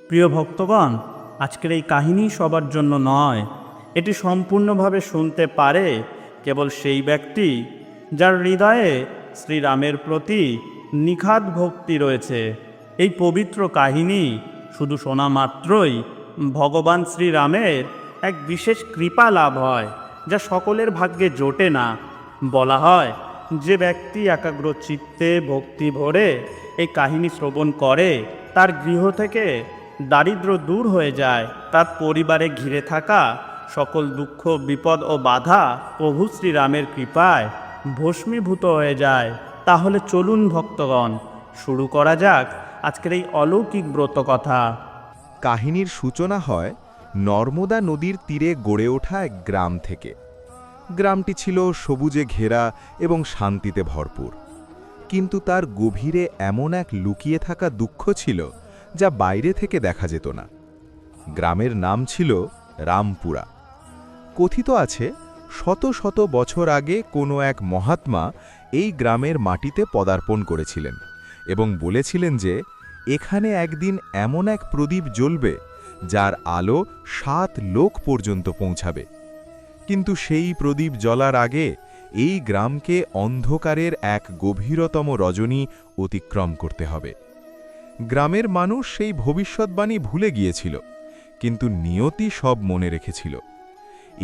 প্রিয় ভক্তগণ, আজকের এই কাহিনী সবার জন্য নয়। এটি সম্পূর্ণভাবে শুনতে পারে কেবল সেই ব্যক্তি যার হৃদয়ে শ্রীরামের প্রতি নিখাদ ভক্তি রয়েছে। এই পবিত্র কাহিনী শুধু শোনা মাত্রই ভগবান শ্রীরামের এক বিশেষ কৃপা লাভ হয়, যা সকলের ভাগ্যে জোটে না। বলা হয়, যে ব্যক্তি একাগ্র চিত্তে ভক্তি ভরে এই কাহিনী শ্রবণ করে, তার গৃহ থেকে দারিদ্র্য দূর হয়ে যায়। তার পরিবারে ঘিরে থাকা সকল দুঃখ, বিপদ ও বাধা প্রভু শ্রীরামের কৃপায় ভস্মীভূত হয়ে যায়। তাহলে চলুন ভক্তগণ, শুরু করা যাক আজকের এই অলৌকিক ব্রতকথা। কাহিনীর সূচনা হয় নর্মদা নদীর তীরে গড়ে ওঠা এক গ্রাম থেকে। গ্রামটি ছিল সবুজে ঘেরা এবং শান্তিতে ভরপুর, কিন্তু তার গভীরে এমন এক লুকিয়ে থাকা দুঃখ ছিল যা বাইরে থেকে দেখা যেত না। গ্রামের নাম ছিল রামপুরা। কথিত আছে, শত শত বছর আগে কোনো এক মহাত্মা এই গ্রামের মাটিতে পদার্পণ করেছিলেন এবং বলেছিলেন যে এখানে একদিন এমন এক প্রদীপ জ্বলবে যার আলো 7 লোক পর্যন্ত পৌঁছাবে। কিন্তু সেই প্রদীপ জ্বলার আগে এই গ্রামকে অন্ধকারের এক গভীরতম রজনী অতিক্রম করতে হবে। গ্রামের মানুষ সেই ভবিষ্যৎবাণী ভুলে গিয়েছিল, কিন্তু নিয়তি সব মনে রেখেছিল।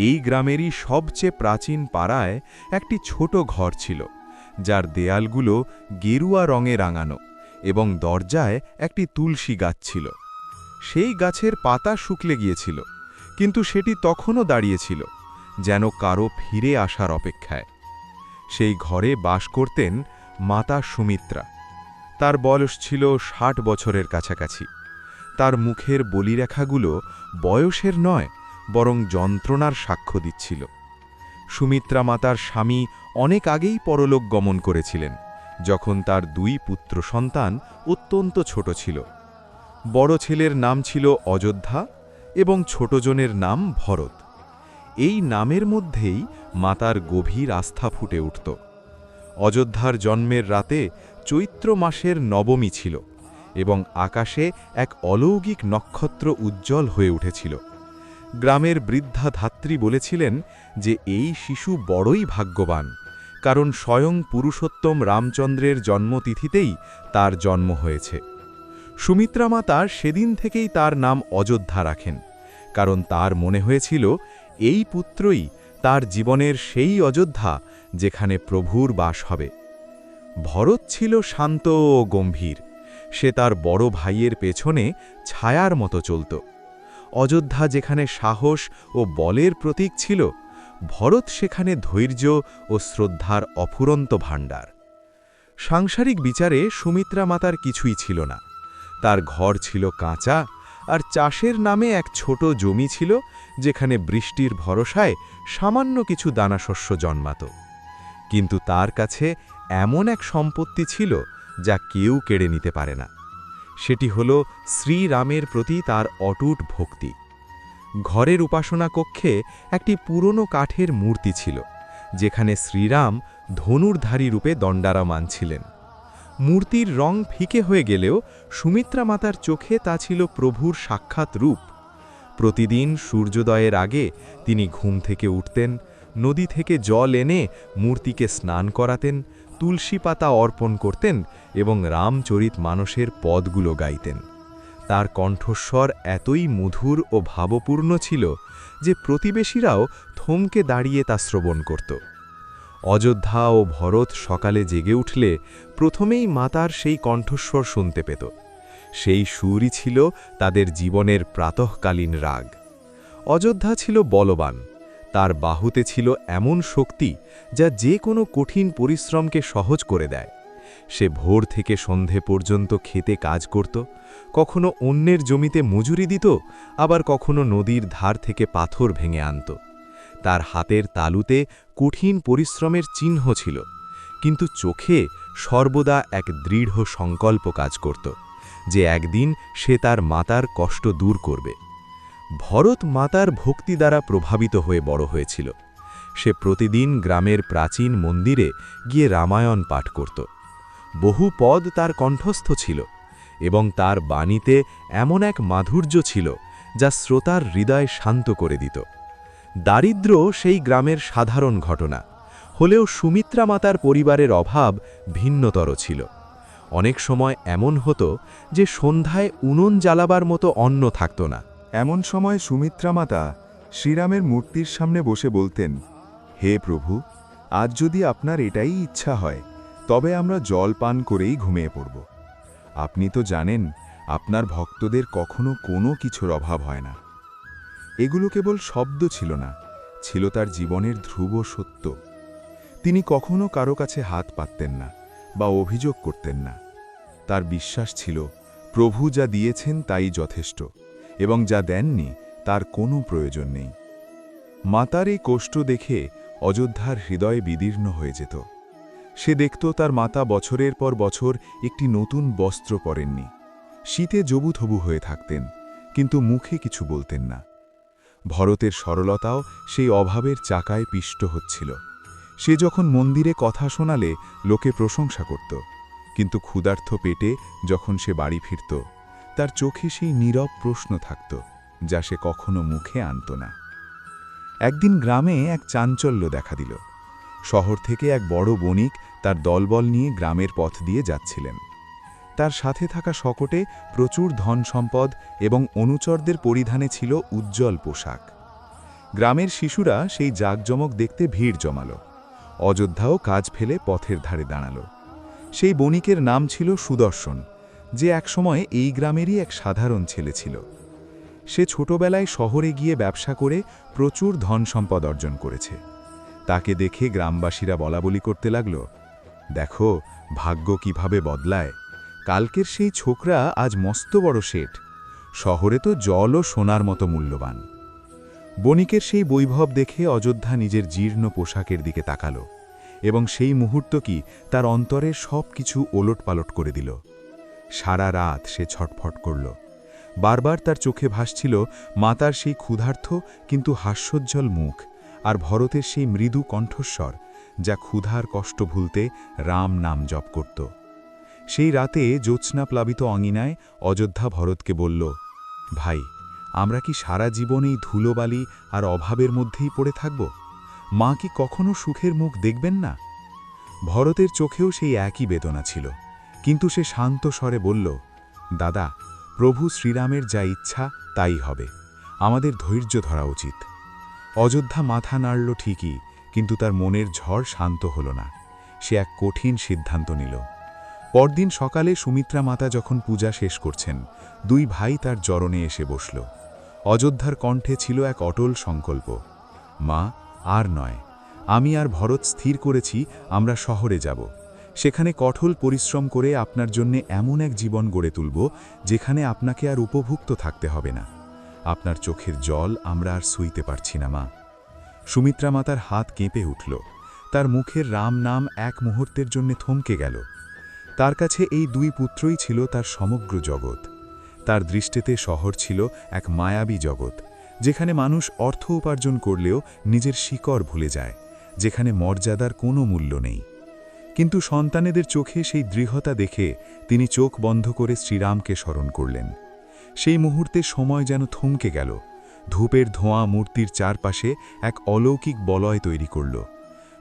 এই গ্রামেরই সবচেয়ে প্রাচীন পাড়ায় একটি ছোট ঘর ছিল, যার দেয়ালগুলো গেরুয়া রঙে রাঙানো এবং দরজায় একটি তুলসী গাছ ছিল। সেই গাছের পাতা শুকলে গিয়েছিল, কিন্তু সেটি তখনও দাঁড়িয়েছিল, যেন কারো ফিরে আসার অপেক্ষায়। সেই ঘরে বাস করতেন মাতা সুমিত্রা। তার বয়স ছিল 60 বছরের কাছাকাছি। তার মুখের বলিরেখাগুলো বয়সের নয়, বরং যন্ত্রণার সাক্ষ্য দিচ্ছিল। সুমিত্রা মাতার স্বামী অনেক আগেই পরলোক গমন করেছিলেন, যখন তার 2 পুত্র সন্তান অত্যন্ত ছোট ছিল। বড় ছেলের নাম ছিল অযোধ্যা এবং ছোটজনের নাম ভরত। এই নামের মধ্যেই মাতার গভীর আস্থা ফুটে উঠত। অযোধ্যার জন্মের রাতে চৈত্র মাসের নবমী ছিল এবং আকাশে এক অলৌকিক নক্ষত্র উজ্জ্বল হয়ে উঠেছিল। গ্রামের বৃদ্ধা ধাত্রী বলেছিলেন যে এই শিশু বড়ই ভাগ্যবান, কারণ স্বয়ং পুরুষোত্তম রামচন্দ্রের জন্মতিথিতেই তার জন্ম হয়েছে। সুমিত্রা মাতা সেদিন থেকেই তার নাম অযোধ্যা রাখেন, কারণ তার মনে হয়েছিল এই পুত্রই তার জীবনের সেই অযোধ্যা যেখানে প্রভুর বাস হবে। ভরত ছিল শান্ত ও গম্ভীর। সে তার বড় ভাইয়ের পেছনে ছায়ার মতো চলত। অযোধ্যা যেখানে সাহস ও বলের প্রতীক ছিল, ভরত সেখানে ধৈর্য ও শ্রদ্ধার অফুরন্ত ভাণ্ডার। সাংসারিক বিচারে সুমিত্রা মাতার কিছুই ছিল না। তার ঘর ছিল কাঁচা, আর চাষের নামে এক ছোট জমি ছিল, যেখানে বৃষ্টির ভরসায় সামান্য কিছু দানাশস্য জন্মাত। কিন্তু তার কাছে এমন এক সম্পত্তি ছিল যা কেউ কেড়ে নিতে পারে না। সেটি হল শ্রীরামের প্রতি তার অটুট ভক্তি। ঘরের উপাসনা কক্ষে একটি পুরনো কাঠের মূর্তি ছিল, যেখানে শ্রীরাম ধনুর্ধারী রূপে দণ্ডায়মান ছিলেন। মূর্তির রং ফিকে হয়ে গেলেও সুমিত্রা মাতার চোখে তা ছিল প্রভুর সাক্ষাৎ রূপ। প্রতিদিন সূর্যোদয়ের আগে তিনি ঘুম থেকে উঠতেন, নদী থেকে জল এনে মূর্তিকে স্নান করাতেন, তুলসী পাতা অর্পণ করতেন এবং রামচরিত মানসের পদগুলো গাইতেন। তার কণ্ঠস্বর এতই মধুর ও ভাবপূর্ণ ছিল যে প্রতিবেশীরাও থমকে দাঁড়িয়ে তা শ্রবণ করত। অযোধ্যা ও ভরত সকালে জেগে উঠলে প্রথমেই মাতার সেই কণ্ঠস্বর শুনতে পেত। সেই সুরই ছিল তাদের জীবনের প্রাতঃকালীন রাগ। অযোধ্যা ছিল বলবান। তার বাহুতে ছিল এমন শক্তি যা যে কোনো কঠিন পরিশ্রমকে সহজ করে দেয়। সে ভোর থেকে সন্ধে পর্যন্ত খেতে কাজ করত, কখনো অন্যের জমিতে মজুরি দিত, আবার কখনো নদীর ধার থেকে পাথর ভেঙে আনত। তার হাতের তালুতে কঠিন পরিশ্রমের চিহ্ন ছিল, কিন্তু চোখে সর্বদা এক দৃঢ় সংকল্প কাজ করত যে একদিন সে তার মাতার কষ্ট দূর করবে। ভরত মাতার ভক্তি দ্বারা প্রভাবিত হয়ে বড় হয়েছিল। সে প্রতিদিন গ্রামের প্রাচীন মন্দিরে গিয়ে রামায়ণ পাঠ করত। বহু পদ তার কণ্ঠস্থ ছিল, এবং তার বাণীতে এমন এক মাধুর্য ছিল যা শ্রোতার হৃদয় শান্ত করে দিত। দারিদ্র্য সেই গ্রামের সাধারণ ঘটনা হলেও সুমিত্রা মাতার পরিবারের অভাব ভিন্নতর ছিল। অনেক সময় এমন হতো যে সন্ধ্যায় উনুন জ্বালাবার মতো অন্ন থাকত না। এমন সময় সুমিত্রা মাতা শ্রীরামের মূর্তির সামনে বসে বলতেন, হে প্রভু, আজ যদি আপনার এটাই ইচ্ছা হয় তবে আমরা জল পান করেই ঘুমিয়ে পড়ব। আপনি তো জানেন আপনার ভক্তদের কখনো কোনো কিছুর অভাব হয় না। এগুলো কেবল শব্দ ছিল না, ছিল তার জীবনের ধ্রুব সত্য। তিনি কখনো কারো কাছে হাত পাততেন না বা অভিযোগ করতেন না। তার বিশ্বাস ছিল প্রভু যা দিয়েছেন তাই যথেষ্ট, এবং যা দেননি তার কোনো প্রয়োজন নেই। মাতার এই কষ্ট দেখে অযোধ্যার হৃদয় বিদীর্ণ হয়ে যেত। সে দেখত তার মাতা বছরের পর বছর একটি নতুন বস্ত্র পরেননি, শীতে জবুথবু হয়ে থাকতেন, কিন্তু মুখে কিছু বলতেন না। ভরতের সরলতাও সেই অভাবের চাকায় পিষ্ট হচ্ছিল। সে যখন মন্দিরে কথা শোনালে লোকে প্রশংসা করত, কিন্তু ক্ষুধার্ত পেটে যখন সে বাড়ি ফিরত তার চোখে সেই নীরব প্রশ্ন থাকত যা সে কখনো মুখে আনত না। একদিন গ্রামে এক চাঞ্চল্য দেখা দিল। শহর থেকে এক বড় বণিক তার দলবল নিয়ে গ্রামের পথ দিয়ে যাচ্ছিলেন। তার সাথে থাকা শকটে প্রচুর ধন সম্পদ এবং অনুচরদের পরিধানে ছিল উজ্জ্বল পোশাক। গ্রামের শিশুরা সেই জাঁকজমক দেখতে ভিড় জমাল। অযোধ্যাও কাজ ফেলে পথের ধারে দাঁড়াল। সেই বণিকের নাম ছিল সুদর্শন, যে একসময় এই গ্রামেরই এক সাধারণ ছেলে ছিল। সে ছোটবেলায় শহরে গিয়ে ব্যবসা করে প্রচুর ধন সম্পদ অর্জন করেছে। তাকে দেখে গ্রামবাসীরা বলাবলি করতে লাগল, দেখো ভাগ্য কিভাবে বদলায়, কালকের সেই ছোকরা আজ মস্ত বড় শেঠ, শহরে তো জল ও সোনার মতো মূল্যবান। বণিকের সেই বৈভব দেখে অযোধ্যা নিজের জীর্ণ পোশাকের দিকে তাকাল, এবং সেই মুহূর্ত কি তার অন্তরের সব কিছু ওলটপালট করে দিল। সারা রাত সে ছটফট করল। বারবার তার চোখে ভাসছিল মাতার সেই ক্ষুধার্ত কিন্তু হাস্যোজ্জ্বল মুখ, আর ভরতের সেই মৃদু কণ্ঠস্বর যা ক্ষুধার কষ্ট ভুলতে রাম নাম জপ করত। সেই রাতে জ্যোৎস্নাপ্লাবিত অঙ্গিনায় অযোধ্যা ভরতকে বলল, ভাই, আমরা কি সারা জীবন এই ধুলোবালি আর অভাবের মধ্যেই পড়ে থাকব? মা কি কখনো সুখের মুখ দেখবেন না? ভরতের চোখেও সেই একই বেদনা ছিল, কিন্তু সে শান্ত স্বরে বলল, দাদা, প্রভু শ্রীরামের যা ইচ্ছা তাই হবে, আমাদের ধৈর্য ধরা উচিত। অযোধ্যা মাথা নাড়ল ঠিকই, কিন্তু তার মনের ঝড় শান্ত হল না। সে এক কঠিন সিদ্ধান্ত নিল। পরদিন সকালে সুমিত্রা মাতা যখন পূজা শেষ করছেন, দুই ভাই তার চরণে এসে বসল। অযোধ্যার কণ্ঠে ছিল এক অটল সংকল্প, মা, আর নয়, আমি আর ভরত স্থির করেছি আমরা শহরে যাব। সেখানে কঠোর পরিশ্রম করে আপনার জন্য এমন এক জীবন গড়ে তুলব যেখানে আপনাকে আর উপভুক্ত থাকতে হবে না। আপনার চোখের জল আমরা আর সইতে পারছি না মা। সুমিত্রা মাতার হাত কেঁপে উঠল। তার মুখের রাম নাম এক মুহূর্তের জন্য থমকে গেল। তার কাছে এই দুই পুত্রই ছিল তার সমগ্র জগৎ। তার দৃষ্টিতে শহর ছিল এক মায়াবী জগৎ, যেখানে মানুষ অর্থ উপার্জন করলেও নিজের শিকড় ভুলে যায়, যেখানে মর্যাদার কোনো মূল্য নেই। কিন্তু সন্তানেদের চোখে সেই দৃঢ়তা দেখে তিনি চোখ বন্ধ করে শ্রীরামকে স্মরণ করলেন। সেই মুহূর্তে সময় যেন থমকে গেল। ধূপের ধোঁয়া মূর্তির চারপাশে এক অলৌকিক বলয় তৈরি করল।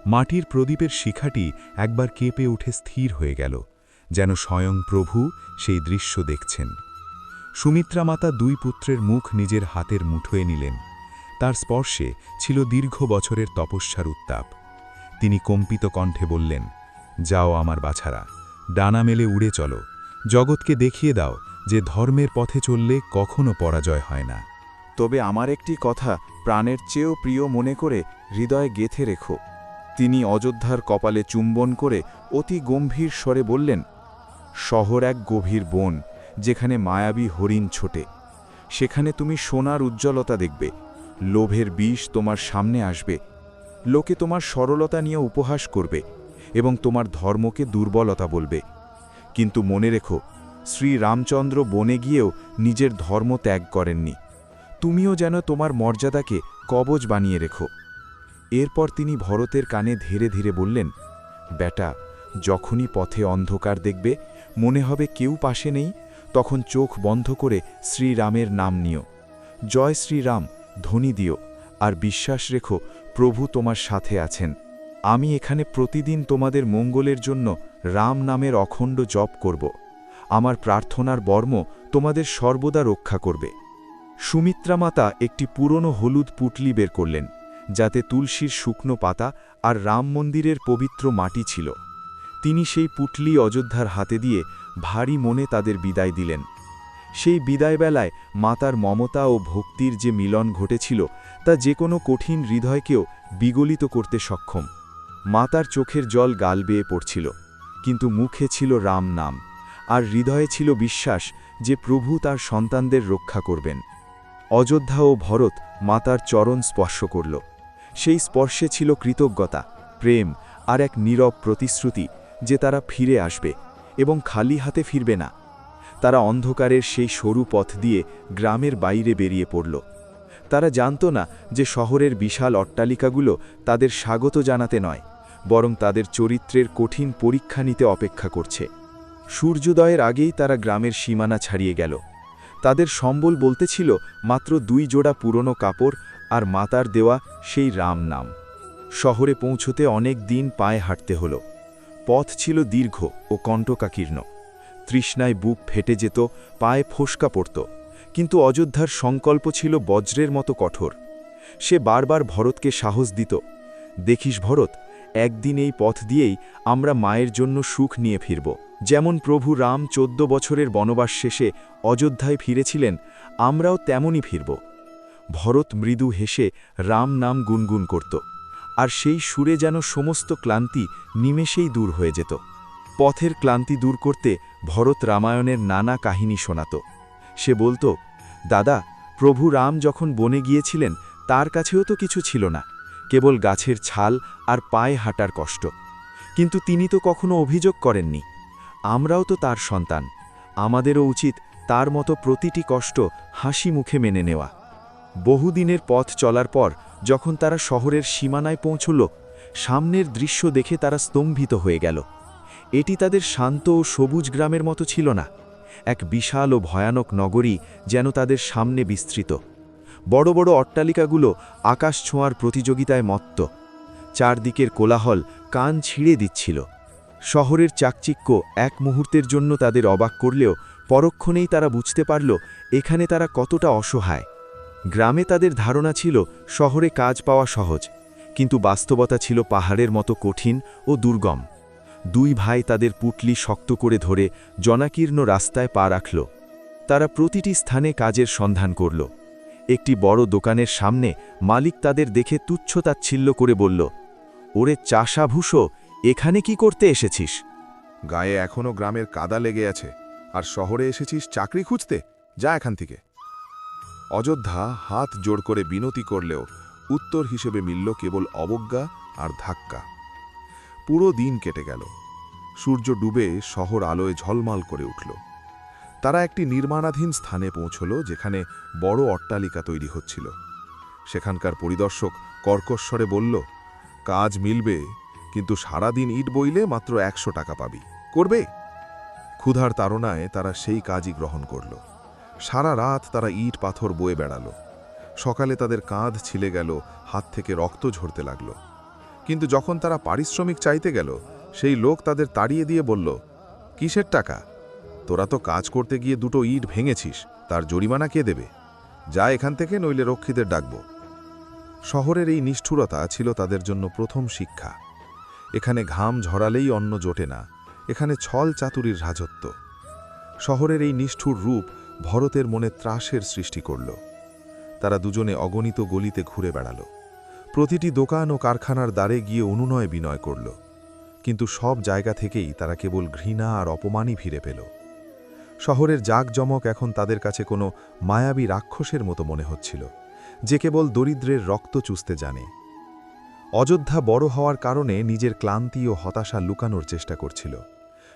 মাটির প্রদীপের শিখাটি একবার কেঁপে উঠে স্থির হয়ে গেল, যেন স্বয়ং প্রভু সেই দৃশ্য দেখছেন। সুমিত্রা মাতা দুই পুত্রের মুখ নিজের হাতের মুঠোয় নিলেন। তার স্পর্শে ছিল দীর্ঘ বছরের তপস্যার উত্তাপ। তিনি কম্পিত কণ্ঠে বললেন, যাও আমার বাছারা, ডানা মেলে উড়ে চলো, জগৎকে দেখিয়ে দাও যে ধর্মের পথে চললে কখনো পরাজয় হয় না। তবে আমার একটি কথা প্রাণের চেয়েও প্রিয় মনে করে হৃদয়ে গেঁথে রেখো। তিনি অযোধ্যার কপালে চুম্বন করে অতি গম্ভীর স্বরে বললেন, শহর এক গভীর বন, যেখানে মায়াবী হরিণ ছোটে। সেখানে তুমি সোনার উজ্জ্বলতা দেখবে, লোভের বিষ তোমার সামনে আসবে। লোকে তোমার সরলতা নিয়ে উপহাস করবে এবং তোমার ধর্মকে দুর্বলতা বলবে। কিন্তু মনে রেখো, শ্রী রামচন্দ্র বনে গিয়েও নিজের ধর্ম ত্যাগ করেননি। তুমিও যেন তোমার মর্যাদাকে কবচ বানিয়ে রেখো। এরপর তিনি ভরতের কানে ধীরে ধীরে বললেন, বেটা, যখনই পথে অন্ধকার দেখবে, মনে হবে কেউ পাশে নেই, তখন চোখ বন্ধ করে শ্রীরামের নাম নিও। জয় শ্রীরাম ধ্বনি দিও, আর বিশ্বাস রেখো প্রভু তোমার সাথে আছেন। আমি এখানে প্রতিদিন তোমাদের মঙ্গলের জন্য রাম নামের অখণ্ড জপ করব। আমার প্রার্থনার বর্ম তোমাদের সর্বদা রক্ষা করবে। সুমিত্রা মাতা একটি পুরনো হলুদ পুটলি বের করলেন, যাতে তুলসীর শুকনো পাতা আর রাম মন্দিরের পবিত্র মাটি ছিল। তিনি সেই পুটলি অযোধ্যার হাতে দিয়ে ভারী মনে তাদের বিদায় দিলেন। সেই বিদায়বেলায় মাতার মমতা ও ভক্তির যে মিলন ঘটেছিল, তা যে কোনো কঠিন হৃদয়কেও বিগলিত করতে সক্ষম। মাতার চোখের জল গাল বেয়ে পড়ছিল, কিন্তু মুখে ছিল রাম নাম, আর হৃদয়ে ছিল বিশ্বাস যে প্রভু তার সন্তানদের রক্ষা করবেন। অযোধ্যা ও ভরত মাতার চরণ স্পর্শ করল। সেই স্পর্শে ছিল কৃতজ্ঞতা, প্রেম আর এক নীরব প্রতিশ্রুতি যে তারা ফিরে আসবে এবং খালি হাতে ফিরবে না। তারা অন্ধকারের সেই সরু পথ দিয়ে গ্রামের বাইরে বেরিয়ে পড়ল। তারা জানত না যে শহরের বিশাল অট্টালিকাগুলো তাদের স্বাগত জানাতে নয়, বরং তাদের চরিত্রের কঠিন পরীক্ষা নিতে অপেক্ষা করছে। সূর্যোদয়ের আগেই তারা গ্রামের সীমানা ছাড়িয়ে গেল। তাদের সম্বল বলতে ছিল মাত্র 2 জোড়া পুরনো কাপড় আর মাতার দেওয়া সেই রাম নাম। শহরে পৌঁছতে অনেক দিন পায়ে হাঁটতে হল। পথ ছিল দীর্ঘ ও কণ্টকাকীর্ণ। তৃষ্ণায় বুক ফেটে যেত, পায়ে ফোসকা পড়ত, কিন্তু অযোধ্যার সংকল্প ছিল বজ্রের মতো কঠোর। সে বারবার ভরতকে সাহস দিত, দেখিস ভরত, একদিন এই পথ দিয়েই আমরা মায়ের জন্য সুখ নিয়ে ফিরব। যেমন প্রভু রাম 14 বছরের বনবাস শেষে অযোধ্যায় ফিরেছিলেন, আমরাও তেমনই ফিরব। ভরত মৃদু হেসে রাম নাম গুনগুন করত, আর সেই সুরে যেন সমস্ত ক্লান্তি নিমেষেই দূর হয়ে যেত। পথের ক্লান্তি দূর করতে ভরত রামায়ণের নানা কাহিনী শোনাত। সে বলত, দাদা, প্রভু রাম যখন বনে গিয়েছিলেন তার কাছেও তো কিছু ছিল না, কেবল গাছের ছাল আর পায়ে হাঁটার কষ্ট। কিন্তু তিনি তো কখনো অভিযোগ করেননি। আমরাও তো তার সন্তান, আমাদেরও উচিত তার মতো প্রতিটি কষ্ট হাসি মুখে মেনে নেওয়া। বহুদিনের পথ চলার পর যখন তারা শহরের সীমানায় পৌঁছল, সামনের দৃশ্য দেখে তারা স্তম্ভিত হয়ে গেল। এটি তাদের শান্ত ও সবুজ গ্রামের মতো ছিল না, এক বিশাল ও ভয়ানক নগরী যেন তাদের সামনে বিস্তৃত। বড় বড় অট্টালিকাগুলো আকাশ ছোঁয়ার প্রতিযোগিতায় মত্ত। চারদিকের কোলাহল কান ছিঁড়ে দিচ্ছিল। শহরের চাকচিক্য এক মুহূর্তের জন্য তাদের অবাক করলেও পরক্ষণেই তারা বুঝতে পারল এখানে তারা কতটা অসহায়। গ্রামে তাদের ধারণা ছিল শহরে কাজ পাওয়া সহজ, কিন্তু বাস্তবতা ছিল পাহাড়ের মতো কঠিন ও দুর্গম। 2 ভাই তাদের পুটলি শক্ত করে ধরে জনাকীর্ণ রাস্তায় পা রাখল। তারা প্রতিটি স্থানে কাজের সন্ধান করল। একটি বড় দোকানের সামনে মালিক তাদের দেখে তুচ্ছতাচ্ছিল্য করে বলল, ওরে চাষাভূষো, এখানে কি করতে এসেছিস? গায়ে এখনো গ্রামের কাদা লেগে আছে, আর শহরে এসেছিস চাকরি খুঁজতে? যা এখান থেকে। অযোধ্যা হাত জোড় করে বিনতি করলেও উত্তর হিসেবে মিলল কেবল অবজ্ঞা আর ধাক্কা। পুরো দিন কেটে গেল। সূর্য ডুবে শহর আলোয় ঝলমাল করে উঠল। তারা একটি নির্মাণাধীন স্থানে পৌঁছল, যেখানে বড় অট্টালিকা তৈরি হচ্ছিল। সেখানকার পরিদর্শক কর্কশ্বরে বলল, কাজ মিলবে, কিন্তু সারাদিন ইট বইলে মাত্র 100 টাকা পাবি। করবে? ক্ষুধার তাড়নায় তারা সেই কাজই গ্রহণ করল। সারা রাত তারা ইট পাথর বয়ে বেড়াল। সকালে তাদের কাঁধ ছিলে গেল, হাত থেকে রক্ত ঝরতে লাগল। কিন্তু যখন তারা পারিশ্রমিক চাইতে গেল, সেই লোক তাদের তাড়িয়ে দিয়ে বলল, কিসের টাকা? তোরা তো কাজ করতে গিয়ে 2টো ইট ভেঙেছিস, তার জরিমানা কে দেবে? যা এখান থেকে, নইলে রক্ষীদের ডাকব। শহরের এই নিষ্ঠুরতা ছিল তাদের জন্য প্রথম শিক্ষা। এখানে ঘাম ঝরালেই অন্ন জোটে না, এখানে ছল চাতুরির রাজত্ব। শহরের এই নিষ্ঠুর রূপ ভরতের মনে ত্রাসের সৃষ্টি করল। তারা দুজনে অগণিত গলিতে ঘুরে বেড়াল। প্রতিটি দোকান ও কারখানার দ্বারে গিয়ে অনুনয় বিনয় করল, কিন্তু সব জায়গা থেকেই তারা কেবল ঘৃণা আর অপমানই ফিরে পেল। শহরের জাঁকজমক এখন তাদের কাছে কোনো মায়াবী রাক্ষসের মতো মনে হচ্ছিল, যে কেবল দরিদ্রের রক্ত চুষতে জানে। অযোধ্যা বড় হওয়ার কারণে নিজের ক্লান্তি ও হতাশা লুকানোর চেষ্টা করছিল,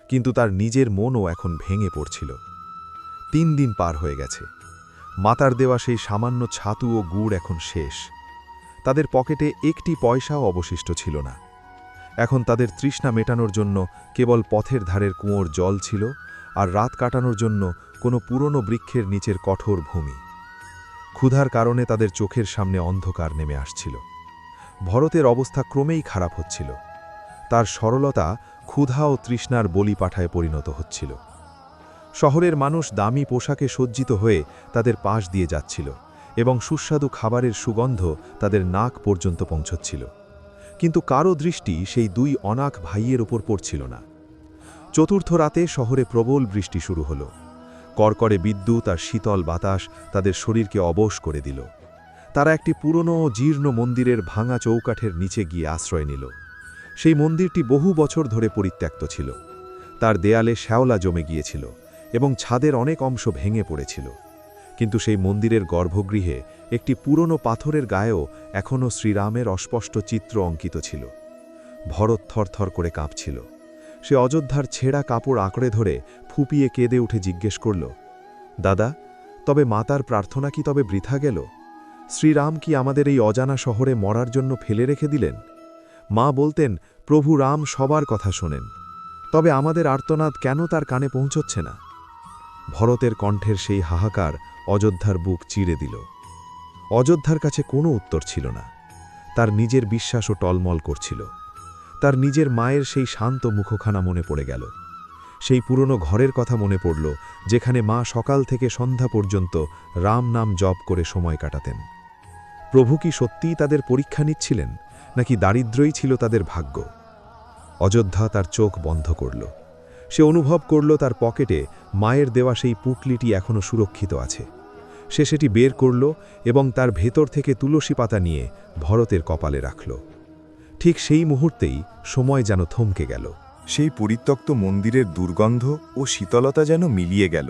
কিন্তু তার নিজের মনও এখন ভেঙে পড়ছিল। 3 দিন পার হয়ে গেছে। মাতার দেওয়া সেই সামান্য ছাতু ও গুড় এখন শেষ। তাদের পকেটে একটি পয়সাও অবশিষ্ট ছিল না। এখন তাদের তৃষ্ণা মেটানোর জন্য কেবল পথের ধারের কুয়োর জল ছিল, আর রাত কাটানোর জন্য কোনো পুরনো বৃক্ষের নিচের কঠোর ভূমি। ক্ষুধার কারণে তাদের চোখের সামনে অন্ধকার নেমে আসছিল। ভরতের অবস্থা ক্রমেই খারাপ হচ্ছিল। তার সরলতা ক্ষুধা ও তৃষ্ণার বলি পাঠায় পরিণত হচ্ছিল। শহরের মানুষ দামি পোশাকে সজ্জিত হয়ে তাদের পাশ দিয়ে যাচ্ছিল এবং সুস্বাদু খাবারের সুগন্ধ তাদের নাক পর্যন্ত পৌঁছচ্ছিল, কিন্তু কারো দৃষ্টি সেই দুই অনাথ ভাইয়ের উপর পড়ছিল না। চতুর্থ রাতে শহরে প্রবল বৃষ্টি শুরু হলো। কড়কড়ে বিদ্যুৎ আর শীতল বাতাস তাদের শরীরকে অবশ করে দিল। তারা একটি পুরনো জীর্ণ মন্দিরের ভাঙা চৌকাঠের নিচে গিয়ে আশ্রয় নিল। সেই মন্দিরটি বহু বছর ধরে পরিত্যক্ত ছিল। তার দেয়ালে শ্যাওলা জমে গিয়েছিল এবং ছাদের অনেক অংশ ভেঙে পড়েছিল, কিন্তু সেই মন্দিরের গর্ভগৃহে একটি পুরনো পাথরের গায়েও এখনও শ্রীরামের অস্পষ্ট চিত্র অঙ্কিত ছিল। ভরত থরথর করে কাঁপছিল। সে অযোধ্যার ছেঁড়া কাপড় আঁকড়ে ধরে ফুপিয়ে কেঁদে উঠে জিজ্ঞেস করল, দাদা, তবে মাতার প্রার্থনা কি তবে বৃথা গেল? শ্রীরাম কি আমাদের এই অজানা শহরে মরার জন্য ফেলে রেখে দিলেন? মা বলতেন, প্রভু রাম সবার কথা শোনেন, তবে আমাদের আর্তনাদ কেন তার কানে পৌঁছচ্ছে না? ভরতের কণ্ঠের সেই হাহাকার অযোধ্যার বুক চিরে দিল। অযোধ্যার কাছে কোনো উত্তর ছিল না। তার নিজের বিশ্বাসও টলমল করছিল। তার নিজের মায়ের সেই শান্ত মুখখানা মনে পড়ে গেল। সেই পুরনো ঘরের কথা মনে পড়ল, যেখানে মা সকাল থেকে সন্ধ্যা পর্যন্ত রাম নাম জপ করে সময় কাটাতেন। প্রভু কি সত্যিই তাদের পরীক্ষা নিচ্ছিলেন, নাকি দারিদ্র্যই ছিল তাদের ভাগ্য? অযোধ্যা তার চোখ বন্ধ করল। সে অনুভব করল তার পকেটে মায়ের দেওয়া সেই পুটলিটি এখনও সুরক্ষিত আছে। সে সেটি বের করল এবং তার ভেতর থেকে তুলসী পাতা নিয়ে ভরতের কপালে রাখল। ঠিক সেই মুহূর্তেই সময় যেন থমকে গেল। সেই পরিত্যক্ত মন্দিরের দুর্গন্ধ ও শীতলতা যেন মিলিয়ে গেল।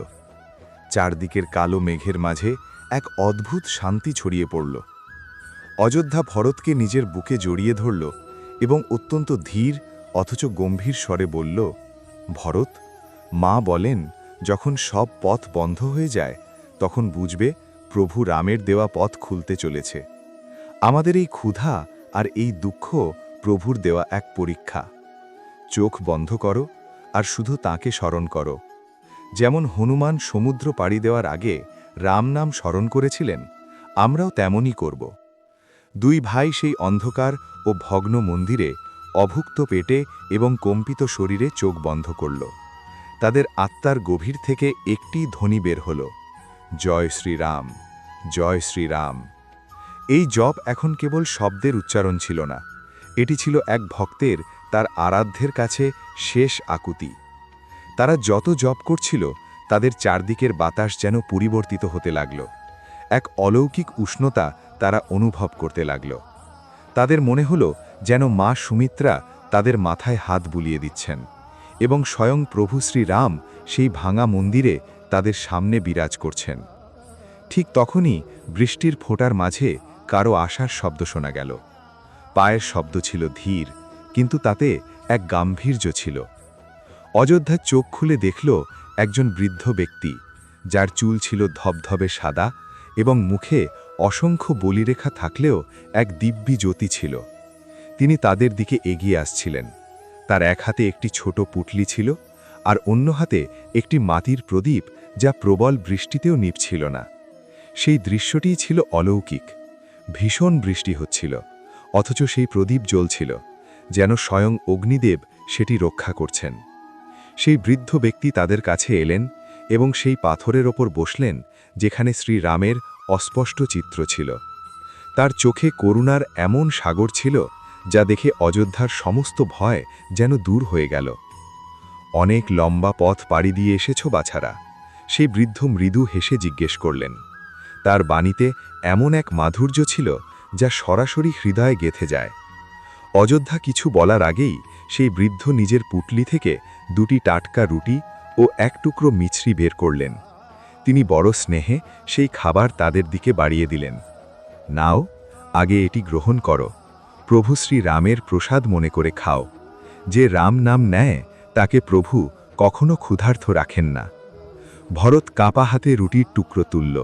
চারদিকের কালো মেঘের মাঝে এক অদ্ভুত শান্তি ছড়িয়ে পড়ল। অযোধ্যা ভরতকে নিজের বুকে জড়িয়ে ধরল এবং অত্যন্ত ধীর অথচ গম্ভীর স্বরে বলল, ভরত, মা বলেন, যখন সব পথ বন্ধ হয়ে যায় তখন বুঝবে প্রভু রামের দেওয়া পথ খুলতে চলেছে। আমাদের এই ক্ষুধা আর এই দুঃখ প্রভুর দেওয়া এক পরীক্ষা। চোখ বন্ধ করো আর শুধু তাঁকে স্মরণ করো। যেমন হনুমান সমুদ্র পাড়ি দেওয়ার আগে রাম নাম স্মরণ করেছিলেন, আমরাও তেমনই করব। দুই ভাই সেই অন্ধকার ও ভগ্ন মন্দিরে অভুক্ত পেটে এবং কম্পিত শরীরে চোখ বন্ধ করল। তাদের আত্মার গভীর থেকে একটি ধ্বনি বের হল, জয় শ্রীরাম, জয় শ্রীরাম। এই জপ এখন কেবল শব্দের উচ্চারণ ছিল না, এটি ছিল এক ভক্তের তার আরাধ্যের কাছে শেষ আকুতি। তারা যত জপ করছিল তাদের চারদিকের বাতাস যেন পরিবর্তিত হতে লাগল। এক অলৌকিক উষ্ণতা তারা অনুভব করতে লাগল। তাদের মনে হল যেন মা সুমিত্রা তাদের মাথায় হাত বুলিয়ে দিচ্ছেন এবং স্বয়ং প্রভু শ্রীরাম সেই ভাঙা মন্দিরে তাদের সামনে বিরাজ করছেন। ঠিক তখনই বৃষ্টির ফোঁটার মাঝে কারো আশার শব্দ শোনা গেল। পায়ের শব্দ ছিল ধীর, কিন্তু তাতে এক গাম্ভীর্য ছিল। অযোধ্যা চোখ খুলে দেখল একজন বৃদ্ধ ব্যক্তি, যার চুল ছিল ধবধবে সাদা এবং মুখে অসংখ্য বলিরেখা থাকলেও এক দিব্যি জ্যোতি ছিল। তিনি তাদের দিকে এগিয়ে আসছিলেন। তার এক হাতে একটি ছোট পুটলি ছিল আর অন্য হাতে একটি মাটির প্রদীপ, যা প্রবল বৃষ্টিতেও নিভছিল না। সেই দৃশ্যটিই ছিল অলৌকিক। ভীষণ বৃষ্টি হচ্ছিল, অথচ সেই প্রদীপ জ্বলছিল, যেন স্বয়ং অগ্নিদেব সেটি রক্ষা করছেন। সেই বৃদ্ধ ব্যক্তি তাদের কাছে এলেন এবং সেই পাথরের ওপর বসলেন যেখানে শ্রীরামের অস্পষ্ট চিত্র ছিল। তার চোখে করুণার এমন সাগর ছিল যা দেখে অযোধ্যার সমস্ত ভয় যেন দূর হয়ে গেল। অনেক লম্বা পথ পাড়ি দিয়ে এসেছ বাছারা, সেই বৃদ্ধ মৃদু হেসে জিজ্ঞেস করলেন। তার বাণীতে এমন এক মাধুর্য ছিল যা সরাসরি হৃদয়ে গেঁথে যায়। অযোধ্যা কিছু বলার আগেই সেই বৃদ্ধ নিজের পুটলি থেকে দুটি টাটকা রুটি ও এক টুকরো মিছরি বের করলেন। তিনি বড় স্নেহে সেই খাবার তাদের দিকে বাড়িয়ে দিলেন। নাও, আগে এটি গ্রহণ করো, প্রভু শ্রী রামের প্রসাদ মনে করে খাও। যে রাম নাম নেয় তাকে প্রভু কখনো ক্ষুধার্ত রাখেন না। ভরত কাঁপা হাতে রুটির টুকরো তুলল।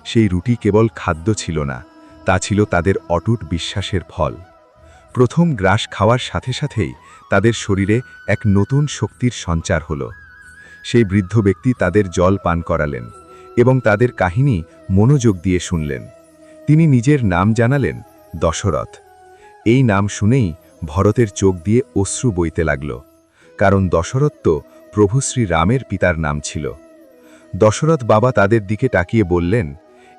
সেই রুটি কেবল খাদ্য ছিল না, তা ছিল তাদের অটুট বিশ্বাসের ফল। প্রথম গ্রাস খাওয়ার সাথে সাথেই তাদের শরীরে এক নতুন শক্তির সঞ্চার হল। সেই বৃদ্ধ ব্যক্তি তাদের জল পান করালেন এবং তাদের কাহিনী মনোযোগ দিয়ে শুনলেন। তিনি নিজের নাম জানালেন দশরথ। এই নাম শুনেই ভরতের চোখ দিয়ে অশ্রু বইতে লাগল, কারণ দশরথ তো প্রভু শ্রী রামের পিতার নাম ছিল। দশরথ বাবা তাদের দিকে তাকিয়ে বললেন,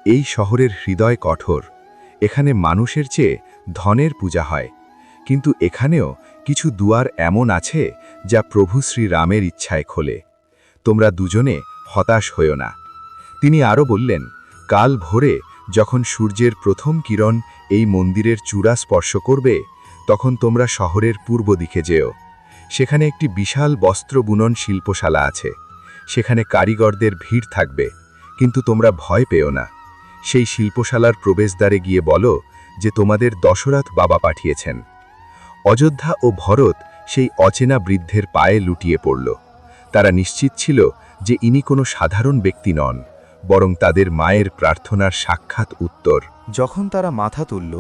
এই শহরের হৃদয় কঠোর, এখানে মানুষের চেয়ে ধনের পূজা হয়, কিন্তু এখানেও কিছু দুয়ার এমন আছে যা প্রভু শ্রী রামের ইচ্ছায় খোলে। তোমরা দুজনে হতাশ হইও না। তিনি আরও বললেন, কাল ভোরে যখন সূর্যের প্রথম কিরণ এই মন্দিরের চূড়া স্পর্শ করবে, তখন তোমরা শহরের পূর্ব দিকে যেও। সেখানে একটি বিশাল বস্ত্র বুনন শিল্পশালা আছে। সেখানে কারিগরদের ভিড় থাকবে, কিন্তু তোমরা ভয় পেও না। সেই শিল্পশালার প্রবেশদ্বারে গিয়ে বলো যে তোমাদের দশরথ বাবা পাঠিয়েছেন। অযোধ্যা ও ভরত সেই অচেনা বৃদ্ধের পায়ে লুটিয়ে পড়ল। তারা নিশ্চিত ছিল যে ইনি কোনো সাধারণ ব্যক্তি নন, বরং তাদের মায়ের প্রার্থনার সাক্ষাৎ উত্তর। যখন তারা মাথা তুলল,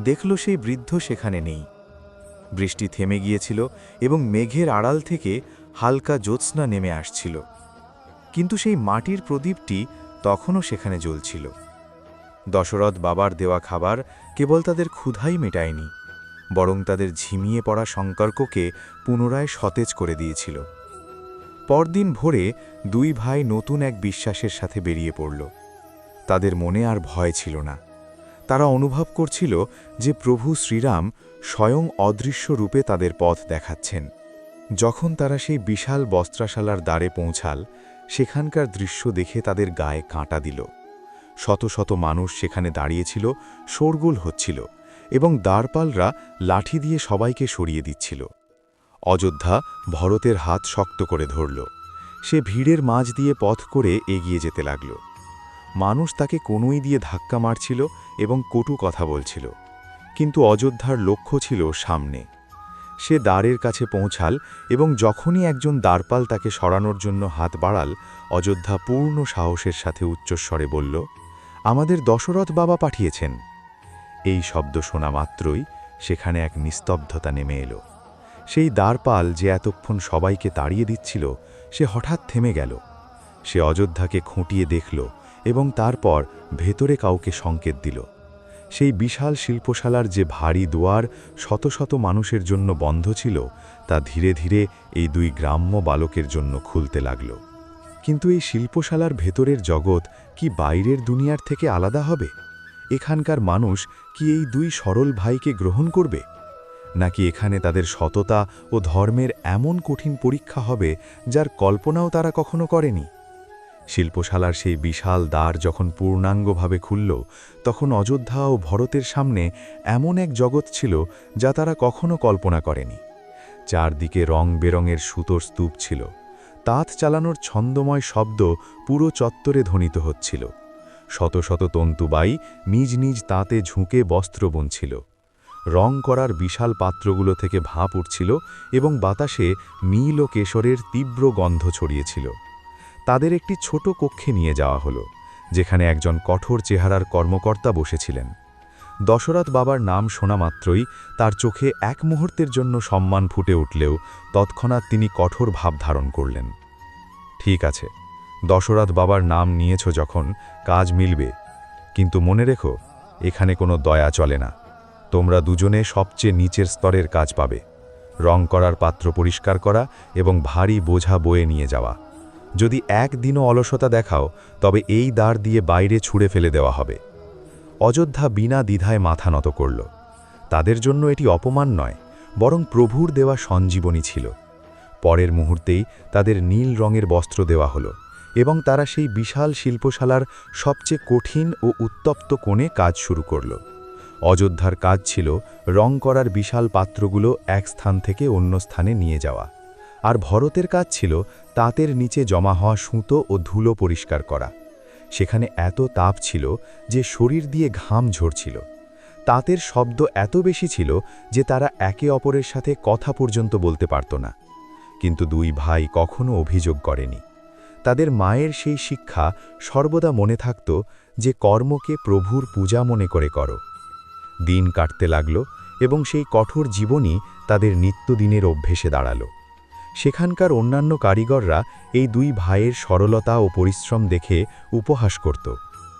দেখল সেই বৃদ্ধ সেখানে নেই। বৃষ্টি থেমে গিয়েছিল এবং মেঘের আড়াল থেকে হালকা জ্যোৎস্না নেমে আসছিল, কিন্তু সেই মাটির প্রদীপটি তখনও সেখানে জ্বলছিল। দশরথ বাবার দেওয়া খাবার কেবল তাদের ক্ষুধাই মেটায়নি, বরং তাদের ঝিমিয়ে পড়া সংকল্পকে পুনরায় সতেজ করে দিয়েছিল। পরদিন ভোরে দুই ভাই নতুন এক বিশ্বাসের সাথে বেরিয়ে পড়ল। তাদের মনে আর ভয় ছিল না। তারা অনুভব করছিল যে প্রভু শ্রীরাম স্বয়ং অদৃশ্য রূপে তাদের পথ দেখাচ্ছেন। যখন তারা সেই বিশাল বস্ত্রাশালার দ্বারে পৌঁছাল, সেখানকার দৃশ্য দেখে তাদের গায়ে কাঁটা দিল। শত শত মানুষ সেখানে দাঁড়িয়েছিল, শোরগোল হচ্ছিল এবং দ্বারপালরা লাঠি দিয়ে সবাইকে সরিয়ে দিচ্ছিল। অযোধ্যা ভরতের হাত শক্ত করে ধরল। সে ভিড়ের মাঝ দিয়ে পথ করে এগিয়ে যেতে লাগল। মানুষ তাকে কনুই দিয়ে ধাক্কা মারছিল এবং কটু কথা বলছিল, কিন্তু অযোধ্যার লক্ষ্য ছিল সামনে। সে দ্বারের কাছে পৌঁছাল এবং যখনই একজন দ্বারপাল তাকে সরানোর জন্য হাত বাড়াল, অযোধ্যা পূর্ণ সাহসের সাথে উচ্চস্বরে বলল, আমাদের দশরথ বাবা পাঠিয়েছেন। এই শব্দ শোনা মাত্রই সেখানে এক নিস্তব্ধতা নেমে এলো। সেই দ্বারপাল যে এতক্ষণ সবাইকে তাড়িয়ে দিচ্ছিল, সে হঠাৎ থেমে গেল। সে অযোধ্যাকে খুঁটিয়ে দেখল এবং তারপর ভেতরে কাউকে সংকেত দিল। সেই বিশাল শিল্পশালার যে ভারী দুয়ার শত শত মানুষের জন্য বন্ধ ছিল, তা ধীরে ধীরে এই দুই গ্রাম্য বালকের জন্য খুলতে লাগল। কিন্তু এই শিল্পশালার ভেতরের জগৎ কি বাইরের দুনিয়ার থেকে আলাদা হবে? এখানকার মানুষ কি এই দুই সরল ভাইকে গ্রহণ করবে, নাকি এখানে তাদের সততা ও ধর্মের এমন কঠিন পরীক্ষা হবে যার কল্পনাও তারা কখনো করেনি? শিল্পশালার সেই বিশাল দ্বার যখন পূর্ণাঙ্গভাবে খুলল, তখন অযোধ্যা ও ভরতের সামনে এমন এক জগৎ ছিল যা তারা কখনো কল্পনা করেনি। চারদিকে রং বেরঙের সুতোর স্তূপ ছিল। তাঁত চালানোর ছন্দময় শব্দ পুরো চত্বরে ধ্বনিত হচ্ছিল। শত শত তন্তুবাই নিজ নিজ তাঁতে ঝুঁকে বস্ত্র বুনছিল। রং করার বিশাল পাত্রগুলো থেকে ভাঁপ উঠছিল এবং বাতাসে নীল ও কেশরের তীব্র গন্ধ ছড়িয়েছিল। তাদের একটি ছোট কক্ষে নিয়ে যাওয়া হলো, যেখানে একজন কঠোর চেহারার কর্মকর্তা বসেছিলেন। দশরথ বাবার নাম শোনা মাত্রই তার চোখে এক মুহূর্তের জন্য সম্মান ফুটে উঠলেও তৎক্ষণাৎ তিনি কঠোর ভাব ধারণ করলেন। ঠিক আছে, দশরথ বাবার নাম নিয়েছ যখন, কাজ মিলবে, কিন্তু মনে রেখো, এখানে কোনো দয়া চলে না। তোমরা দুজনে সবচেয়ে নিচের স্তরের কাজ পাবে, রং করার পাত্র পরিষ্কার করা এবং ভারী বোঝা বয়ে নিয়ে যাওয়া। যদি একদিনও অলসতা দেখাও, তবে এই দ্বার দিয়ে বাইরে ছুঁড়ে ফেলে দেওয়া হবে। অযোধ্যা বিনা দ্বিধায় মাথা নত করল। তাদের জন্য এটি অপমান নয়, বরং প্রভুর দেওয়া সঞ্জীবনী ছিল। পরের মুহূর্তেই তাদের নীল রঙের বস্ত্র দেওয়া হলো এবং তারা সেই বিশাল শিল্পশালার সবচেয়ে কঠিন ও উত্তপ্ত কোণে কাজ শুরু করল। অযোধ্যার কাজ ছিল রং করার বিশাল পাত্রগুলো এক স্থান থেকে অন্য স্থানে নিয়ে যাওয়া, আর ভরতের কাজ ছিল তাঁতের নিচে জমা হওয়া সুতো ও ধুলো পরিষ্কার করা। সেখানে এত তাপ ছিল যে শরীর দিয়ে ঘাম ঝরছিল। তাঁতের শব্দ এত বেশি ছিল যে তারা একে অপরের সাথে কথা পর্যন্ত বলতে পারত না। কিন্তু দুই ভাই কখনো অভিযোগ করেনি। তাদের মায়ের সেই শিক্ষা সর্বদা মনে থাকত যে কর্মকে প্রভুর পূজা মনে করে করো। দিন কাটতে লাগল এবং সেই কঠোর জীবনই তাদের নিত্যদিনের অভ্যেসে দাঁড়াল। সেখানকার অন্যান্য কারিগররা এই দুই ভাইয়ের সরলতা ও পরিশ্রম দেখে উপহাস করত।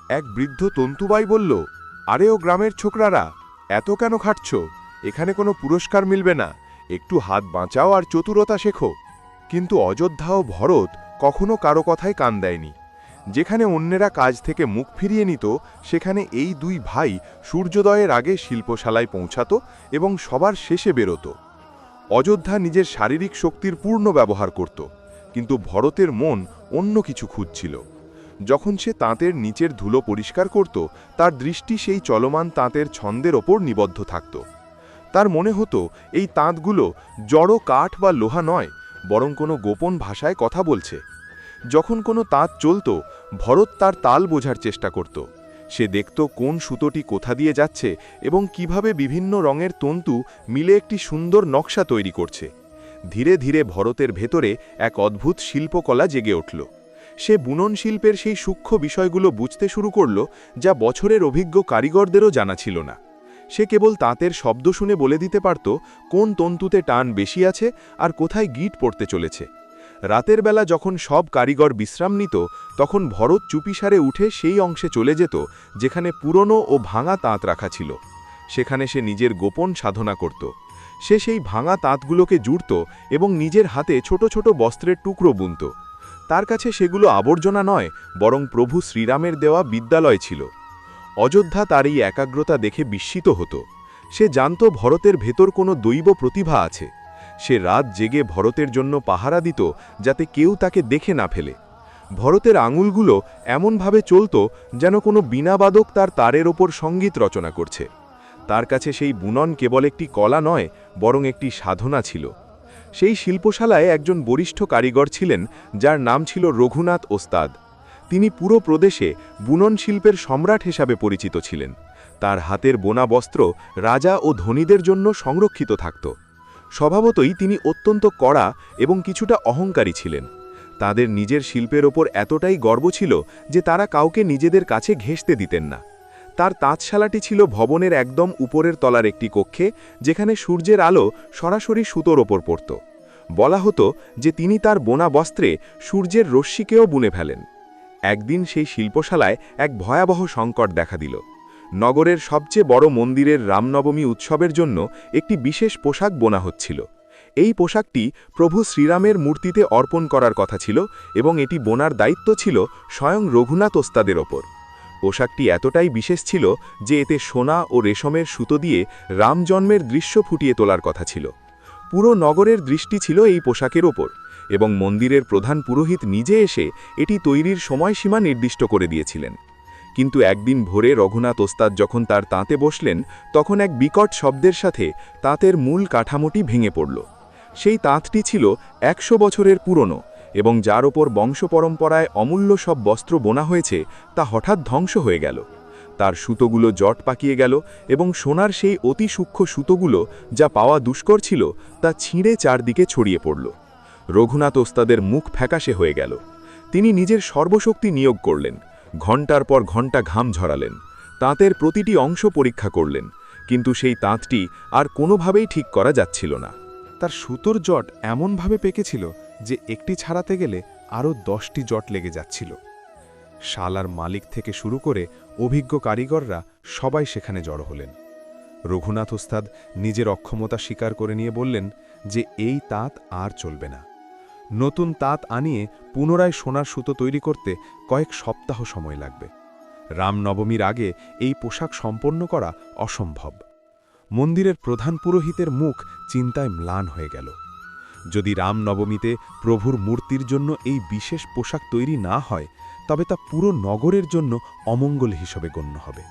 এক বৃদ্ধ তন্তুবাই বলল, আরে ও গ্রামের ছোকরারা, এত কেন খাটছ? এখানে কোনো পুরস্কার মিলবে না, একটু হাত বাঁচাও আর চতুরতা শেখো। কিন্তু অযোধ্যা ও ভরত কখনো কারো কথায় কান দেয়নি। যেখানে অন্যেরা কাজ থেকে মুখ ফিরিয়ে নিত, সেখানে এই দুই ভাই সূর্যোদয়ের আগে শিল্পশালায় পৌঁছাত এবং সবার শেষে বেরোত। অযোধ্যা নিজের শারীরিক শক্তির পূর্ণ ব্যবহার করত, কিন্তু ভরতের মন অন্য কিছু খুঁজছিল। যখন সে তাঁতের নিচের ধুলো পরিষ্কার করত, তার দৃষ্টি সেই চলমান তাঁতের ছন্দের ওপর নিবদ্ধ থাকত। তার মনে হতো এই তাঁতগুলো জড়ো কাঠ বা লোহা নয়, বরং কোনো গোপন ভাষায় কথা বলছে। যখন কোনো তাঁত চলত, ভরত তার তাল বোঝার চেষ্টা করত। সে দেখত কোন সুতোটি কোথা দিয়ে যাচ্ছে এবং কিভাবে বিভিন্ন রঙের তন্তু মিলে একটি সুন্দর নকশা তৈরি করছে। ধীরে ধীরে ভরতের ভেতরে এক অদ্ভুত শিল্পকলা জেগে উঠল। সে বুনন শিল্পের সেই সূক্ষ্ম বিষয়গুলো বুঝতে শুরু করল, যা বছরের অভিজ্ঞ কারিগরদেরও জানা ছিল না। সে কেবল তাঁতের শব্দ শুনে বলে দিতে পারত কোন তন্তুতে টান বেশি আছে আর কোথায় গিট পড়তে চলেছে। রাতের বেলা যখন সব কারিগর বিশ্রাম নিত, তখন ভরত চুপিসারে উঠে সেই অংশে চলে যেত যেখানে পুরনো ও ভাঙা তাঁত রাখা ছিল। সেখানে সে নিজের গোপন সাধনা করত। সে সেই ভাঙা তাঁতগুলোকে জুড়ত এবং নিজের হাতে ছোট ছোট বস্ত্রের টুকরো বুনত। তার কাছে সেগুলো আবর্জনা নয়, বরং প্রভু শ্রীরামের দেওয়া বিদ্যালয় ছিল। অযোধ্যা তার এই একাগ্রতা দেখে বিস্মিত হতো। সে জানত ভরতের ভেতর কোনো দৈব প্রতিভা আছে। সে রাত জেগে ভরতের জন্য পাহারা দিত, যাতে কেউ তাকে দেখে না ফেলে। ভরতের আঙুলগুলো এমনভাবে চলত যেন কোনো বীণাবাদক তার তারের ওপর সঙ্গীত রচনা করছে। তার কাছে সেই বুনন কেবল একটি কলা নয়, বরং একটি সাধনা ছিল। সেই শিল্পশালায় একজন বরিষ্ঠ কারিগর ছিলেন, যার নাম ছিল রঘুনাথ ওস্তাদ। তিনি পুরো প্রদেশে বুনন শিল্পের সম্রাট হিসাবে পরিচিত ছিলেন। তার হাতের বোনা বস্ত্র রাজা ও ধনীদের জন্য সংরক্ষিত থাকত। স্বভাবতই তিনি অত্যন্ত কড়া এবং কিছুটা অহংকারী ছিলেন। তাদের নিজের শিল্পের ওপর এতটাই গর্ব ছিল যে তারা কাউকে নিজেদের কাছে ঘেঁষতে দিতেন না। তার তাঁতশালাটি ছিল ভবনের একদম উপরের তলার একটি কক্ষে, যেখানে সূর্যের আলো সরাসরি সুতোর ওপর পড়ত। বলা হতো যে তিনি তার বোনা বস্ত্রে সূর্যের রশ্মিকেও বুনে ফেলেন। একদিন সেই শিল্পশালায় এক ভয়াবহ সংকট দেখা দিল। নগরের সবচেয়ে বড় মন্দিরের রামনবমী উৎসবের জন্য একটি বিশেষ পোশাক বোনা হচ্ছিল। এই পোশাকটি প্রভু শ্রীরামের মূর্তিতে অর্পণ করার কথা ছিল এবং এটি বোনার দায়িত্ব ছিল স্বয়ং রঘুনাথ ওস্তাদের ওপর। পোশাকটি এতটাই বিশেষ ছিল যে এতে সোনা ও রেশমের সুতো দিয়ে রাম জন্মের দৃশ্য ফুটিয়ে তোলার কথা ছিল। পুরো নগরের দৃষ্টি ছিল এই পোশাকের ওপর এবং মন্দিরের প্রধান পুরোহিত নিজে এসে এটি তৈরির সময়সীমা নির্দিষ্ট করে দিয়েছিলেন। কিন্তু একদিন ভোরে রঘুনাথ ওস্তাদ যখন তার তাঁতে বসলেন, তখন এক বিকট শব্দের সাথে তাঁতের মূল কাঠামোটি ভেঙে পড়ল। সেই তাঁতটি ছিল 100 বছরের পুরনো এবং যার ওপর বংশপরম্পরায় অমূল্য সব বস্ত্র বোনা হয়েছে, তা হঠাৎ ধ্বংস হয়ে গেল। তার সুতোগুলো জট পাকিয়ে গেল এবং সোনার সেই অতি সূক্ষ্ম সুতোগুলো, যা পাওয়া দুষ্কর ছিল, তা ছিঁড়ে চারদিকে ছড়িয়ে পড়ল। রঘুনাথ ওস্তাদের মুখ ফ্যাকাশে হয়ে গেল। তিনি নিজের সর্বশক্তি নিয়োগ করলেন, ঘণ্টার পর ঘণ্টা ঘাম ঝরালেন, তাঁতের প্রতিটি অংশ পরীক্ষা করলেন, কিন্তু সেই তাঁতটি আর কোনোভাবেই ঠিক করা যাচ্ছিল না। তার সুতোর জট এমনভাবে পেকেছিল যে একটি ছাড়াতে গেলে আরও 10টি জট লেগে যাচ্ছিল। শালার মালিক থেকে শুরু করে অভিজ্ঞ কারিগররা সবাই সেখানে জড়ো হলেন। রঘুনাথ ওস্তাদ নিজের অক্ষমতা স্বীকার করে নিয়ে বললেন যে এই তাঁত আর চলবে না। নতুন তাঁত আনিয়ে পুনরায় সোনার সুতো তৈরি করতে কয়েক সপ্তাহ সময় লাগবে। রামনবমীর আগে এই পোশাক সম্পন্ন করা অসম্ভব। মন্দিরের প্রধান পুরোহিতের মুখ চিন্তায় ম্লান হয়ে গেল। যদি রামনবমীতে প্রভুর মূর্তির জন্য এই বিশেষ পোশাক তৈরি না হয়, তবে তা পুরো নগরের জন্য অমঙ্গল হিসেবে গণ্য হবে।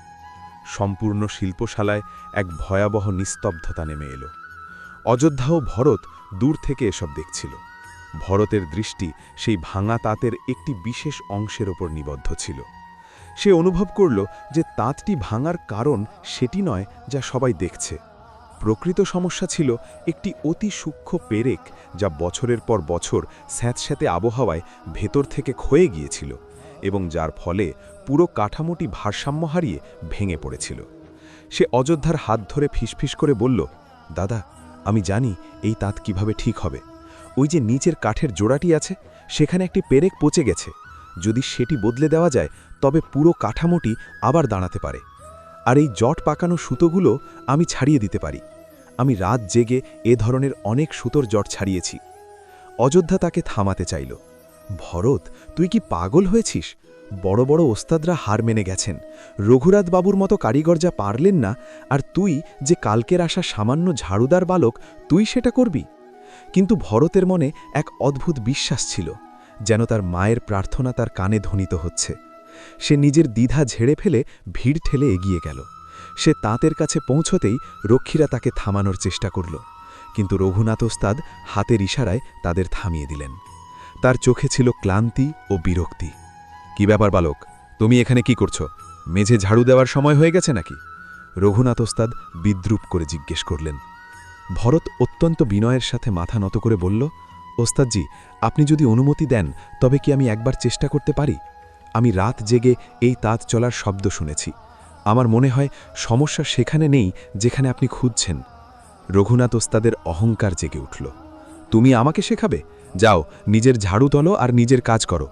সম্পূর্ণ শিল্পশালায় এক ভয়াবহ নিস্তব্ধতা নেমে এলো। অযোধ্যা ও ভরত দূর থেকে এসব দেখছিল। ভরতের দৃষ্টি সেই ভাঙা তাঁতের একটি বিশেষ অংশের ওপর নিবদ্ধ ছিল। সে অনুভব করল যে তাঁতটি ভাঙার কারণ সেটি নয় যা সবাই দেখছে। প্রকৃত সমস্যা ছিল একটি অতি সূক্ষ্ম পেরেক, যা বছরের পর বছর স্যাঁতস্যাঁতে আবহাওয়ায় ভেতর থেকে ক্ষয়ে গিয়েছিল এবং যার ফলে পুরো কাঠামোটি ভারসাম্য হারিয়ে ভেঙে পড়েছিল। সে অযোধ্যার হাত ধরে ফিসফিস করে বলল, দাদা, আমি জানি এই তাঁত কিভাবে ঠিক হবে। ওই যে নিচের কাঠের জোড়াটি আছে, সেখানে একটি পেরেক পচে গেছে। যদি সেটি বদলে দেওয়া যায় তবে পুরো কাঠামোটি আবার দাঁড়াতে পারে। আর এই জট পাকানো সুতোগুলো আমি ছাড়িয়ে দিতে পারি। আমি রাত জেগে এ ধরনের অনেক সুতোর জট ছাড়িয়েছি। অযোধ্যা তাকে থামাতে চাইল। ভরত, তুই কি পাগল হয়েছিস? বড় বড় ওস্তাদরা হার মেনে গেছেন। রঘুরাত বাবুর মতো কারিগর যা পারলেন না, আর তুই যে কালকের আসা সামান্য ঝাড়ুদার বালক, তুই সেটা করবি? কিন্তু ভরতের মনে এক অদ্ভুত বিশ্বাস ছিল, যেন তার মায়ের প্রার্থনা তার কানে ধ্বনিত হচ্ছে। সে নিজের দ্বিধা ঝেড়ে ফেলে ভিড় ঠেলে এগিয়ে গেল। সে তাঁতের কাছে পৌঁছতেই রক্ষীরা তাকে থামানোর চেষ্টা করল, কিন্তু রঘুনাথ ওস্তাদ হাতের ইশারায় তাদের থামিয়ে দিলেন। তার চোখে ছিল ক্লান্তি ও বিরক্তি। কি ব্যাপার বালক, তুমি এখানে কি করছো? মেঝে ঝাড়ু দেওয়ার সময় হয়ে গেছে নাকি? রঘুনাথ ওস্তাদ বিদ্রূপ করে জিজ্ঞেস করলেন। ভরত অত্যন্ত বিনয়ের সাথে মাথা নত করে বলল, ওস্তাদজি, আপনি যদি অনুমতি দেন তবে কি আমি একবার চেষ্টা করতে পারি? আমি রাত জেগে এই তাঁত চলার শব্দ শুনেছি। আমার মনে হয় সমস্যা সেখানে নেই যেখানে আপনি খুঁজছেন। রঘুনাথ ওস্তাদের অহংকার জেগে উঠল। তুমি আমাকে শেখাবে? যাও, নিজের ঝাড়ু তোলো আর নিজের কাজ করো।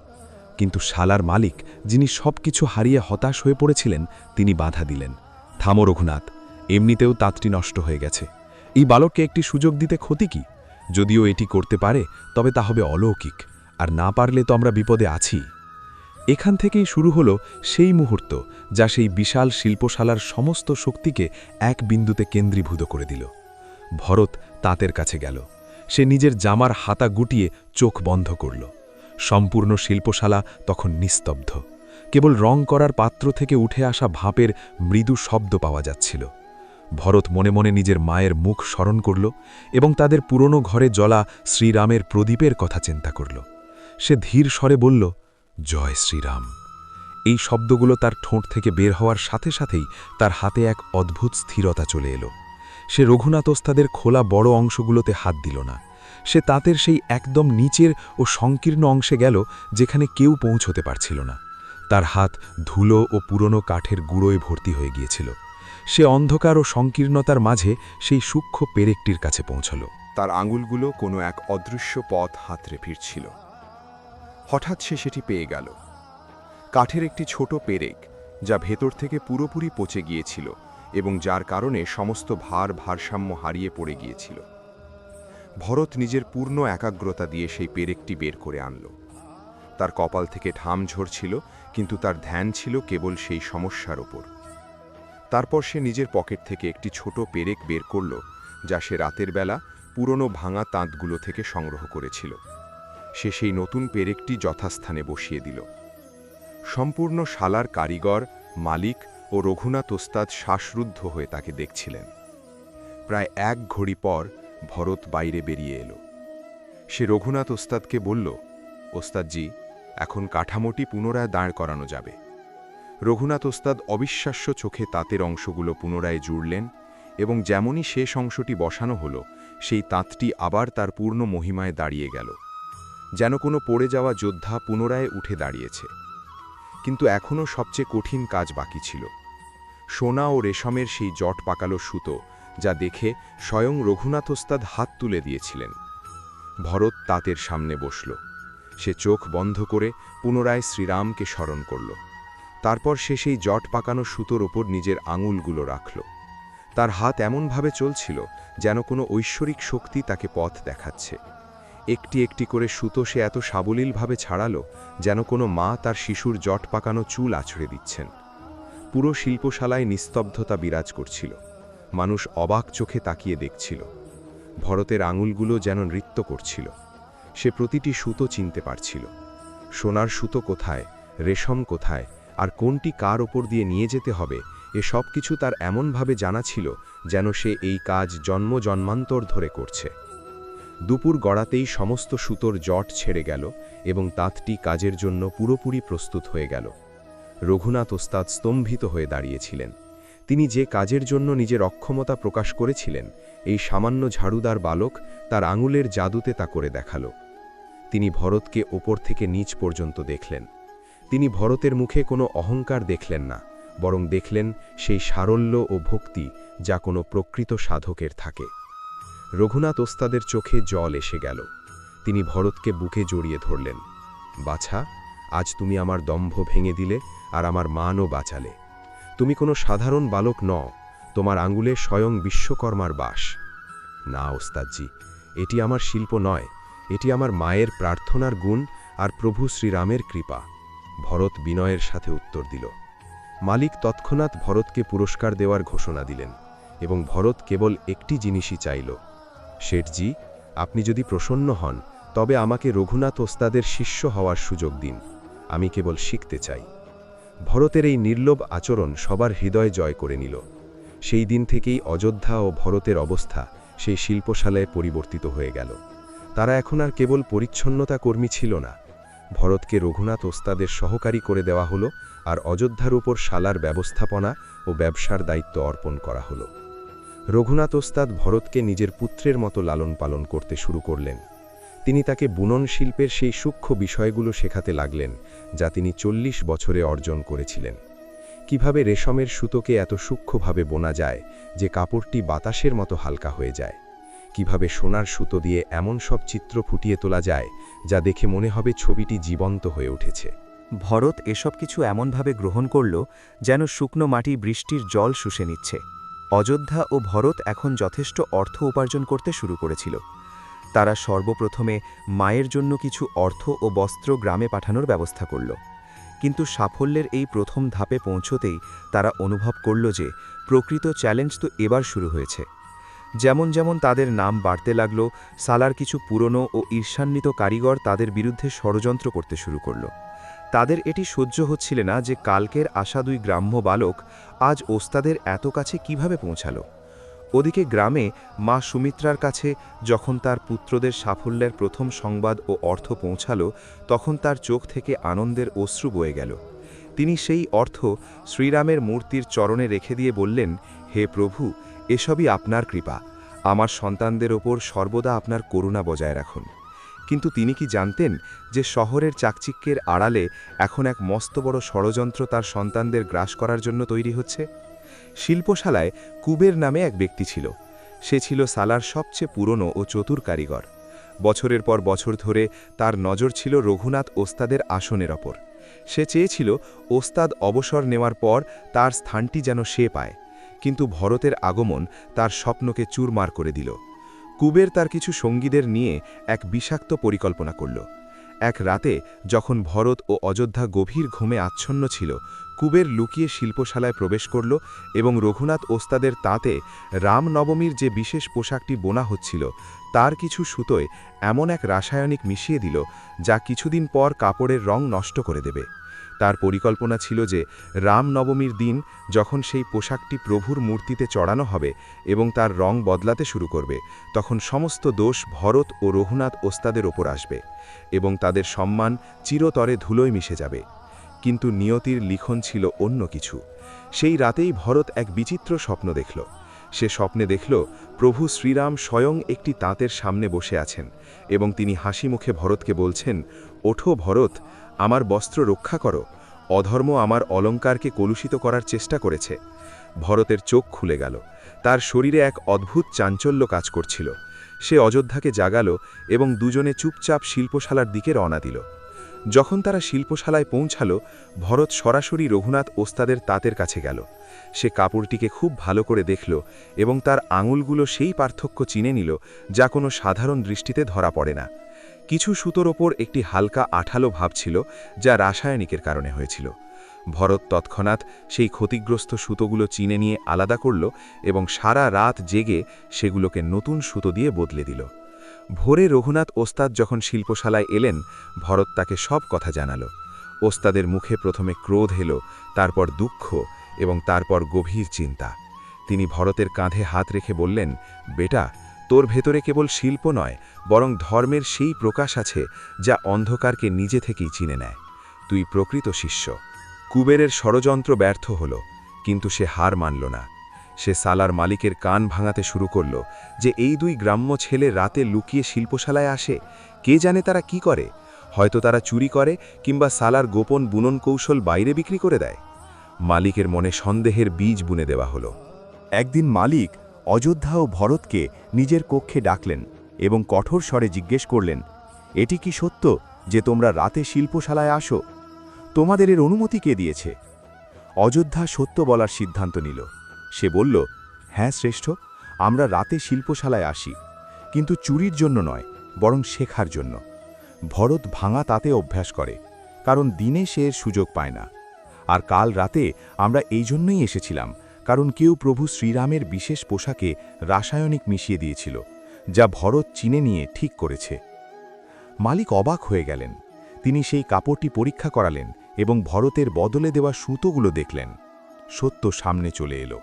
কিন্তু শালার মালিক, যিনি সব কিছু হারিয়ে হতাশ হয়ে পড়েছিলেন, তিনি বাধা দিলেন। থামো রঘুনাথ, এমনিতেও তাঁতটি নষ্ট হয়ে গেছে। এই বালককে একটি সুযোগ দিতে ক্ষতি কি? যদিও এটি করতে পারে তবে তা হবে অলৌকিক, আর না পারলে তো আমরা বিপদে আছি। এখান থেকেই শুরু হলো সেই মুহূর্ত যা সেই বিশাল শিল্পশালার সমস্ত শক্তিকে এক বিন্দুতে কেন্দ্রীভূত করে দিল। ভরত তাঁতের কাছে গেল। সে নিজের জামার হাতা গুটিয়ে চোখ বন্ধ করল। সম্পূর্ণ শিল্পশালা তখন নিস্তব্ধ। কেবল রং করার পাত্র থেকে উঠে আসা ভাপের মৃদু শব্দ পাওয়া যাচ্ছিল। ভরত মনে মনে নিজের মায়ের মুখ স্মরণ করল এবং তাদের পুরনো ঘরে জ্বলা শ্রীরামের প্রদীপের কথা চিন্তা করল। সে ধীর স্বরে বলল, জয় শ্রীরাম। এই শব্দগুলো তার ঠোঁট থেকে বের হওয়ার সাথে সাথেই তার হাতে এক অদ্ভুত স্থিরতা চলে এলো। সে রঘুনাথ ওস্তাদের খোলা বড় অংশগুলোতে হাত দিল না। সে তাঁতের সেই একদম নিচের ও সংকীর্ণ অংশে গেল যেখানে কেউ পৌঁছতে পারছিল না। তার হাত ধুলো ও পুরনো কাঠের গুঁড়োয় ভর্তি হয়ে গিয়েছিল। সে অন্ধকার ও সংকীর্ণতার মাঝে সেই সূক্ষ্ম পেরেকটির কাছে পৌঁছল। তার আঙুলগুলো কোনো এক অদৃশ্য পথ হাতড়ে ফিরছিল। হঠাৎ সে সেটি পেয়ে গেল। কাঠের একটি ছোট পেরেক, যা ভেতর থেকে পুরোপুরি পচে গিয়েছিল এবং যার কারণে সমস্ত ভারসাম্য হারিয়ে পড়ে গিয়েছিল। ভরত নিজের পূর্ণ একাগ্রতা দিয়ে সেই পেরেকটি বের করে আনল। তার কপাল থেকে ঘাম ঝরছিল, কিন্তু তার ধ্যান ছিল কেবল সেই সমস্যার ওপর। তারপর সে নিজের পকেট থেকে একটি ছোট পেরেক বের করল, যা সে রাতের বেলা পুরনো ভাঙা তাঁতগুলো থেকে সংগ্রহ করেছিল। সে সেই নতুন পেরেকটি যথাস্থানে বসিয়ে দিল। সম্পূর্ণ শালার কারিগর, মালিক ও রঘুনাথ ওস্তাদ শ্বাসরুদ্ধ হয়ে তাকে দেখছিলেন। প্রায় 1 ঘড়ি পর ভরত বাইরে বেরিয়ে এলো। সে রঘুনাথ ওস্তাদকে বলল, ওস্তাদজি, এখন কাঠামোটি পুনরায় দাঁড় করানো যাবে। রঘুনাথ ওস্তাদ অবিশ্বাস্য চোখে তাঁতের অংশগুলো পুনরায় জুড়লেন এবং যেমনই শেষ অংশটি বসানো হলো, সেই তাঁতটি আবার তার পূর্ণ মহিমায় দাঁড়িয়ে গেল, যেন কোনো পড়ে যাওয়া যোদ্ধা পুনরায় উঠে দাঁড়িয়েছে। কিন্তু এখনও সবচেয়ে কঠিন কাজ বাকি ছিল। সোনা ও রেশমের সেই জট পাকালো সুতো, যা দেখে স্বয়ং রঘুনাথ ওস্তাদ হাত তুলে দিয়েছিলেন। ভরত তাঁতের সামনে বসল। সে চোখ বন্ধ করে পুনরায় শ্রীরামকে স্মরণ করল। তারপর সে সেই জট পাকানো সুতোর ওপর নিজের আঙুলগুলো রাখল। তার হাত এমনভাবে চলছিল যেন কোনো ঐশ্বরিক শক্তি তাকে পথ দেখাচ্ছে। একটি একটি করে সুতো সে এত সাবলীলভাবে ছাড়ালো যেন কোনো মা তার শিশুর জট পাকানো চুল আছড়ে দিচ্ছেন। পুরো শিল্পশালায় নিস্তব্ধতা বিরাজ করছিল। মানুষ অবাক চোখে তাকিয়ে দেখছিল। ভরতের আঙুলগুলো যেন নৃত্য করছিল। সে প্রতিটি সুতো চিনতে পারছিল। সোনার সুতো কোথায়, রেশম কোথায়, আর কোনটি কার ওপর দিয়ে নিয়ে যেতে হবে, এ সব কিছু তার এমনভাবে জানা ছিল যেন সে এই কাজ জন্ম জন্মান্তর ধরে করছে। দুপুর গড়াতেই সমস্ত সুতোর জট ছেড়ে গেল এবং তাঁতটি কাজের জন্য পুরোপুরি প্রস্তুত হয়ে গেল। রঘুনাথ ওস্তাদ স্তম্ভিত হয়ে দাঁড়িয়েছিলেন। তিনি যে কাজের জন্য নিজের অক্ষমতা প্রকাশ করেছিলেন, এই সামান্য ঝাড়ুদার বালক তার আঙুলের জাদুতে তা করে দেখালো। তিনি ভরতকে ওপর থেকে নিচ পর্যন্ত দেখলেন। তিনি ভরতের মুখে কোনো অহংকার দেখলেন না, বরং দেখলেন সেই সারল্য ও ভক্তি যা কোনো প্রকৃত সাধকের থাকে। রঘুনাথ ওস্তাদের চোখে জল এসে গেল। তিনি ভরতকে বুকে জড়িয়ে ধরলেন। বাছা, আজ তুমি আমার দম্ভ ভেঙে দিলে আর আমার মানও বাঁচালে। তুমি কোনো সাধারণ বালক নও, তোমার আঙুলে স্বয়ং বিশ্বকর্মার বাস। না ওস্তাদজি, এটি আমার শিল্প নয়, এটি আমার মায়ের প্রার্থনার গুণ আর প্রভু শ্রীরামের কৃপা। ভরত বিনয়ের সাথে উত্তর দিল। মালিক তৎক্ষণাৎ ভরতকে পুরস্কার দেওয়ার ঘোষণা দিলেন এবং ভরত কেবল একটি জিনিসই চাইল। শেঠজি, আপনি যদি প্রসন্ন হন তবে আমাকে রঘুনাথ ওস্তাদের শিষ্য হওয়ার সুযোগ দিন, আমি কেবল শিখতে চাই। ভরতের এই নির্লোভ আচরণ সবার হৃদয় জয় করে নিল। সেই দিন থেকেই অযোধ্যা ও ভরতের অবস্থা সেই শিল্পশালায় পরিবর্তিত হয়ে গেল। তারা এখন আর কেবল পরিচ্ছন্নতা কর্মী ছিল না, ভরতকে রঘুনাথ ওস্তাদের সহকারী করে দেওয়া হলো আর অযোধ্যার উপর শালার ব্যবস্থাপনা ও ব্যবসার দায়িত্ব অর্পণ করা হলো। রঘুনাথ ওস্তাদ ভরতকে নিজের পুত্রের মতো লালন পালন করতে শুরু করলেন। তিনি তাকে বুনন শিল্পের সেই সূক্ষ্ম বিষয়গুলো শেখাতে লাগলেন যা তিনি 40 বছরে অর্জন করেছিলেন। কিভাবে রেশমের সুতোকে এত সূক্ষ্মভাবে বোনা যায় যে কাপড়টি বাতাসের মতো হালকা হয়ে যায়, কিভাবে সোনার সুতো দিয়ে এমন সব চিত্র ফুটিয়ে তোলা যায় যা দেখে মনে হবে ছবিটি জীবন্ত হয়ে উঠেছে। ভরত এসব কিছু এমনভাবে গ্রহণ করল যেন শুকনো মাটি বৃষ্টির জল শুষে নিচ্ছে। অযোধ্যা ও ভরত এখন যথেষ্ট অর্থ উপার্জন করতে শুরু করেছিল। তারা সর্বপ্রথমে মায়ের জন্য কিছু অর্থ ও বস্ত্র গ্রামে পাঠানোর ব্যবস্থা করল। কিন্তু সাফল্যের এই প্রথম ধাপে পৌঁছতেই তারা অনুভব করল যে প্রকৃত চ্যালেঞ্জ তো এবার শুরু হয়েছে। যেমন যেমন তাদের নাম বাড়তে লাগল, সালার কিছু পুরনো ও ঈর্ষান্বিত কারিগর তাদের বিরুদ্ধে ষড়যন্ত্র করতে শুরু করল। তাদের এটি সহ্য হচ্ছিল না যে কালকের আশা 2 গ্রাম্য বালক আজ ওস্তাদের এত কাছে কিভাবে পৌঁছালো। ওদিকে গ্রামে মা সুমিত্রার কাছে যখন তার পুত্রদের সাফল্যের প্রথম সংবাদ ও অর্থ পৌঁছালো, তখন তার চোখ থেকে আনন্দের অশ্রু বয়ে গেল। তিনি সেই অর্থ শ্রীরামের মূর্তির চরণে রেখে দিয়ে বললেন, হে প্রভু, এসবই আপনার কৃপা, আমার সন্তানদের ওপর সর্বদা আপনার করুণা বজায় রাখুন। কিন্তু তিনি কি জানতেন যে শহরের চাকচিক্যের আড়ালে এখন এক মস্ত বড় ষড়যন্ত্র তার সন্তানদের গ্রাস করার জন্য তৈরি হচ্ছে? শিল্পশালায় কুবের নামে এক ব্যক্তি ছিল। সে ছিল সালার সবচেয়ে পুরনো ও চতুর কারিগর। বছরের পর বছর ধরে তার নজর ছিল রঘুনাথ ওস্তাদের আসনের ওপর। সে চেয়েছিল ওস্তাদ অবসর নেওয়ার পর তার স্থানটি যেন সে পায়। কিন্তু ভরতের আগমন তার স্বপ্নকে চুরমার করে দিল। কুবের তার কিছু সঙ্গীদের নিয়ে এক বিষাক্ত পরিকল্পনা করল। এক রাতে যখন ভরত ও অযোধ্যা গভীর ঘুমে আচ্ছন্ন ছিল, কুবের লুকিয়ে শিল্পশালায় প্রবেশ করল এবং রঘুনাথ ওস্তাদের তাঁতে রামনবমীর যে বিশেষ পোশাকটি বোনা হচ্ছিল তার কিছু সুতোয় এমন এক রাসায়নিক মিশিয়ে দিল যা কিছুদিন পর কাপড়ের রং নষ্ট করে দেবে। তার পরিকল্পনা ছিল যে রামনবমীর দিন যখন সেই পোশাকটি প্রভুর মূর্তিতে চড়ানো হবে এবং তার রং বদলাতে শুরু করবে, তখন সমস্ত দোষ ভরত ও রঘুনাথ ওস্তাদের ওপর আসবে এবং তাদের সম্মান চিরতরে ধুলোয় মিশে যাবে। কিন্তু নিয়তির লিখন ছিল অন্য কিছু। সেই রাতেই ভরত এক বিচিত্র স্বপ্ন দেখল। সে স্বপ্নে দেখল প্রভু শ্রীরাম স্বয়ং একটি তাঁতের সামনে বসে আছেন এবং তিনি হাসি মুখে ভরতকে বলছেন, ওঠো ভরত, আমার বস্ত্র রক্ষা করো, অধর্ম আমার অলঙ্কারকে কলুষিত করার চেষ্টা করেছে। ভরতের চোখ খুলে গেল। তার শরীরে এক অদ্ভুত চাঞ্চল্য কাজ করছিল। সে অযোধ্যাকে জাগালো এবং দুজনে চুপচাপ শিল্পশালার দিকে রওনা দিল। যখন তারা শিল্পশালায় পৌঁছালো, ভরত সরাসরি রঘুনাথ ওস্তাদের তাঁতের কাছে গেল। সে কাপড়টিকে খুব ভালো করে দেখল এবং তার আঙুলগুলো সেই পার্থক্য চিনে নিল যা কোনো সাধারণ দৃষ্টিতে ধরা পড়ে না। কিছু সুতোর ওপর একটি হালকা আঠালো ভাব ছিল যা রাসায়নিকের কারণে হয়েছিল। ভরত তৎক্ষণাৎ সেই ক্ষতিগ্রস্ত সুতোগুলো চিনে নিয়ে আলাদা করল এবং সারা রাত জেগে সেগুলোকে নতুন সুতো দিয়ে বদলে দিল। ভোরে রঘুনাথ ওস্তাদ যখন শিল্পশালায় এলেন, ভরত তাকে সব কথা জানালো। ওস্তাদের মুখে প্রথমে ক্রোধ এলো, তারপর দুঃখ এবং তারপর গভীর চিন্তা। তিনি ভরতের কাঁধে হাত রেখে বললেন, বেটা, তোর ভেতরে কেবল শিল্প নয়, বরং ধর্মের সেই প্রকাশ আছে যা অন্ধকারকে নিজে থেকেই চিনে নেয়। তুই প্রকৃত শিষ্য। কুবেরের ষড়যন্ত্র ব্যর্থ হল, কিন্তু সে হার মানল না। সে সালার মালিকের কান ভাঙাতে শুরু করল যে এই 2 গ্রাম্য ছেলে রাতে লুকিয়ে শিল্পশালায় আসে। কে জানে তারা কি করে? হয়তো তারা চুরি করে কিংবা সালার গোপন বুনন কৌশল বাইরে বিক্রি করে দেয়। মালিকের মনে সন্দেহের বীজ বুনে দেওয়া হলো। একদিন মালিক অযোধ্যা ও ভরতকে নিজের কক্ষে ডাকলেন এবং কঠোর স্বরে জিজ্ঞেস করলেন, এটি কি সত্য যে তোমরা রাতে শিল্পশালায় আসো? তোমাদের এর অনুমতি কে দিয়েছে? অযোধ্যা সত্য বলার সিদ্ধান্ত নিল। সে বলল, হ্যাঁ শ্রেষ্ঠ, আমরা রাতে শিল্পশালায় আসি, কিন্তু চুরির জন্য নয়, বরং শেখার জন্য। ভরত ভাঙা তাতে অভ্যাস করে, কারণ দিনে সে এর সুযোগ পায় না। আর কাল রাতে আমরা এই জন্যই এসেছিলাম, কারণ কেউ প্রভু শ্রীরামের বিশেষ পোশাকে রাসায়নিক মিশিয়ে দিয়েছিল, যা ভরত চিনে নিয়ে ঠিক করেছে। মালিক অবাক হয়ে গেলেন। তিনি সেই কাপড়টি পরীক্ষা করালেন এবং ভরতের বদলে দেওয়া সুতোগুলো দেখলেন। সত্য সামনে চলে এলো।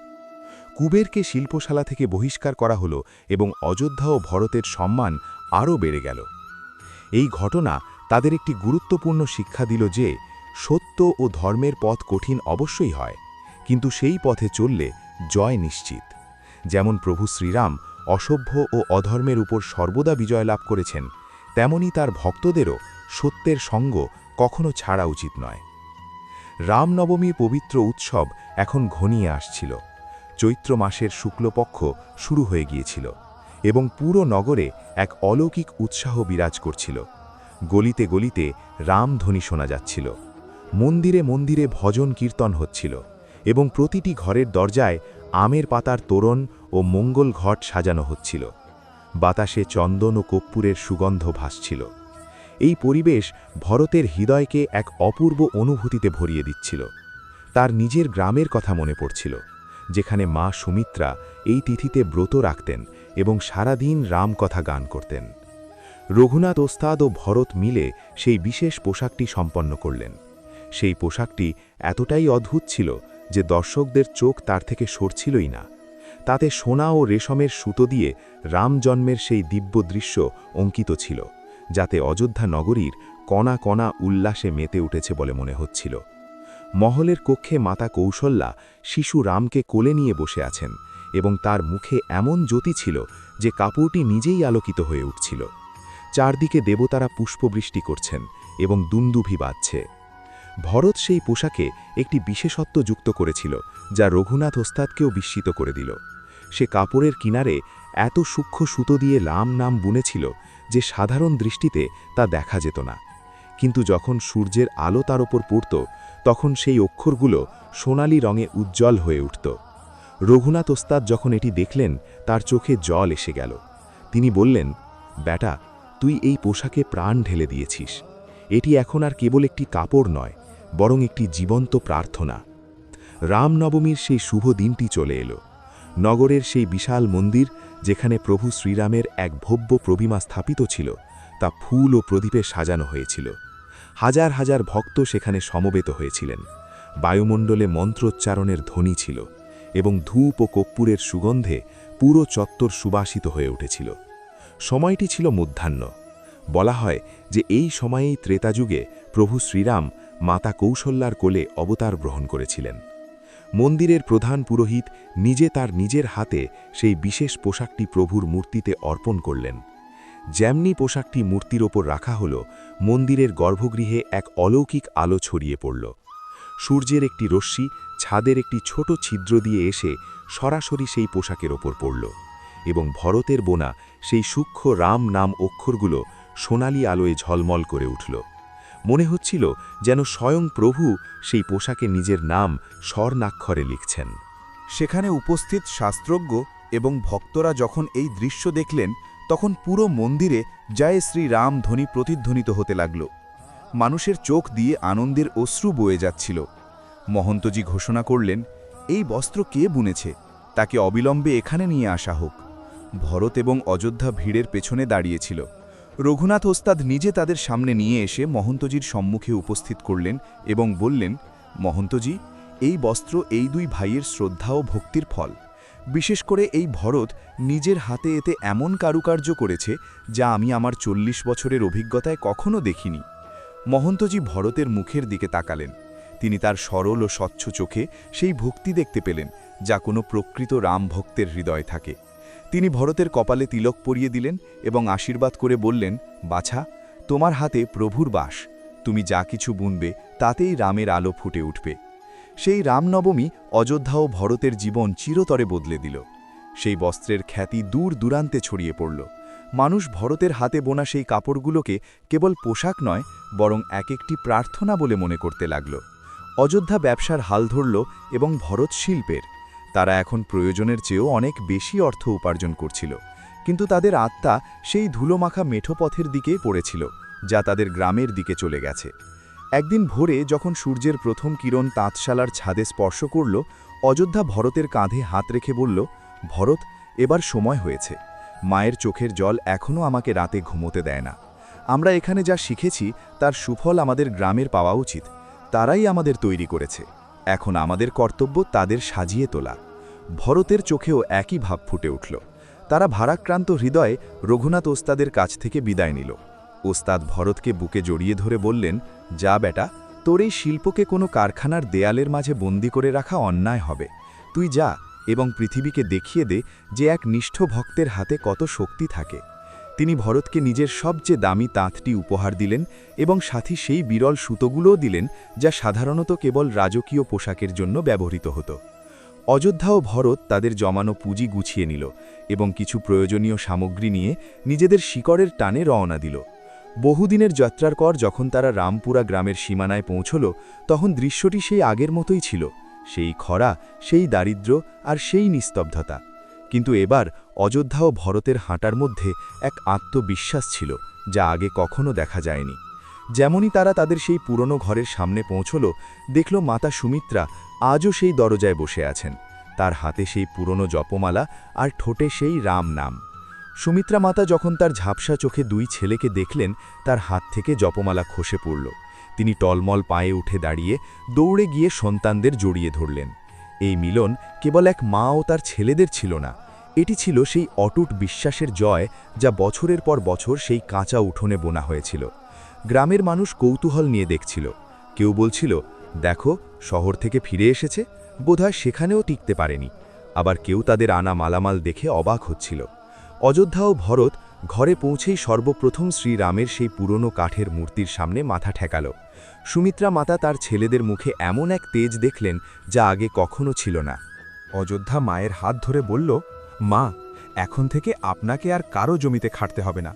কুবেরকে শিল্পশালা থেকে বহিষ্কার করা হলো এবং অযোধ্যা ও ভরতের সম্মান আরও বেড়ে গেল। এই ঘটনা তাদের একটি গুরুত্বপূর্ণ শিক্ষা দিল যে সত্য ও ধর্মের পথ কঠিন অবশ্যই হয়, কিন্তু সেই পথে চললে জয় নিশ্চিত। যেমন প্রভু শ্রীরাম অসভ্য ও অধর্মের উপর সর্বদা বিজয় লাভ করেছেন, তেমনি তার ভক্তদেরও সত্যের সঙ্গ কখনো ছাড়া উচিত নয়। রামনবমীর পবিত্র উৎসব এখন ঘনিয়ে আসছিল। চৈত্র মাসের শুক্লপক্ষ শুরু হয়ে গিয়েছিল এবং পুরো নগরে এক অলৌকিক উৎসাহ বিরাজ করছিল। গলিতে গলিতে রামধ্বনি শোনা যাচ্ছিল, মন্দিরে মন্দিরে ভজন কীর্তন হচ্ছিল এবং প্রতিটি ঘরের দরজায় আমের পাতার তোরণ ও মঙ্গল ঘট সাজানো হচ্ছিল। বাতাসে চন্দন ও কর্পূরের সুগন্ধ ভাসছিল। এই পরিবেশ ভরতের হৃদয়কে এক অপূর্ব অনুভূতিতে ভরিয়ে দিচ্ছিল। তার নিজের গ্রামের কথা মনে পড়ছিল, যেখানে মা সুমিত্রা এই তিথিতে ব্রত রাখতেন এবং সারাদিন রামকথা গান করতেন। রঘুনাথ ওস্তাদ ও ভরত মিলে সেই বিশেষ পোশাকটি সম্পন্ন করলেন। সেই পোশাকটি এতটাই অদ্ভুত ছিল যে দর্শকদের চোখ তার থেকে সরছিলই না। তাতে সোনা ও রেশমের সুতো দিয়ে রাম জন্মের সেই দিব্য দৃশ্য অঙ্কিত ছিল, যাতে অযোধ্যা নগরীর কণা কণা উল্লাসে মেতে উঠেছে বলে মনে হচ্ছিল। মহলের কক্ষে মাতা কৌশল্যা শিশু রামকে কোলে নিয়ে বসে আছেন এবং তার মুখে এমন জ্যোতি ছিল যে কাপড়টি নিজেই আলোকিত হয়ে উঠছিল। চারদিকে দেবতারা পুষ্পবৃষ্টি করছেন এবং দুন্দুভি বাজছে। ভরত সেই পোশাকে একটি বিশেষত্ব যুক্ত করেছিল, যা রঘুনাথ ওস্তাদকেও বিস্মিত করে দিল। সে কাপড়ের কিনারে এত সূক্ষ্ম সুতো দিয়ে রাম নাম বুনেছিল যে সাধারণ দৃষ্টিতে তা দেখা যেত না, কিন্তু যখন সূর্যের আলো তার ওপর পড়ত তখন সেই অক্ষরগুলো সোনালি রঙে উজ্জ্বল হয়ে উঠত। রঘুনাথ ওস্তাদ যখন এটি দেখলেন তার চোখে জল এসে গেল। তিনি বললেন, বেটা, তুই এই পোশাকে প্রাণ ঢেলে দিয়েছিস। এটি এখন আর কেবল একটি কাপড় নয়, বরং একটি জীবন্ত প্রার্থনা। রামনবমীর সেই শুভ দিনটি চলে এলো। নগরের সেই বিশাল মন্দির, যেখানে প্রভু শ্রীরামের এক ভব্য প্রতিমা স্থাপিত ছিল, তা ফুল ও প্রদীপে সাজানো হয়েছিল। হাজার হাজার ভক্ত সেখানে সমবেত হয়েছিলেন। বায়ুমণ্ডলে মন্ত্রোচ্চারণের ধ্বনি ছিল এবং ধূপ ও কর্পূরের সুগন্ধে পুরো চত্বর সুবাসিত হয়ে উঠেছিল। সময়টি ছিল মধ্যাহ্ন। বলা হয় যে এই সময়েই ত্রেতাযুগে প্রভু শ্রীরাম মাতা কৌশল্যার কোলে অবতার গ্রহণ করেছিলেন। মন্দিরের প্রধান পুরোহিত নিজে তার নিজের হাতে সেই বিশেষ পোশাকটি প্রভুর মূর্তিতে অর্পণ করলেন। যেমনি পোশাকটি মূর্তির ওপর রাখা হল, মন্দিরের গর্ভগৃহে এক অলৌকিক আলো ছড়িয়ে পড়ল। সূর্যের একটি রশ্মি ছাদের একটি ছোট ছিদ্র দিয়ে এসে সরাসরি সেই পোশাকের ওপর পড়ল এবং ভরতের বোনা সেই সূক্ষ্ম রাম নাম অক্ষরগুলো সোনালি আলোয় ঝলমল করে উঠল। মনে হচ্ছিল যেন স্বয়ং প্রভু সেই পোশাকে নিজের নাম স্বর্ণাক্ষরে লিখছেন। সেখানে উপস্থিত শাস্ত্রজ্ঞ এবং ভক্তরা যখন এই দৃশ্য দেখলেন, তখন পুরো মন্দিরে জয় শ্রী রাম ধ্বনি প্রতিধ্বনিত হতে লাগল। মানুষের চোখ দিয়ে আনন্দের অশ্রু বয়ে যাচ্ছিল। মহন্তজি ঘোষণা করলেন, এই বস্ত্র কে বুনেছে, তাকে অবিলম্বে এখানে নিয়ে আসা হোক। ভরত এবং অযোধ্যা ভিড়ের পেছনে দাঁড়িয়েছিল। রঘুনাথ ওস্তাদ নিজে তাদের সামনে নিয়ে এসে মহন্তজির সম্মুখে উপস্থিত করলেন এবং বললেন, মহন্তজি, এই বস্ত্র এই দুই ভাইয়ের শ্রদ্ধা ও ভক্তির ফল। বিশেষ করে এই ভরত নিজের হাতে এতে এমন কারুকার্য করেছে যা আমি আমার 40 বছরের অভিজ্ঞতায় কখনো দেখিনি। মহন্তজি ভরতের মুখের দিকে তাকালেন। তিনি তার সরল ও স্বচ্ছ চোখে সেই ভক্তি দেখতে পেলেন যা কোনো প্রকৃত রাম ভক্তের হৃদয়ে থাকে। তিনি ভরতের কপালে তিলক পরিয়ে দিলেন এবং আশীর্বাদ করে বললেন, বাছা, তোমার হাতে প্রভুর বাস। তুমি যা কিছু বুনবে তাতেই রামের আলো ফুটে উঠবে। সেই রামনবমী অযোধ্যা ও ভরতের জীবন চিরতরে বদলে দিল। সেই বস্ত্রের খ্যাতি দূর দূরান্তে ছড়িয়ে পড়ল। মানুষ ভরতের হাতে বোনা সেই কাপড়গুলোকে কেবল পোশাক নয়, বরং এক একটি প্রার্থনা বলে মনে করতে লাগল। অযোধ্যা ব্যবসার হাল ধরল এবং ভরত শিল্পের। তারা এখন প্রয়োজনের চেয়েও অনেক বেশি অর্থ উপার্জন করছিল, কিন্তু তাদের আত্মা সেই ধুলোমাখা মেঠো পথের দিকেই পড়েছিল, যা তাদের গ্রামের দিকে চলে গেছে। একদিন ভোরে যখন সূর্যের প্রথম কিরণ তাঁতশালার ছাদে স্পর্শ করল, অযোধ্যা ভরতের কাঁধে হাত রেখে বলল, ভরত, এবার সময় হয়েছে। মায়ের চোখের জল এখনও আমাকে রাতে ঘুমোতে দেয় না। আমরা এখানে যা শিখেছি তার সুফল আমাদের গ্রামের পাওয়া উচিত। তারাই আমাদের তৈরি করেছে, এখন আমাদের কর্তব্য তাদের সাজিয়ে তোলা। ভরতের চোখেও একই ভাব ফুটে উঠল। তারা ভারাক্রান্ত হৃদয়ে রঘুনাথ ওস্তাদের কাছ থেকে বিদায় নিল। ওস্তাদ ভরতকে বুকে জড়িয়ে ধরে বললেন, যা বেটা, তোর এই শিল্পকে কোনো কারখানার দেয়ালের মাঝে বন্দি করে রাখা অন্যায় হবে। তুই যা এবং পৃথিবীকে দেখিয়ে দে যে এক নিষ্ঠ ভক্তের হাতে কত শক্তি থাকে। তিনি ভরতকে নিজের সবচেয়ে দামি তাঁতটি উপহার দিলেন এবং সাথী সেই বিরল সুতোগুলোও দিলেন যা সাধারণত কেবল রাজকীয় পোশাকের জন্য ব্যবহৃত হতো। অযোধ্যা ও ভরত তাদের জমানো পুঁজি গুছিয়ে নিল এবং কিছু প্রয়োজনীয় সামগ্রী নিয়ে নিজেদের শিকড়ের টানে রওনা দিল। বহুদিনের যাত্রার পর যখন তারা রামপুরা গ্রামের সীমানায় পৌঁছল, তখন দৃশ্যটি সেই আগের মতোই ছিল, সেই খরা, সেই দারিদ্র্য আর সেই নিস্তব্ধতা। কিন্তু এবার অযোধ্যা ও ভরতের হাঁটার মধ্যে এক আত্মবিশ্বাস ছিল যা আগে কখনো দেখা যায়নি। যেমনই তারা তাদের সেই পুরনো ঘরের সামনে পৌঁছল, দেখল মাতা সুমিত্রা আজও সেই দরজায় বসে আছেন, তার হাতে সেই পুরনো জপমালা আর ঠোঁটে সেই রাম নাম। সুমিত্রা মাতা যখন তার ঝাপসা চোখে দুই ছেলেকে দেখলেন, তার হাত থেকে জপমালা খসে পড়ল। তিনি টলমল পায়ে উঠে দাঁড়িয়ে দৌড়ে গিয়ে সন্তানদের জড়িয়ে ধরলেন। এই মিলন কেবল এক মা ও তার ছেলেদের ছিল না, এটি ছিল সেই অটুট বিশ্বাসের জয় যা বছরের পর বছর সেই কাঁচা উঠোনে বোনা হয়েছিল। গ্রামের মানুষ কৌতূহল নিয়ে দেখছিল। কেউ বলছিল, দেখো, শহর থেকে ফিরে এসেছে, বোধহয় সেখানেও টিকতে পারেনি। আবার কেউ তাদের আনা মালামাল দেখে অবাক হচ্ছিল। অযোধ্যা ও ভরত ঘরে পৌঁছেই সর্বপ্রথম শ্রীরামের সেই পুরনো কাঠের মূর্তির সামনে মাথা ঠেকাল। সুমিত্রা মাতা তার ছেলেদের মুখে এমন এক তেজ দেখলেন যা আগে কখনো ছিল না। অযোধ্যা মায়ের হাত ধরে বলল, মা, এখন থেকে আপনাকে আর কারো জমিতে খাটতে হবে না।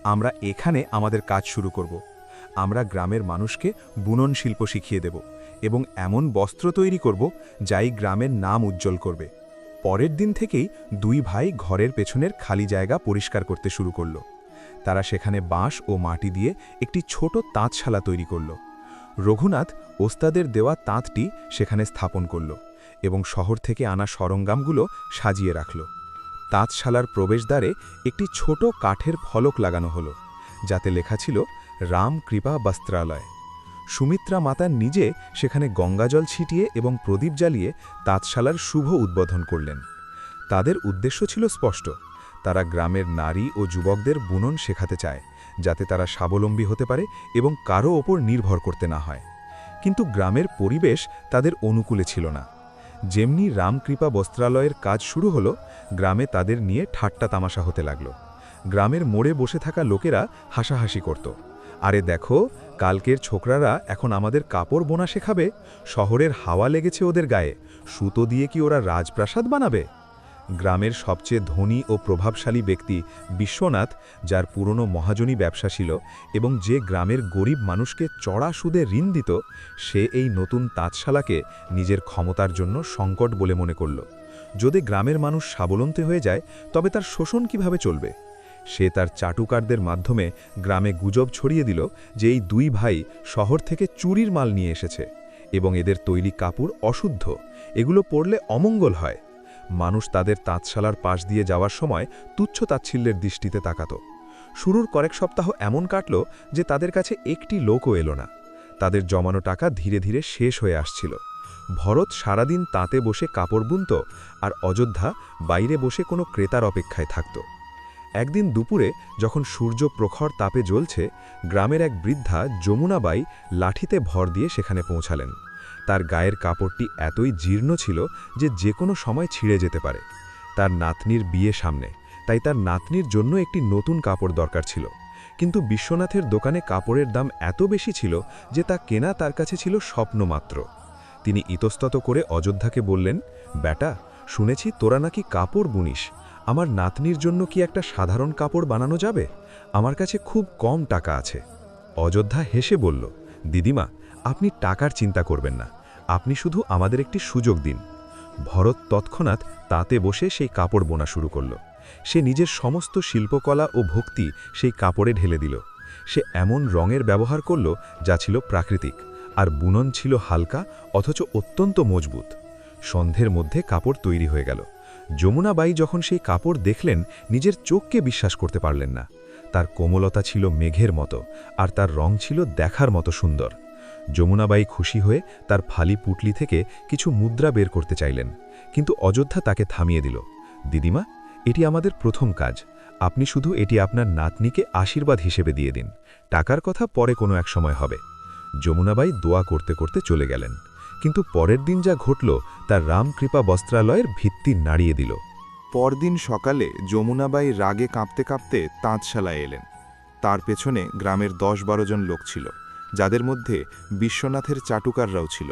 আমরা এখানে আমাদের কাজ শুরু করব। আমরা গ্রামের মানুষকে বুনন শিল্প শিখিয়ে দেব এবং এমন বস্ত্র তৈরি করব যাই গ্রামের নাম উজ্জ্বল করবে। পরের দিন থেকেই দুই ভাই ঘরের পেছনের খালি জায়গা পরিষ্কার করতে শুরু করল। তারা সেখানে বাঁশ ও মাটি দিয়ে একটি ছোট তাঁতশালা তৈরি করল। রঘুনাথ ওস্তাদের দেওয়া তাঁতটি সেখানে স্থাপন করল এবং শহর থেকে আনা সরঞ্জামগুলো সাজিয়ে রাখল। তাঁতশালার প্রবেশদ্বারে একটি ছোট কাঠের ফলক লাগানো হলো, যাতে লেখা ছিল রাম কৃপা বস্ত্রালয়। সুমিত্রা মাতা নিজে সেখানে গঙ্গাজল ছিটিয়ে এবং প্রদীপ জ্বালিয়ে তাঁতশালার শুভ উদ্বোধন করলেন। তাদের উদ্দেশ্য ছিল স্পষ্ট, তারা গ্রামের নারী ও যুবকদের বুনন শেখাতে চায়, যাতে তারা স্বাবলম্বী হতে পারে এবং কারো ওপর নির্ভর করতে না হয়। কিন্তু গ্রামের পরিবেশ তাদের অনুকূলে ছিল না। যেমনি রামকৃপা বস্ত্রালয়ের কাজ শুরু হলো, গ্রামে তাদের নিয়ে ঠাট্টা তামাশা হতে লাগল। গ্রামের মোড়ে বসে থাকা লোকেরা হাসাহাসি করত, আরে দেখো, কালকের ছোকরারা এখন আমাদের কাপড় বোনা শেখাবে, শহরের হাওয়া লেগেছে ওদের গায়ে, সুতো দিয়ে কি ওরা রাজপ্রাসাদ বানাবে? গ্রামের সবচেয়ে ধনী ও প্রভাবশালী ব্যক্তি বিশ্বনাথ, যার পুরনো মহাজনী ব্যবসা ছিল এবং যে গ্রামের গরিব মানুষকে চড়া সুদে ঋণ দিত, সে এই নতুন তাঁতশালাকে নিজের ক্ষমতার জন্য সংকট বলে মনে করল। যদি গ্রামের মানুষ স্বাবলম্বী হয়ে যায়, তবে তার শোষণ কিভাবে চলবে? সে তার চাটুকারদের মাধ্যমে গ্রামে গুজব ছড়িয়ে দিল যে এই দুই ভাই শহর থেকে চুরির মাল নিয়ে এসেছে এবং এদের তৈরি কাপড় অশুদ্ধ, এগুলো পরলে অমঙ্গল হয়। মানুষ তাদের তাঁতশালার পাশ দিয়ে যাওয়ার সময় তুচ্ছ তাচ্ছিল্যের দৃষ্টিতে তাকাত। শুরুর কয়েক সপ্তাহ এমন কাটল যে তাদের কাছে একটি লোকও এলো না। তাদের জমানো টাকা ধীরে ধীরে শেষ হয়ে আসছিল। ভরত সারাদিন তাঁতে বসে কাপড় বুনত আর অযোধ্যা বাইরে বসে কোনো ক্রেতার অপেক্ষায় থাকত। একদিন দুপুরে যখন সূর্য প্রখর তাপে জ্বলছে, গ্রামের এক বৃদ্ধা যমুনাবাই লাঠিতে ভর দিয়ে সেখানে পৌঁছালেন। তার গায়ের কাপড়টি এতই জীর্ণ ছিল যে কোনো সময় ছিঁড়ে যেতে পারে। তার নাতনির বিয়ে সামনে, তাই তার নাতনির জন্য একটি নতুন কাপড় দরকার ছিল। কিন্তু বিশ্বনাথের দোকানে কাপড়ের দাম এত বেশি ছিল যে তা কেনা তার কাছে ছিল স্বপ্ন মাত্র। তিনি ইতস্তত করে অযোধ্যাকে বললেন, বেটা, শুনেছি তোরা নাকি কাপড় বুনিস, আমার নাতনির জন্য কি একটা সাধারণ কাপড় বানানো যাবে? আমার কাছে খুব কম টাকা আছে। অযোধ্যা হেসে বলল, দিদিমা, আপনি টাকার চিন্তা করবেন না, আপনি শুধু আমাদের একটি সুযোগ দিন। ভরত তৎক্ষণাৎ তাতে বসে সেই কাপড় বোনা শুরু করল। সে নিজের সমস্ত শিল্পকলা ও ভক্তি সেই কাপড়ে ঢেলে দিল। সে এমন রঙের ব্যবহার করল যা ছিল প্রাকৃতিক, আর বুনন ছিল হালকা অথচ অত্যন্ত মজবুত। সন্ধ্যের মধ্যে কাপড় তৈরি হয়ে গেল। যমুনাবাই যখন সেই কাপড় দেখলেন, নিজের চোখকে বিশ্বাস করতে পারলেন না। তার কোমলতা ছিল মেঘের মতো, আর তার রং ছিল দেখার মতো সুন্দর। যমুনাবাই খুশি হয়ে তার ফালি পুটলি থেকে কিছু মুদ্রা বের করতে চাইলেন, কিন্তু অযোধ্যা তাকে থামিয়ে দিল। দিদিমা, এটি আমাদের প্রথম কাজ, আপনি শুধু এটি আপনার নাতনিকে আশীর্বাদ হিসেবে দিয়ে দিন, টাকার কথা পরে কোনো এক সময় হবে। যমুনাবাই দোয়া করতে করতে চলে গেলেন, কিন্তু পরের দিন যা ঘটল তার রামকৃপা বস্ত্রালয়ের ভিত্তি নাড়িয়ে দিল। পরদিন সকালে যমুনাবাই রাগে কাঁপতে কাঁপতে তাঁতশালায় এলেন। তার পেছনে গ্রামের 10-12 জন লোক ছিল, যাদের মধ্যে বিশ্বনাথের চাটুকাররাও ছিল।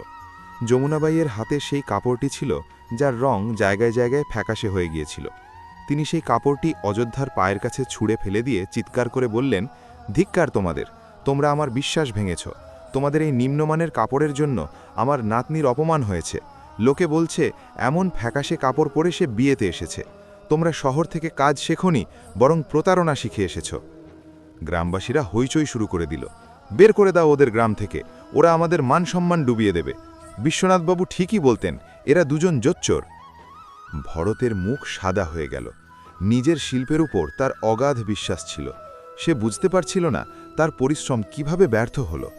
যমুনাবাইয়ের হাতে সেই কাপড়টি ছিল যার রং জায়গায় জায়গায় ফ্যাকাশে হয়ে গিয়েছিল। তিনি সেই কাপড়টি অযোধ্যার পায়ের কাছে ছুঁড়ে ফেলে দিয়ে চিৎকার করে বললেন, ধিক্কার তোমাদের, তোমরা আমার বিশ্বাস ভেঙেছ। তোমাদের এই নিম্নমানের কাপড়ের জন্য আমার নাতনির অপমান হয়েছে। লোকে বলছে এমন ফ্যাকাশে কাপড় পরে সে বিয়েতে এসেছে। তোমরা শহর থেকে কাজ শেখোনি, বরং প্রতারণা শিখে এসেছ। গ্রামবাসীরা হইচই শুরু করে দিল, বের করে দাও ওদের গ্রাম থেকে, ওরা আমাদের মান সম্মান ডুবিয়ে দেবে। বিশ্বনাথবাবু ঠিকই বলতেন, এরা দুজন জোচ্চোর। ভরতের মুখ সাদা হয়ে গেল। নিজের শিল্পের উপর তার অগাধ বিশ্বাস ছিল। সে বুঝতে পারছিল না তার পরিশ্রম কিভাবে ব্যর্থ হলো।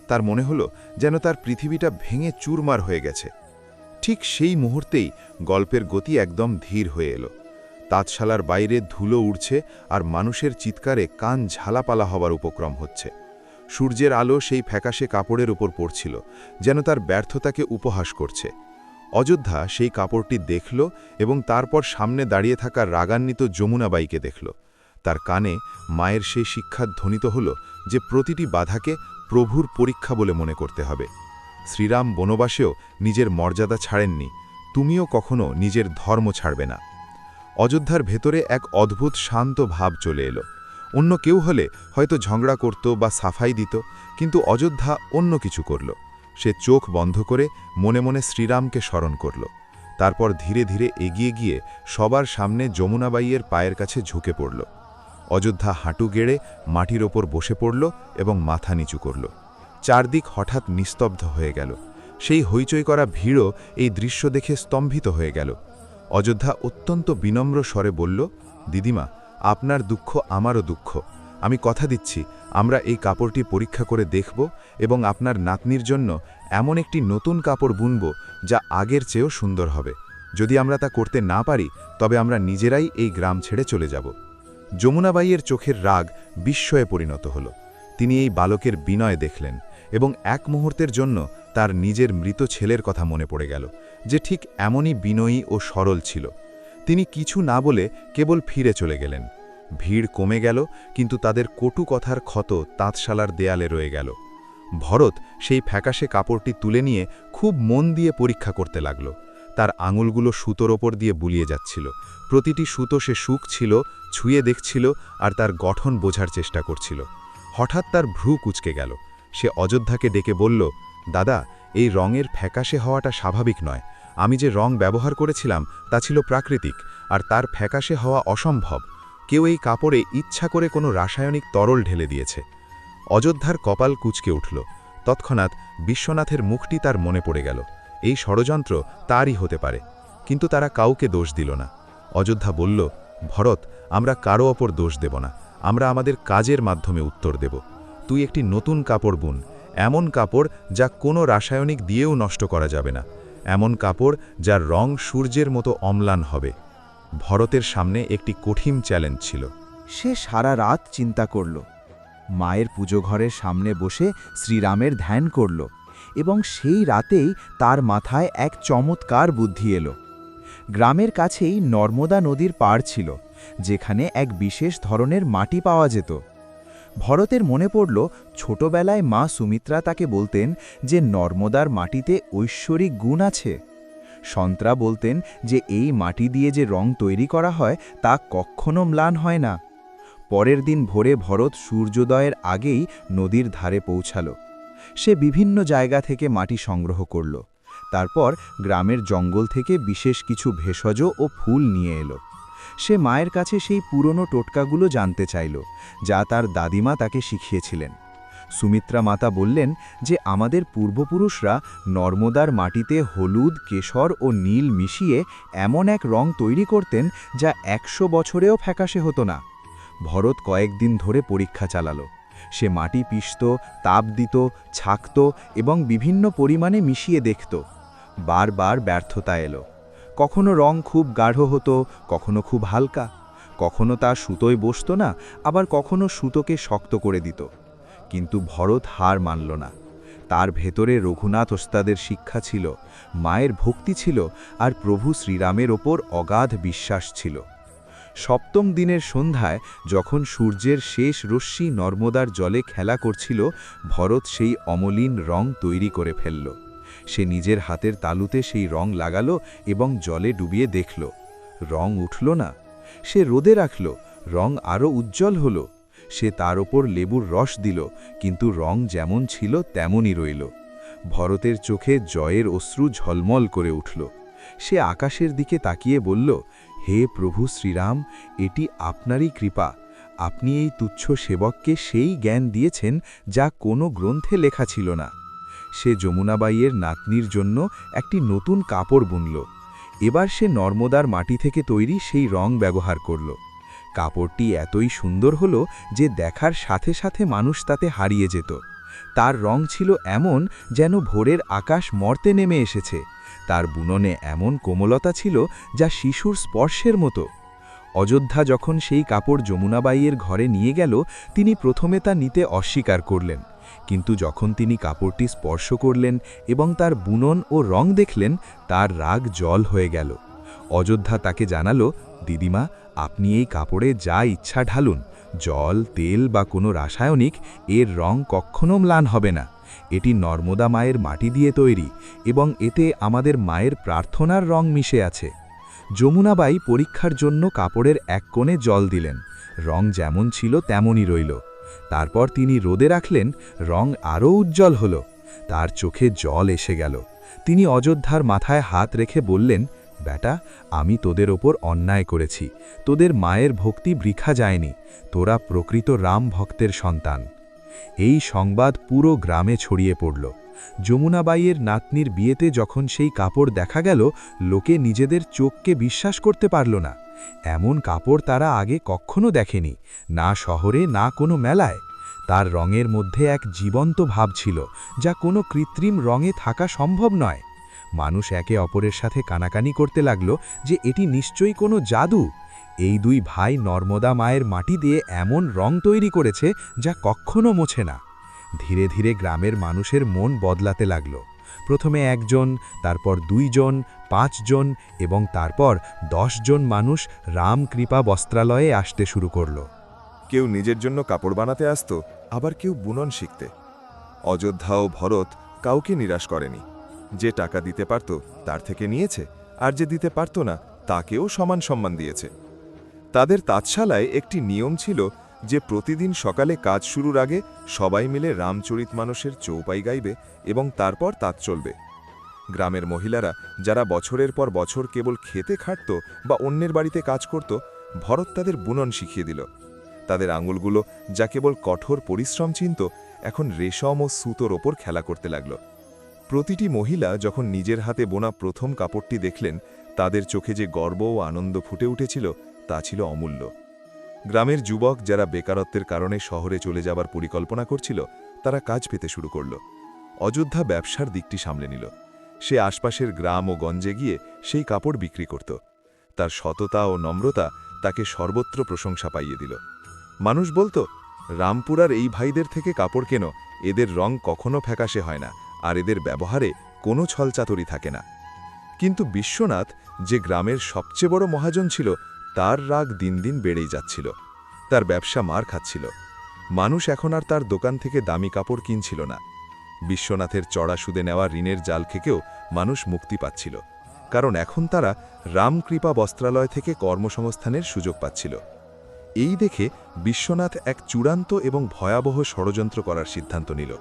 তার মনে হলো যেন তার পৃথিবীটা ভেঙে চুরমার হয়ে গেছে। ঠিক সেই মুহূর্তেই গল্পের গতি একদম ধীর হয়ে এলো। তাঁতশালার বাইরে ধুলো উড়ছে, আর মানুষের চিৎকারে কান ঝালাপালা হবার উপক্রম হচ্ছে। সূর্যের আলো সেই ফ্যাকাশে কাপড়ের উপর পড়ছিল, যেন তার ব্যর্থতাকে উপহাস করছে। অযোধ্যা সেই কাপড়টি দেখল এবং তারপর সামনে দাঁড়িয়ে থাকা রাগান্বিত যমুনাবাইকে দেখল। তার কানে মায়ের সেই শিক্ষা ধ্বনিত হল যে প্রতিটি বাধাকে প্রভুর পরীক্ষা বলে মনে করতে হবে। শ্রীরাম বনবাসেও নিজের মর্যাদা ছাড়েননি, তুমিও কখনো নিজের ধর্ম ছাড়বে না। অযোধ্যার ভেতরে এক অদ্ভুত শান্ত ভাব চলে এলো। অন্য কেউ হলে হয়তো ঝগড়া করত বা সাফাই দিত, কিন্তু অযোধ্যা অন্য কিছু করল। সে চোখ বন্ধ করে মনে মনে শ্রীরামকে স্মরণ করল। তারপর ধীরে ধীরে এগিয়ে গিয়ে সবার সামনে যমুনাবাইয়ের পায়ের কাছে ঝুঁকে পড়ল। অযোধ্যা হাঁটু গেড়ে মাটির ওপর বসে পড়ল এবং মাথা নিচু করল। চারদিক হঠাৎ নিস্তব্ধ হয়ে গেল। সেই হইচই করা ভিড়ও এই দৃশ্য দেখে স্তম্ভিত হয়ে গেল। অযোধ্যা অত্যন্ত বিনম্র স্বরে বলল, দিদিমা, আপনার দুঃখ আমারও দুঃখ। আমি কথা দিচ্ছি, আমরা এই কাপড়টি পরীক্ষা করে দেখব এবং আপনার নাতনির জন্য এমন একটি নতুন কাপড় বুনব যা আগের চেয়েও সুন্দর হবে। যদি আমরা তা করতে না পারি, তবে আমরা নিজেরাই এই গ্রাম ছেড়ে চলে যাব। যমুনাবাইয়ের চোখের রাগ বিস্ময়ে পরিণত হল। তিনি এই বালকের বিনয় দেখলেন এবং এক মুহূর্তের জন্য তার নিজের মৃত ছেলের কথা মনে পড়ে গেল, যে ঠিক এমনই বিনয়ী ও সরল ছিল। তিনি কিছু না বলে কেবল ফিরে চলে গেলেন। ভিড় কমে গেল, কিন্তু তাদের কটু কথার ক্ষত তাঁতশালার দেয়ালে রয়ে গেল। ভরত সেই ফ্যাকাশে কাপড়টি তুলে নিয়ে খুব মন দিয়ে পরীক্ষা করতে লাগল। তার আঙুলগুলো সুতোর ওপর দিয়ে বুলিয়ে যাচ্ছিল। প্রতিটি সুতো সে ছিল, ছুঁয়ে দেখছিল আর তার গঠন বোঝার চেষ্টা করছিল। হঠাৎ তার ভ্রু কুঁচকে গেল। সে অযোধ্যাকে ডেকে বলল, দাদা, এই রঙের ফ্যাকাশে হওয়াটা স্বাভাবিক নয়। আমি যে রং ব্যবহার করেছিলাম তা ছিল প্রাকৃতিক, আর তার ফ্যাকাশে হওয়া অসম্ভব। কেউ এই কাপড়ে ইচ্ছা করে কোনো রাসায়নিক তরল ঢেলে দিয়েছে। অযোধ্যার কপাল কুঁচকে উঠল। তৎক্ষণাৎ বিশ্বনাথের মুখটি তার মনে পড়ে গেল। এই ষড়যন্ত্র তারই হতে পারে, কিন্তু তারা কাউকে দোষ দিল না। অযোধ্যা বলল, ভরত, আমরা কারো ওপর দোষ দেব না, আমরা আমাদের কাজের মাধ্যমে উত্তর দেব। তুই একটি নতুন কাপড় বুন, এমন কাপড় যা কোনো রাসায়নিক দিয়েও নষ্ট করা যাবে না, এমন কাপড় যার রং সূর্যের মতো অম্লান হবে। ভরতের সামনে একটি কঠিন চ্যালেঞ্জ ছিল। সে সারা রাত চিন্তা করল, মায়ের পুজো ঘরের সামনে বসে শ্রীরামের ধ্যান করল, এবং সেই রাতেই তার মাথায় এক চমৎকার বুদ্ধি এলো। গ্রামের কাছেই নর্মদা নদীর পাড় ছিল, যেখানে এক বিশেষ ধরনের মাটি পাওয়া যেত। ভরতের মনে পড়ল, ছোটবেলায় মা সুমিত্রা তাকে বলতেন যে নর্মদার মাটিতে ঐশ্বরিক গুণ আছে। সন্ত্রা বলতেন যে এই মাটি দিয়ে যে রং তৈরি করা হয় তা কখনো ম্লান হয় না। পরের দিন ভোরে ভরত সূর্যোদয়ের আগেই নদীর ধারে পৌঁছাল। সে বিভিন্ন জায়গা থেকে মাটি সংগ্রহ করল। তারপর গ্রামের জঙ্গল থেকে বিশেষ কিছু ভেষজ ও ফুল নিয়ে এলো। সে মায়ের কাছে সেই পুরনো টোটকাগুলো জানতে চাইল, যা তার দাদিমা তাকে শিখিয়েছিলেন। সুমিত্রা মাতা বললেন যে আমাদের পূর্বপুরুষরা নর্মদার মাটিতে হলুদ, কেশর ও নীল মিশিয়ে এমন এক রং তৈরি করতেন যা 100 বছরেও ফ্যাকাশে হতো না। ভরত কয়েকদিন ধরে পরীক্ষা চালালো। সে মাটি পিষত, তাপ দিত, ছাঁকত এবং বিভিন্ন পরিমাণে মিশিয়ে দেখত। বারবার ব্যর্থতা এলো। কখনো রং খুব গাঢ় হতো, কখনো খুব হালকা, কখনো তা সুতোয় বসত না, আবার কখনো সুতোকে শক্ত করে দিত। কিন্তু ভরত হার মানল না। তার ভেতরে রঘুনাথ ওস্তাদের শিক্ষা ছিল, মায়ের ভক্তি ছিল, আর প্রভু শ্রীরামের ওপর অগাধ বিশ্বাস ছিল। সপ্তম দিনের সন্ধ্যায় যখন সূর্যের শেষ রশ্মি নর্মদার জলে খেলা করছিল, ভরত সেই অমলিন রং তৈরি করে ফেলল। সে নিজের হাতের তালুতে সেই রং লাগালো এবং জলে ডুবিয়ে দেখল। রং উঠল না। সে রোদে রাখল, রং আরও উজ্জ্বল হল। সে তার ওপর লেবুর রস দিল, কিন্তু রং যেমন ছিল তেমনই রইল। ভরতের চোখে জয়ের অশ্রু ঝলমল করে উঠল। সে আকাশের দিকে তাকিয়ে বলল, হে প্রভু শ্রীরাম, এটি আপনারই কৃপা। আপনি এই তুচ্ছ সেবককে সেই জ্ঞান দিয়েছেন যা কোনো গ্রন্থে লেখা ছিল না। সে যমুনাবাইয়ের নাতনির জন্য একটি নতুন কাপড় বুনল। এবার সে নর্মদার মাটি থেকে তৈরি সেই রং ব্যবহার করল। কাপড়টি এতই সুন্দর হল যে দেখার সাথে সাথে মানুষ তাতে হারিয়ে যেত। তার রং ছিল এমন যেন ভোরের আকাশ মর্তে নেমে এসেছে। তার বুননে এমন কোমলতা ছিল যা শিশুর স্পর্শের মতো। অযোধ্যা যখন সেই কাপড় যমুনাবাইয়ের ঘরে নিয়ে গেল, তিনি প্রথমে তা নিতে অস্বীকার করলেন। কিন্তু যখন তিনি কাপড়টি স্পর্শ করলেন এবং তার বুনন ও রং দেখলেন, তার রাগ জল হয়ে গেল। অযোধ্যা তাকে জানালো, দিদিমা, আপনি এই কাপড়ে যা ইচ্ছা ঢালুন, জল, তেল বা কোনো রাসায়নিক, এর রং কখনো ম্লান হবে না। এটি নর্মদা মায়ের মাটি দিয়ে তৈরি এবং এতে আমাদের মায়ের প্রার্থনার রং মিশে আছে। যমুনাবাই পরীক্ষার জন্য কাপড়ের এক কোণে জল দিলেন। রং যেমন ছিল তেমনই রইল। তারপর তিনি রোদে রাখলেন, রং আরও উজ্জ্বল হল। তার চোখে জল এসে গেল। তিনি অযোধ্যার মাথায় হাত রেখে বললেন, বেটা, আমি তোদের ওপর অন্যায় করেছি। তোদের মায়ের ভক্তি বৃথা যায়নি। তোরা প্রকৃত রাম ভক্তের সন্তান। এই সংবাদ পুরো গ্রামে ছড়িয়ে পড়ল। যমুনাবাইয়ের নাতনির বিয়েতে যখন সেই কাপড় দেখা গেল, লোকে নিজেদের চোখকে বিশ্বাস করতে পারল না। এমন কাপড় তারা আগে কখনো দেখেনি, না শহরে না কোনো মেলায়। তার রঙের মধ্যে এক জীবন্ত ভাব ছিল, যা কোনো কৃত্রিম রঙে থাকা সম্ভব নয়। মানুষ একে অপরের সাথে কানাকানি করতে লাগল যে এটি নিশ্চয়ই কোনো জাদু। এই দুই ভাই নর্মদা মায়ের মাটি দিয়ে এমন রং তৈরি করেছে যা কখনো মোছে না। ধীরে ধীরে গ্রামের মানুষের মন বদলাতে লাগল। প্রথমে 1 জন, তারপর 2 জন, 5 জন এবং তারপর 10 জন মানুষ রামকৃপা বস্ত্রালয়ে আসতে শুরু করল। কেউ নিজের জন্য কাপড় বানাতে আসত, আবার কেউ বুনন শিখতে। অযোধ্যা ও ভরত কাউকে নিরাশ করেনি। যে টাকা দিতে পারত তার থেকে নিয়েছে, আর যে দিতে পারত না তাকেও সমান সম্মান দিয়েছে। তাদের তাঁতশালায় একটি নিয়ম ছিল যে প্রতিদিন সকালে কাজ শুরুর আগে সবাই মিলে রামচরিতমানসের চৌপাই গাইবে এবং তারপর তাঁত চলবে। গ্রামের মহিলারা যারা বছরের পর বছর কেবল খেতে খাটত বা অন্যের বাড়িতে কাজ করত, ভরত তাদের বুনন শিখিয়ে দিল। তাদের আঙুলগুলো যা কেবল কঠোর পরিশ্রম চিনত, এখন রেশম ও সুতোর ওপর খেলা করতে লাগল। প্রতিটি মহিলা যখন নিজের হাতে বোনা প্রথম কাপড়টি দেখলেন, তাদের চোখে যে গর্ব ও আনন্দ ফুটে উঠেছিল তা ছিল অমূল্য। গ্রামের যুবক যারা বেকারত্বের কারণে শহরে চলে যাবার পরিকল্পনা করছিল, তারা কাজ পেতে শুরু করল। অযোধ্যা ব্যবসার দিকটি সামলে নিল। সে আশপাশের গ্রাম ও গঞ্জে গিয়ে সেই কাপড় বিক্রি করত। তার সততা ও নম্রতা তাকে সর্বত্র প্রশংসা পাইয়ে দিল। মানুষ বলতো, রামপুরার এই ভাইদের থেকে কাপড় কেন, এদের রং কখনো ফ্যাকাশে হয় না, আর এদের ব্যবহারে কোনো ছলচাতুরি থাকে না। কিন্তু বিশ্বনাথ, যে গ্রামের সবচেয়ে বড় মহাজন ছিল, তার রাগ দিন দিন বেড়েই যাচ্ছিল। তার ব্যবসা মার খাচ্ছিল। মানুষ এখন আর তার দোকান থেকে দামি কাপড় কিনছিল না। বিশ্বনাথের চড়া সুদে নেওয়া ঋণের জাল থেকেও মানুষ মুক্তি পাচ্ছিল। কারণ এখন তারা রামকৃপা বস্ত্রালয় থেকে কর্মসংস্থানের সুযোগ পাচ্ছিল। এই দেখে বিশ্বনাথ এক চূড়ান্ত এবং ভয়াবহ ষড়যন্ত্র করার সিদ্ধান্ত নিল।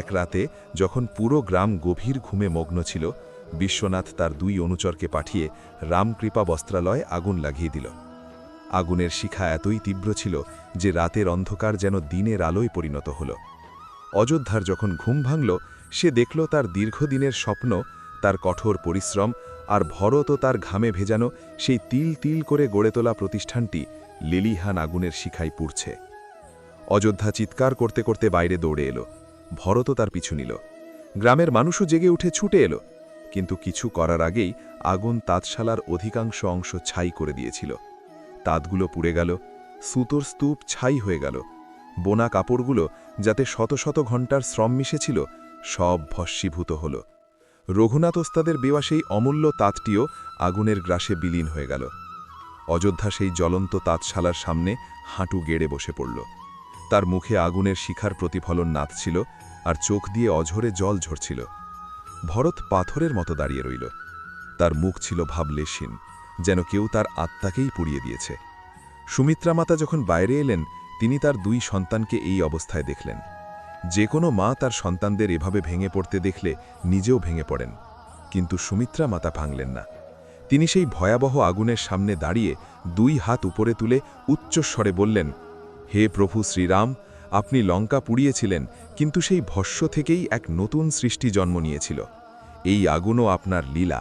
এক রাতে যখন পুরো গ্রাম গভীর ঘুমে মগ্ন ছিল, বিশ্বনাথ তার 2 অনুচরকে পাঠিয়ে রামকৃপা বস্ত্রালয়ে আগুন লাগিয়ে দিল। আগুনের শিখা এতই তীব্র ছিল যে রাতের অন্ধকার যেন দিনের আলোয় পরিণত হল। অযোধ্যার যখন ঘুম ভাঙল, সে দেখল তার দীর্ঘদিনের স্বপ্ন, তার কঠোর পরিশ্রম আর ভরত ও তার ঘামে ভেজানো সেই তিল তিল করে গড়ে তোলা প্রতিষ্ঠানটি লিলিহান আগুনের শিখায় পুড়ছে। অযোধ্যা চিৎকার করতে করতে বাইরে দৌড়ে এলো। ভরত তার পিছু নিল। গ্রামের মানুষও জেগে উঠে ছুটে এলো, কিন্তু কিছু করার আগেই আগুন তাঁতশালার অধিকাংশ অংশ ছাই করে দিয়েছিল। তাঁতগুলো পুড়ে গেল, সুতোর স্তূপ ছাই হয়ে গেল, বোনা কাপড়গুলো যাতে শত শত ঘণ্টার শ্রম মিশেছিল সব ভস্মীভূত হল। রঘুনাথ ওস্তাদের বেওয়া সেই অমূল্য তাঁতটিও আগুনের গ্রাসে বিলীন হয়ে গেল। অযোধ্যা সেই জ্বলন্ত তাঁতশালার সামনে হাঁটু গেড়ে বসে পড়ল। তার মুখে আগুনের শিখার প্রতিফলন নাচছিল আর চোখ দিয়ে অঝরে জল ঝরছিল। ভরত পাথরের মতো দাঁড়িয়ে রইল। তার মুখ ছিল ভাবলেশহীন, যেন কেউ তার আত্মাকেই পুড়িয়ে দিয়েছে। সুমিত্রা মাতা যখন বাইরে এলেন, তিনি তার 2 সন্তানকে এই অবস্থায় দেখলেন। যে কোনো মা তার সন্তানদের এভাবে ভেঙে পড়তে দেখলে নিজেও ভেঙে পড়েন, কিন্তু সুমিত্রা মাতা ভাঙলেন না। তিনি সেই ভয়াবহ আগুনের সামনে দাঁড়িয়ে 2 হাত উপরে তুলে উচ্চস্বরে বললেন, হে প্রভু শ্রীরাম, আপনি লঙ্কা পুড়িয়েছিলেন, কিন্তু সেই ভস্য থেকেই এক নতুন সৃষ্টি জন্ম নিয়েছিল। এই আগুনও আপনার লীলা।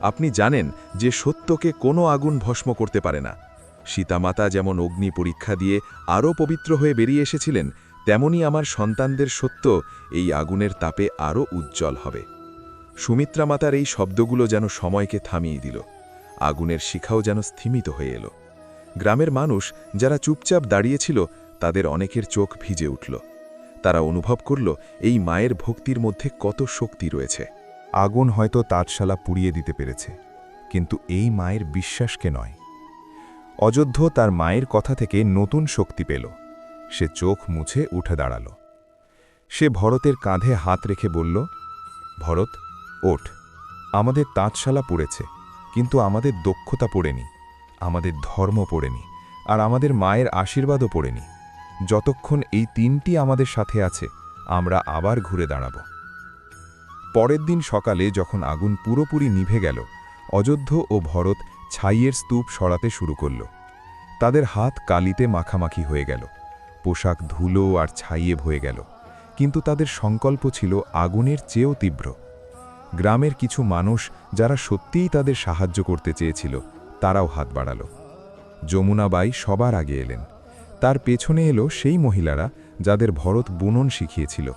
আপনি জানেন যে সত্যকে কোনো আগুন ভস্ম করতে পারে না। সীতামাতা যেমন অগ্নি পরীক্ষা দিয়ে আরও পবিত্র হয়ে বেরিয়ে এসেছিলেন, তেমনি আমার সন্তানদের সত্য এই আগুনের তাপে আরও উজ্জ্বল হবে। সুমিত্রা মাতার এই শব্দগুলো যেন সময়কে থামিয়ে দিল। আগুনের শিখাও যেন স্থিমিত হয়ে এলো। গ্রামের মানুষ যারা চুপচাপ দাঁড়িয়েছিল, তাদের অনেকের চোখ ভিজে উঠল। তারা অনুভব করল এই মায়ের ভক্তির মধ্যে কত শক্তি রয়েছে। আগুন হয়তো তাঁতশালা পুড়িয়ে দিতে পেরেছে, কিন্তু এই মায়ের বিশ্বাসকে নয়। অযোধ্য তার মায়ের কথা থেকে নতুন শক্তি পেল। সে চোখ মুছে উঠে দাঁড়াল। সে ভরতের কাঁধে হাত রেখে বলল, ভরত, ওঠ। আমাদের তাঁতশালা পড়েছে, কিন্তু আমাদের দক্ষতা পড়েনি, আমাদের ধর্ম পড়েনি, আর আমাদের মায়ের আশীর্বাদও পড়েনি। যতক্ষণ এই 3টি আমাদের সাথে আছে, আমরা আবার ঘুরে দাঁড়াব। পরের দিন সকালে যখন আগুন পুরোপুরি নিভে গেল, অযোধ্য ও ভরত ছাইয়ের স্তূপ সরাতে শুরু করল। তাদের হাত কালিতে মাখামাখি হয়ে গেল, পোশাক ধুলো আর ছাইয়ে ভয়ে গেল, কিন্তু তাদের সংকল্প ছিল আগুনের চেয়েও তীব্র। গ্রামের কিছু মানুষ যারা সত্যিই তাদের সাহায্য করতে চেয়েছিল, তারাও হাত বাড়াল। যমুনাবাই সবার আগে এলেন। তার পেছনে এলো সেই মহিলারা যাদের ভরত বুনন শিখিয়েছিল।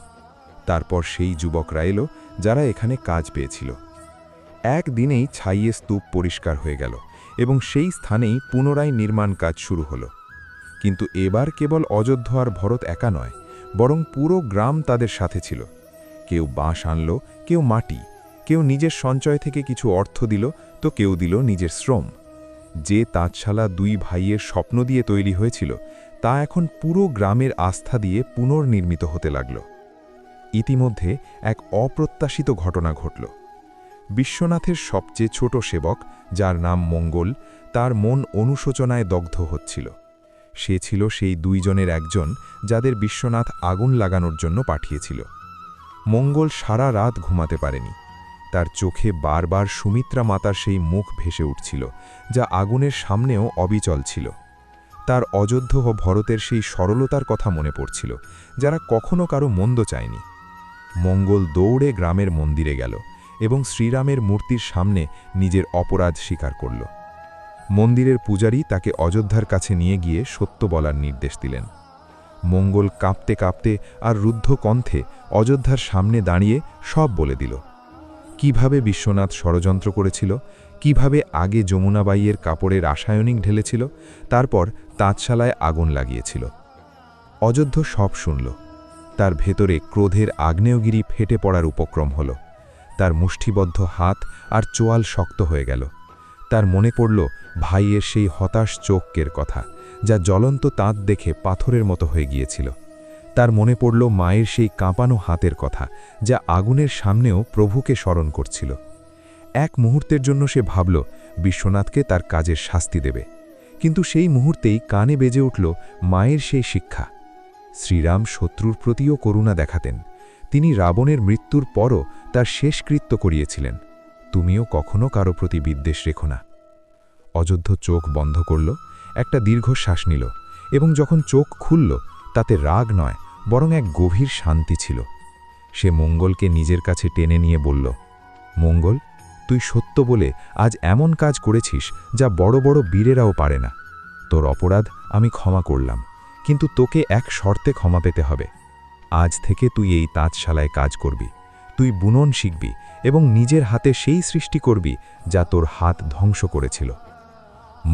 তারপর সেই যুবকরা এলো যারা এখানে কাজ পেয়েছিল। একদিনেই ছাইয়ে স্তূপ পরিষ্কার হয়ে গেল এবং সেই স্থানেই পুনরায় নির্মাণ কাজ শুরু হলো। কিন্তু এবার কেবল অযোধ্য আর ভরত একা নয়, বরং পুরো গ্রাম তাদের সাথে ছিল। কেউ বাঁশ আনল, কেউ মাটি, কেউ নিজের সঞ্চয় থেকে কিছু অর্থ দিল, তো কেউ দিল নিজের শ্রম। যে তাঁতশালা 2 ভাইয়ের স্বপ্ন দিয়ে তৈরি হয়েছিল, তা এখন পুরো গ্রামের আস্থা দিয়ে পুনর্নির্মিত হতে লাগল। ইতিমধ্যে এক অপ্রত্যাশিত ঘটনা ঘটল। বিশ্বনাথের সবচেয়ে ছোট সেবক, যার নাম মঙ্গল, তার মন অনুশোচনায় দগ্ধ হচ্ছিল। সে ছিল সেই 2 জনের একজন যাদের বিশ্বনাথ আগুন লাগানোর জন্য পাঠিয়েছিল। মঙ্গল সারা রাত ঘুমাতে পারেনি। তার চোখে বারবার সুমিত্রা মাতার সেই মুখ ভেসে উঠছিল, যা আগুনের সামনেও অবিচল ছিল। তার অযোধ্য ও ভরতের সেই সরলতার কথা মনে পড়ছিল, যারা কখনো কারো মন্দ চায়নি। মঙ্গল দৌড়ে গ্রামের মন্দিরে গেল এবং শ্রীরামের মূর্তির সামনে নিজের অপরাধ স্বীকার করল। মন্দিরের পূজারী তাকে অযোধ্যার কাছে নিয়ে গিয়ে সত্য বলার নির্দেশ দিলেন। মঙ্গল কাঁপতে কাঁপতে আর রুদ্ধ কণ্ঠে অযোধ্যার সামনে দাঁড়িয়ে সব বলে দিল। কিভাবে বিশ্বনাথ ষড়যন্ত্র করেছিল, কিভাবে আগে যমুনাবাইয়ের কাপড়ে রাসায়নিক ঢেলেছিল, তারপর তাঁতশালায় আগুন লাগিয়েছিল। অযোধ্য সব শুনল। তার ভেতরে ক্রোধের আগ্নেয়গিরি ফেটে পড়ার উপক্রম হল। তার মুষ্টিবদ্ধ হাত আর চোয়াল শক্ত হয়ে গেল। তার মনে পড়ল ভাইয়ের সেই হতাশ চোখের কথা, যা জ্বলন্ত তাঁত দেখে পাথরের মতো হয়ে গিয়েছিল। তার মনে পড়ল মায়ের সেই কাঁপানো হাতের কথা, যা আগুনের সামনেও প্রভুকে স্মরণ করছিল। এক মুহূর্তের জন্য সে ভাবল বিশ্বনাথকে তার কাজের শাস্তি দেবে, কিন্তু সেই মুহূর্তেই কানে বেজে উঠল মায়ের সেই শিক্ষা। শ্রীরাম শত্রুর প্রতিও করুণা দেখাতেন। তিনি রাবণের মৃত্যুর পরও তার শেষকৃত্য করিয়েছিলেন, তুমিও কখনো কারো প্রতি বিদ্বেষ রেখো না। অযোধ্য চোখ বন্ধ করল, একটা দীর্ঘশ্বাস নিল, এবং যখন চোখ খুলল তাতে রাগ নয় বরং এক গভীর শান্তি ছিল। সে মঙ্গলকে নিজের কাছে টেনে নিয়ে বলল, মঙ্গল, তুই সত্য বলে আজ এমন কাজ করেছিস যা বড় বড় বীরেরাও পারে না। তোর অপরাধ আমি ক্ষমা করলাম, কিন্তু তোকে এক শর্তে ক্ষমা পেতে হবে। আজ থেকে তুই এই তাঁতশালায় কাজ করবি, তুই বুনন শিখবি এবং নিজের হাতে সেই সৃষ্টি করবি যা তোর হাত ধ্বংস করেছিল।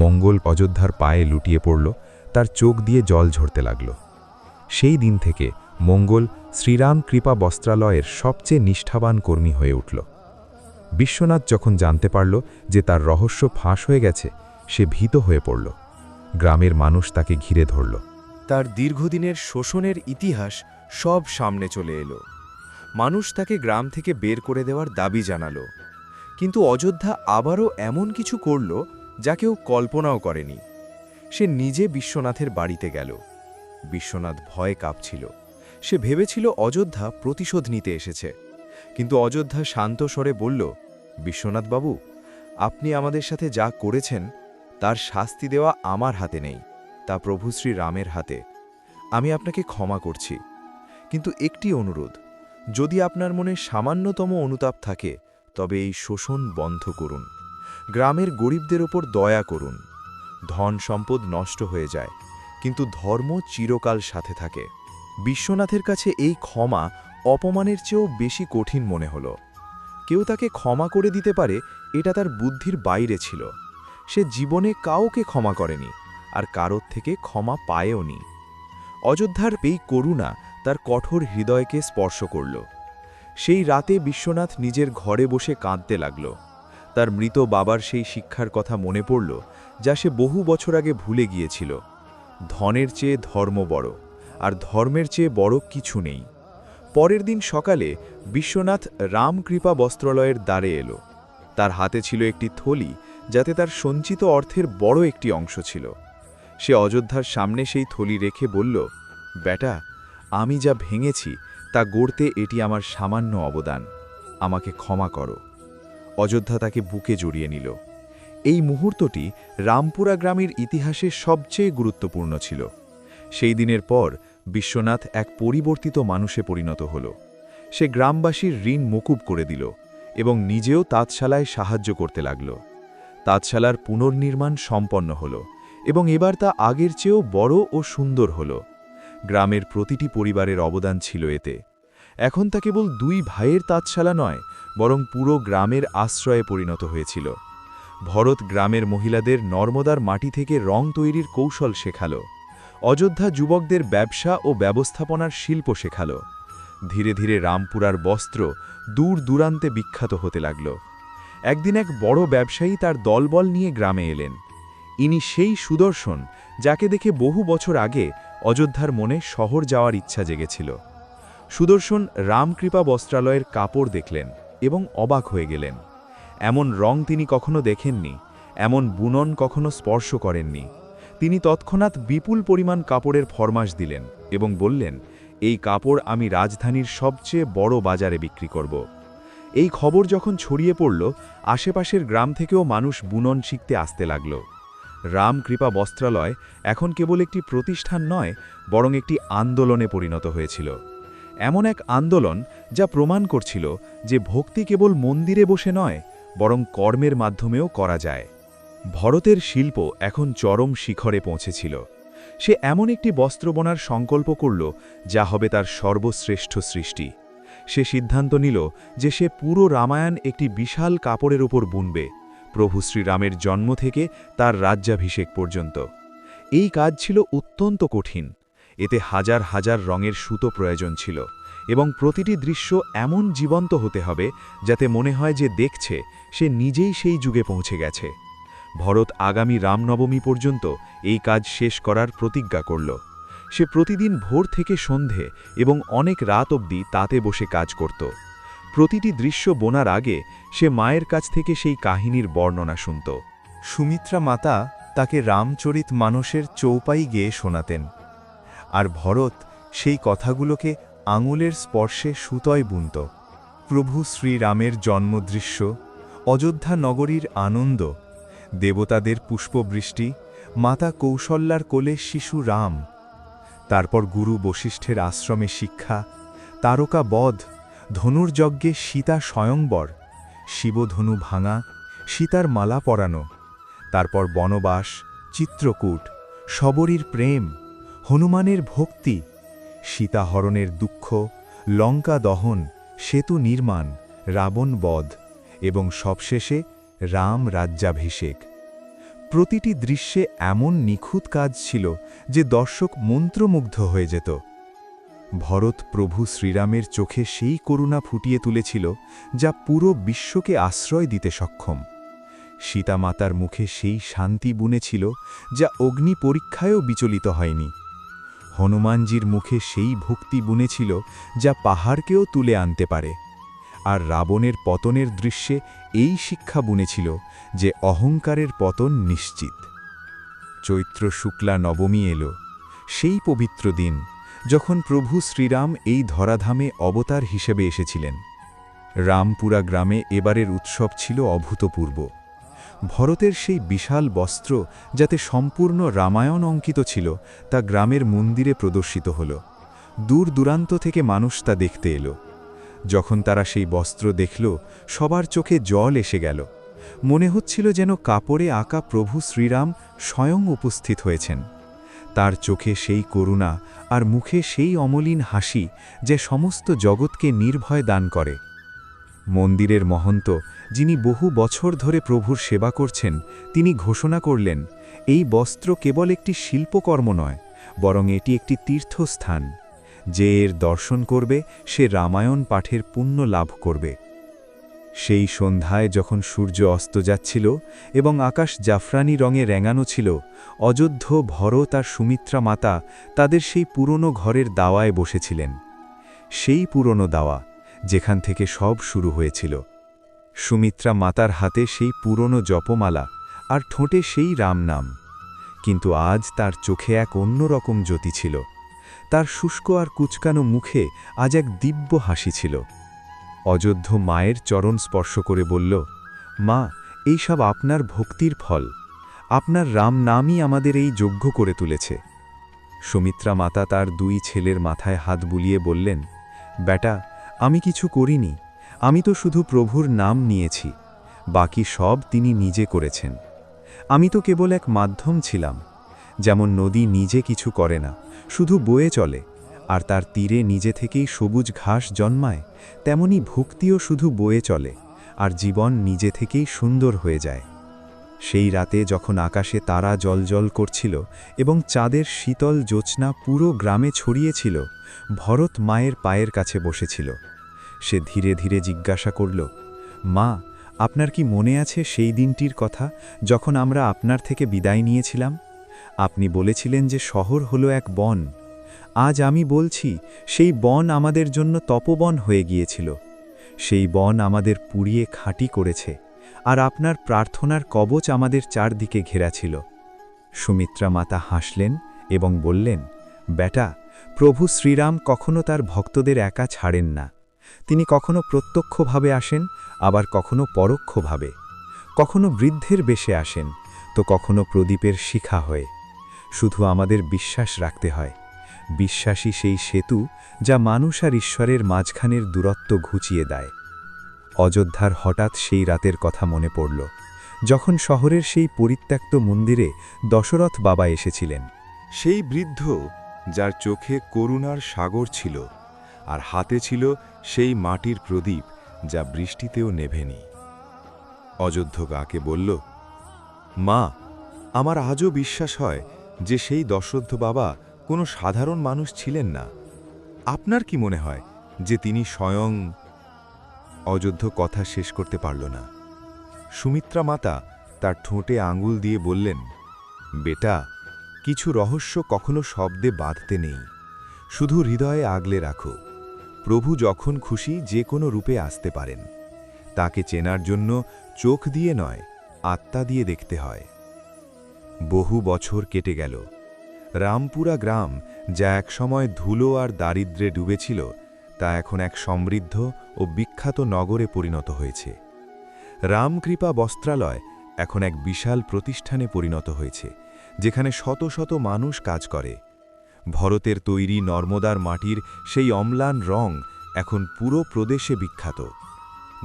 মঙ্গল অযোধ্যার পায়ে লুটিয়ে পড়ল, তার চোখ দিয়ে জল ঝরতে লাগল। সেই দিন থেকে মঙ্গল শ্রীরাম কৃপা বস্ত্রালয়ের সবচেয়ে নিষ্ঠাবান কর্মী হয়ে উঠল। বিশ্বনাথ যখন জানতে পারল যে তার রহস্য ফাঁস হয়ে গেছে, সে ভীত হয়ে পড়ল। গ্রামের মানুষ তাকে ঘিরে ধরল। তার দীর্ঘদিনের শোষণের ইতিহাস সব সামনে চলে এলো। মানুষ তাকে গ্রাম থেকে বের করে দেওয়ার দাবি জানালো, কিন্তু অযোধ্যা আবারও এমন কিছু করল যা কেউ কল্পনাও করেনি। সে নিজে বিশ্বনাথের বাড়িতে গেল। বিশ্বনাথ ভয়ে কাঁপছিল। সে ভেবেছিল অযোধ্যা প্রতিশোধ নিতে এসেছে, কিন্তু অযোধ্যা শান্ত স্বরে বলল, বিশ্বনাথবাবু, আপনি আমাদের সাথে যা করেছেন তার শাস্তি দেওয়া আমার হাতে নেই, তা প্রভু শ্রী রামের হাতে। আমি আপনাকে ক্ষমা করছি, কিন্তু একটি অনুরোধ, যদি আপনার মনে সামান্যতম অনুতাপ থাকে তবে এই শোষণ বন্ধ করুন। গ্রামের গরিবদের ওপর দয়া করুন। ধন সম্পদ নষ্ট হয়ে যায়, কিন্তু ধর্ম চিরকাল সাথে থাকে। বিশ্বনাথের কাছে এই ক্ষমা অপমানের চেয়েও বেশি কঠিন মনে হল। কেউ তাকে ক্ষমা করে দিতে পারে এটা তার বুদ্ধির বাইরে ছিল। সে জীবনে কাউকে ক্ষমা করেনি, আর কারোর থেকে ক্ষমা পায়ও নি। অযোধ্যার এই করুণা তার কঠোর হৃদয়কে স্পর্শ করল। সেই রাতে বিশ্বনাথ নিজের ঘরে বসে কাঁদতে লাগল। তার মৃত বাবার সেই শিক্ষার কথা মনে পড়ল, যা সে বহু বছর আগে ভুলে গিয়েছিল। ধনের চেয়ে ধর্ম বড়, আর ধর্মের চেয়ে বড় কিছু নেই। পরের দিন সকালে বিশ্বনাথ রামকৃপা বস্ত্রালয়ের দ্বারে এলো। তার হাতে ছিল একটি থলি, যাতে তার সঞ্চিত অর্থের বড় একটি অংশ ছিল। সে অযোধ্যার সামনে সেই থলি রেখে বলল, বেটা, আমি যা ভেঙেছি তা গড়তে এটি আমার সামান্য অবদান, আমাকে ক্ষমা করো। অযোধ্যা তাকে বুকে জড়িয়ে নিল। এই মুহূর্তটি রামপুরা গ্রামের ইতিহাসে সবচেয়ে গুরুত্বপূর্ণ ছিল। সেই দিনের পর বিশ্বনাথ এক পরিবর্তিত মানুষে পরিণত হল। সে গ্রামবাসীর ঋণ মকুব করে দিল এবং নিজেও তাঁতশালায় সাহায্য করতে লাগল। তাঁতশালার পুনর্নির্মাণ সম্পন্ন হল এবং এবার তা আগের চেয়েও বড় ও সুন্দর হল। গ্রামের প্রতিটি পরিবারের অবদান ছিল এতে। এখন তা কেবল দুই ভাইয়ের তাঁতশালা নয়, বরং পুরো গ্রামের আশ্রয়ে পরিণত হয়েছিল। ভরত গ্রামের মহিলাদের নর্মদার মাটি থেকে রং তৈরির কৌশল শেখাল। অযোধ্যা যুবকদের ব্যবসা ও ব্যবস্থাপনার শিল্প শেখাল। ধীরে ধীরে রামপুরার বস্ত্র দূর দূরান্তে বিখ্যাত হতে লাগল। একদিন এক বড় ব্যবসায়ী তার দলবল নিয়ে গ্রামে এলেন। ইনি সেই সুদর্শন যাকে দেখে বহু বছর আগে অযোধ্যার মনে শহর যাওয়ার ইচ্ছা জেগেছিল। সুদর্শন রামকৃপা বস্ত্রালয়ের কাপড় দেখলেন এবং অবাক হয়ে গেলেন। এমন রং তিনি কখনো দেখেননি, এমন বুনন কখনো স্পর্শ করেননি। তিনি তৎক্ষণাৎ বিপুল পরিমাণ কাপড়ের ফরমাশ দিলেন এবং বললেন, এই কাপড় আমি রাজধানীর সবচেয়ে বড় বাজারে বিক্রি করব। এই খবর যখন ছড়িয়ে পড়ল, আশেপাশের গ্রাম থেকেও মানুষ বুনন শিখতে আসতে লাগল। রামকৃপা বস্ত্রালয় এখন কেবল একটি প্রতিষ্ঠান নয়, বরং একটি আন্দোলনে পরিণত হয়েছিল। এমন এক আন্দোলন যা প্রমাণ করছিল যে ভক্তি কেবল মন্দিরে বসে নয়, বরং কর্মের মাধ্যমেও করা যায়। ভরতের শিল্প এখন চরম শিখরে পৌঁছেছিল। সে এমন একটি বস্ত্র বোনার সংকল্প করল যা হবে তার সর্বশ্রেষ্ঠ সৃষ্টি। সে সিদ্ধান্ত নিল যে সে পুরো রামায়ণ একটি বিশাল কাপড়ের উপর বুনবে, প্রভু শ্রীরামের জন্ম থেকে তার রাজ্যাভিষেক পর্যন্ত। এই কাজ ছিল অত্যন্ত কঠিন। এতে হাজার হাজার রঙের সুতো প্রয়োজন ছিল এবং প্রতিটি দৃশ্য এমন জীবন্ত হতে হবে যাতে মনে হয় যে দেখছে সে নিজেই সেই যুগে পৌঁছে গেছে। ভরত আগামী রামনবমী পর্যন্ত এই কাজ শেষ করার প্রতিজ্ঞা করল। সে প্রতিদিন ভোর থেকে সন্ধে এবং অনেক রাত অবধি তাতে বসে কাজ করত। প্রতিটি দৃশ্য বোনার আগে সে মায়ের কাছ থেকে সেই কাহিনীর বর্ণনা শুনত। সুমিত্রা মাতা তাকে রামচরিত মানসের চৌপাই গেয়ে শোনাতেন, আর ভরত সেই কথাগুলোকে আঙুলের স্পর্শে সুতোয় বুনত। প্রভু শ্রীরামের জন্মদৃশ্য, অযোধ্যা নগরীর আনন্দ, দেবতাদের পুষ্পবৃষ্টি, মাতা কৌশল্যার কোলে শিশু রাম, তারপর গুরু বশিষ্ঠের আশ্রমে শিক্ষা, তারকা বধ, ধনুর্যজ্ঞে সীতা স্বয়ংবর, শিবধনু ভাঙা, সীতার মালা পরানো, তারপর বনবাস, চিত্রকূট, শবরীর প্রেম, হনুমানের ভক্তি, সীতাহরণের দুঃখ, লঙ্কা দহন, সেতু নির্মাণ, রাবণ বধ এবং সবশেষে রাম রাজ্যাভিষেক। প্রতিটি দৃশ্যে এমন নিখুঁত কাজ ছিল যে দর্শক মন্ত্রমুগ্ধ হয়ে যেত। ভরত প্রভু শ্রীরামের চোখে সেই করুণা ফুটিয়ে তুলেছিল যা পুরো বিশ্বকে আশ্রয় দিতে সক্ষম। সীতামাতার মুখে সেই শান্তি বুনেছিল যা অগ্নি পরীক্ষায়ও বিচলিত হয়নি। হনুমানজির মুখে সেই ভক্তি বুনেছিল যা পাহাড়কেও তুলে আনতে পারে। আর রাবণের পতনের দৃশ্যে এই শিক্ষা বুনেছিল যে অহংকারের পতন নিশ্চিত। চৈত্র শুক্লা নবমী এলো, সেই পবিত্র দিন যখন প্রভু শ্রীরাম এই ধরাধামে অবতার হিসেবে এসেছিলেন। রামপুরা গ্রামে এবারের উৎসব ছিল অভূতপূর্ব। ভরতের সেই বিশাল বস্ত্র যাতে সম্পূর্ণ রামায়ণ অঙ্কিত ছিল তা গ্রামের মন্দিরে প্রদর্শিত হল। দূর দূরান্ত থেকে মানুষ তা দেখতে এলো। যখন তারা সেই বস্ত্র দেখল, সবার চোখে জল এসে গেল। মনে হচ্ছিল যেন কাপড়ে আঁকা প্রভু শ্রীরাম স্বয়ং উপস্থিত হয়েছেন। তার চোখে সেই করুণা আর মুখে সেই অমলিন হাসি যে সমস্ত জগৎকে নির্ভয় দান করে। মন্দিরের মহন্ত, যিনি বহু বছর ধরে প্রভুর সেবা করছেন, তিনি ঘোষণা করলেন, এই বস্ত্র কেবল একটি শিল্পকর্ম নয়, বরং এটি একটি তীর্থস্থান। যে এর দর্শন করবে সে রামায়ণ পাঠের পুণ্য লাভ করবে। সেই সন্ধ্যায় যখন সূর্য অস্ত যাচ্ছিল এবং আকাশ জাফরানি রঙে রেঙানো ছিল, অযোধ্য ভরত আর সুমিত্রা মাতা তাদের সেই পুরনো ঘরের দাওয়ায় বসেছিলেন। সেই পুরনো দাওয়া যেখান থেকে সব শুরু হয়েছিল। সুমিত্রা মাতার হাতে সেই পুরনো জপমালা আর ঠোঁটে সেই রাম নাম। কিন্তু আজ তার চোখে এক অন্যরকম জ্যোতি ছিল। তার শুষ্ক আর কুচকানো মুখে আজ এক দিব্য হাসি ছিল। অযোধ্য মায়ের চরণ স্পর্শ করে বলল, মা, এই সব আপনার ভক্তির ফল। আপনার রাম নামই আমাদের এই যোগ্য করে তুলেছে। সুমিত্রা মাতা তার দুই ছেলের মাথায় হাত বুলিয়ে বললেন, বেটা, আমি কিছু করিনি, আমি তো শুধু প্রভুর নাম নিয়েছি, বাকি সব তিনি নিজে করেছেন। আমি তো কেবল এক মাধ্যম ছিলাম। যেমন নদী নিজে কিছু করে না, শুধু বয়ে চলে, আর তার তীরে নিজে থেকেই সবুজ ঘাস জন্মায়, তেমনি ভক্তিও শুধু বয়ে চলে, আর জীবন নিজে থেকেই সুন্দর হয়ে যায়। সেই রাতে যখন আকাশে তারা জ্বলজ্বল করছিল এবং চাঁদের শীতল জ্যোৎস্না পুরো গ্রামে ছড়িয়েছিল, ভরত মায়ের পায়ের কাছে বসেছিল। সে ধীরে ধীরে জিজ্ঞাসা করল, মা, আপনার কি মনে আছে সেই দিনটির কথা যখন আমরা আপনার থেকে বিদায় নিয়েছিলাম? আপনি বলেছিলেন যে শহর হলো এক বন। আজ আমি বলছি, সেই বন আমাদের জন্য তপবন হয়ে গিয়েছিল। সেই বন আমাদের পুড়িয়ে খাঁটি করেছে, আর আপনার প্রার্থনার কবচ আমাদের চারদিকে ঘেরা ছিল। সুমিত্রা মাতা হাসলেন এবং বললেন, বেটা, প্রভু শ্রীরাম কখনো তার ভক্তদের একা ছাড়েন না। তিনি কখনো প্রত্যক্ষভাবে আসেন, আবার কখনো পরোক্ষভাবে। কখনো বৃদ্ধের বেশে আসেন, তো কখনো প্রদীপের শিখা হয়ে। শুধু আমাদের বিশ্বাস রাখতে হয়। বিশ্বাসী সেই সেতু যা মানুষ আর ঈশ্বরের মাঝখানের দূরত্ব ঘুচিয়ে দেয়। অযোধ্যার হঠাৎ সেই রাতের কথা মনে পড়ল, যখন শহরের সেই পরিত্যক্ত মন্দিরে দশরথ বাবা এসেছিলেন। সেই বৃদ্ধ যার চোখে করুণার সাগর ছিল, আর হাতে ছিল সেই মাটির প্রদীপ যা বৃষ্টিতেও নেভেনি। অযোধ্য গাকে বলল, মা, আমার আজও বিশ্বাস হয় যে সেই দশরথ বাবা কোনো সাধারণ মানুষ ছিলেন না। আপনার কি মনে হয় যে তিনি স্বয়ং? অযোধ্য কথা শেষ করতে পারল না। সুমিত্রা মাতা তার ঠোঁটে আঙুল দিয়ে বললেন, বেটা, কিছু রহস্য কখনো শব্দে বাঁধতে নেই, শুধু হৃদয়ে আগলে রাখো। প্রভু যখন খুশি যে কোনো রূপে আসতে পারেন। তাকে চেনার জন্য চোখ দিয়ে নয়, আত্মা দিয়ে দেখতে হয়। বহু বছর কেটে গেল। রামপুরা গ্রাম, যা একসময় ধুলো আর দারিদ্র্যে ডুবেছিল, তা এখন এক সমৃদ্ধ ও বিখ্যাত নগরে পরিণত হয়েছে। রামকৃপা বস্ত্রালয় এখন এক বিশাল প্রতিষ্ঠানে পরিণত হয়েছে, যেখানে শত শত মানুষ কাজ করে। ভরতের তৈরি নর্মদার মাটির সেই অম্লান রং এখন পুরো প্রদেশে বিখ্যাত।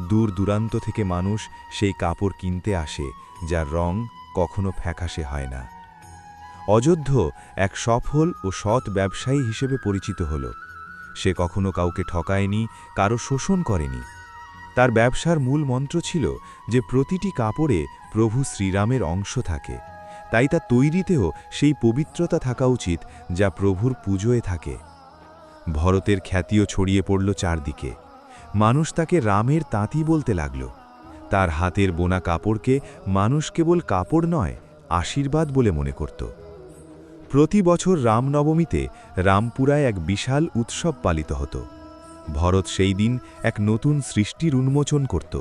দূর দূরান্ত থেকে মানুষ সেই কাপড় কিনতে আসে, যার রং কখনো ফ্যাকাশে হয় না। অযোধ্য এক সফল ও সৎ ব্যবসায়ী হিসেবে পরিচিত হল। সে কখনো কাউকে ঠকায়নি, কারো শোষণ করেনি। তার ব্যবসার মূল মন্ত্র ছিল যে প্রতিটি কাপড়ে প্রভু শ্রীরামের অংশ থাকে, তাই তা তৈরিতেও সেই পবিত্রতা থাকা উচিত যা প্রভুর পুজোয় থাকে। ভরতের খ্যাতিও ছড়িয়ে পড়ল চারদিকে। মানুষ তাকে রামের তাঁতি বলতে লাগল। তার হাতের বোনা কাপড়কে মানুষ কেবল কাপড় নয়, আশীর্বাদ বলে মনে করত। প্রতি বছর রামনবমীতে রামপুরায় এক বিশাল উৎসব পালিত হতো। ভরত সেই দিন এক নতুন সৃষ্টির উন্মোচন করত।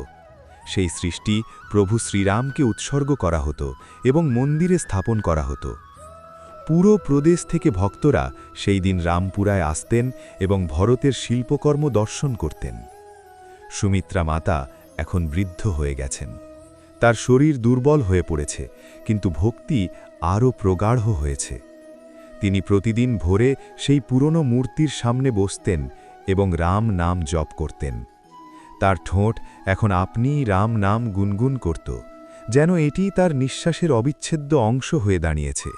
সেই সৃষ্টি প্রভু শ্রীরামকে উৎসর্গ করা হতো এবং মন্দিরে স্থাপন করা হতো। পুরো প্রদেশ থেকে ভক্তরা সেই দিন রামপুরায় আসতেন এবং ভরতের শিল্পকর্ম দর্শন করতেন। সুমিত্রা মাতা এখন বৃদ্ধ হয়ে গেছেন। তার শরীর দুর্বল হয়ে পড়েছে, কিন্তু ভক্তি আরও প্রগাঢ় হয়েছে। তিনি প্রতিদিন ভোরে সেই পুরনো মূর্তির সামনে বসতেন এবং রাম নাম জপ করতেন। তার ঠোঁট এখন আপনিই রাম নাম গুনগুন করত, যেন এটি তার নিঃশ্বাসের অবিচ্ছেদ্য অংশ হয়ে দাঁড়িয়েছে।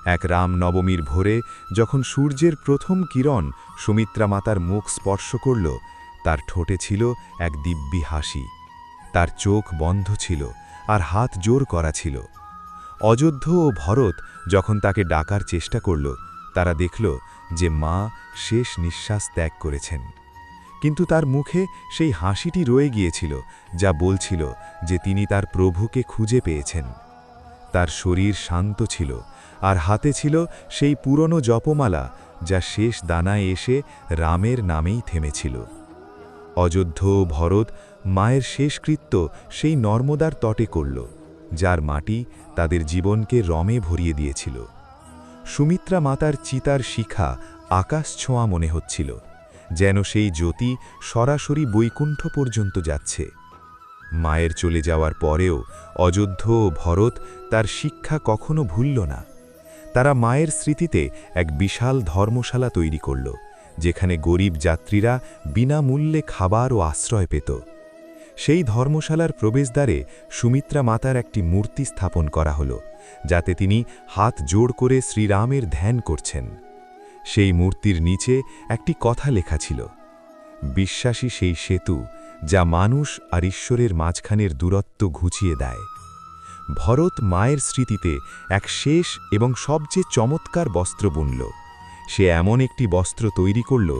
এক রাম নবমীর ভোরে যখন সূর্যের প্রথম কিরণ সুমিত্রা মাতার মুখ স্পর্শ করল, তার ঠোঁটে ছিল এক দিব্যি হাসি। তার চোখ বন্ধ ছিল আর হাত জোর করা ছিল। অযোধ্য ও ভরত যখন তাকে ডাকার চেষ্টা করল, তারা দেখল যে মা শেষ নিঃশ্বাস ত্যাগ করেছেন। কিন্তু তার মুখে সেই হাসিটি রয়ে গিয়েছিল, যা বলছিল যে তিনি তার প্রভুকে খুঁজে পেয়েছেন। তার শরীর শান্ত ছিল, আর হাতে ছিল সেই পুরনো জপমালা, যা শেষ দানায় এসে রামের নামেই থেমেছিল। অযোধ্য ও ভরত মায়ের শেষকৃত্য সেই নর্মদার তটে করল, যার মাটি তাদের জীবনকে রমে ভরিয়ে দিয়েছিল। সুমিত্রা মাতার চিতার শিখা আকাশ ছোঁয়া মনে হচ্ছিল, যেন সেই জ্যোতি সরাসরি বৈকুণ্ঠ পর্যন্ত যাচ্ছে। মায়ের চলে যাওয়ার পরেও অযোধ্য ও ভরত তার শিক্ষা কখনো ভুলল না। তারা মায়ের স্মৃতিতে এক বিশাল ধর্মশালা তৈরি করল, যেখানে গরিব যাত্রীরা বিনামূল্যে খাবার ও আশ্রয় পেত। সেই ধর্মশালার প্রবেশদ্বারে সুমিত্রা মাতার একটি মূর্তি স্থাপন করা হল, যাতে তিনি হাত জোড় করে শ্রীরামের ধ্যান করছেন। সেই মূর্তির নিচে একটি কথা লেখা ছিল, বিশ্বাসী সেই সেতু যা মানুষ আর ঈশ্বরের মাঝখানের দূরত্ব ঘুচিয়ে দেয়। ভরত মায়ের স্মৃতিতে এক শেষ এবং সবচেয়ে চমৎকার বস্ত্র বুনল। সে এমন একটি বস্ত্র তৈরি করল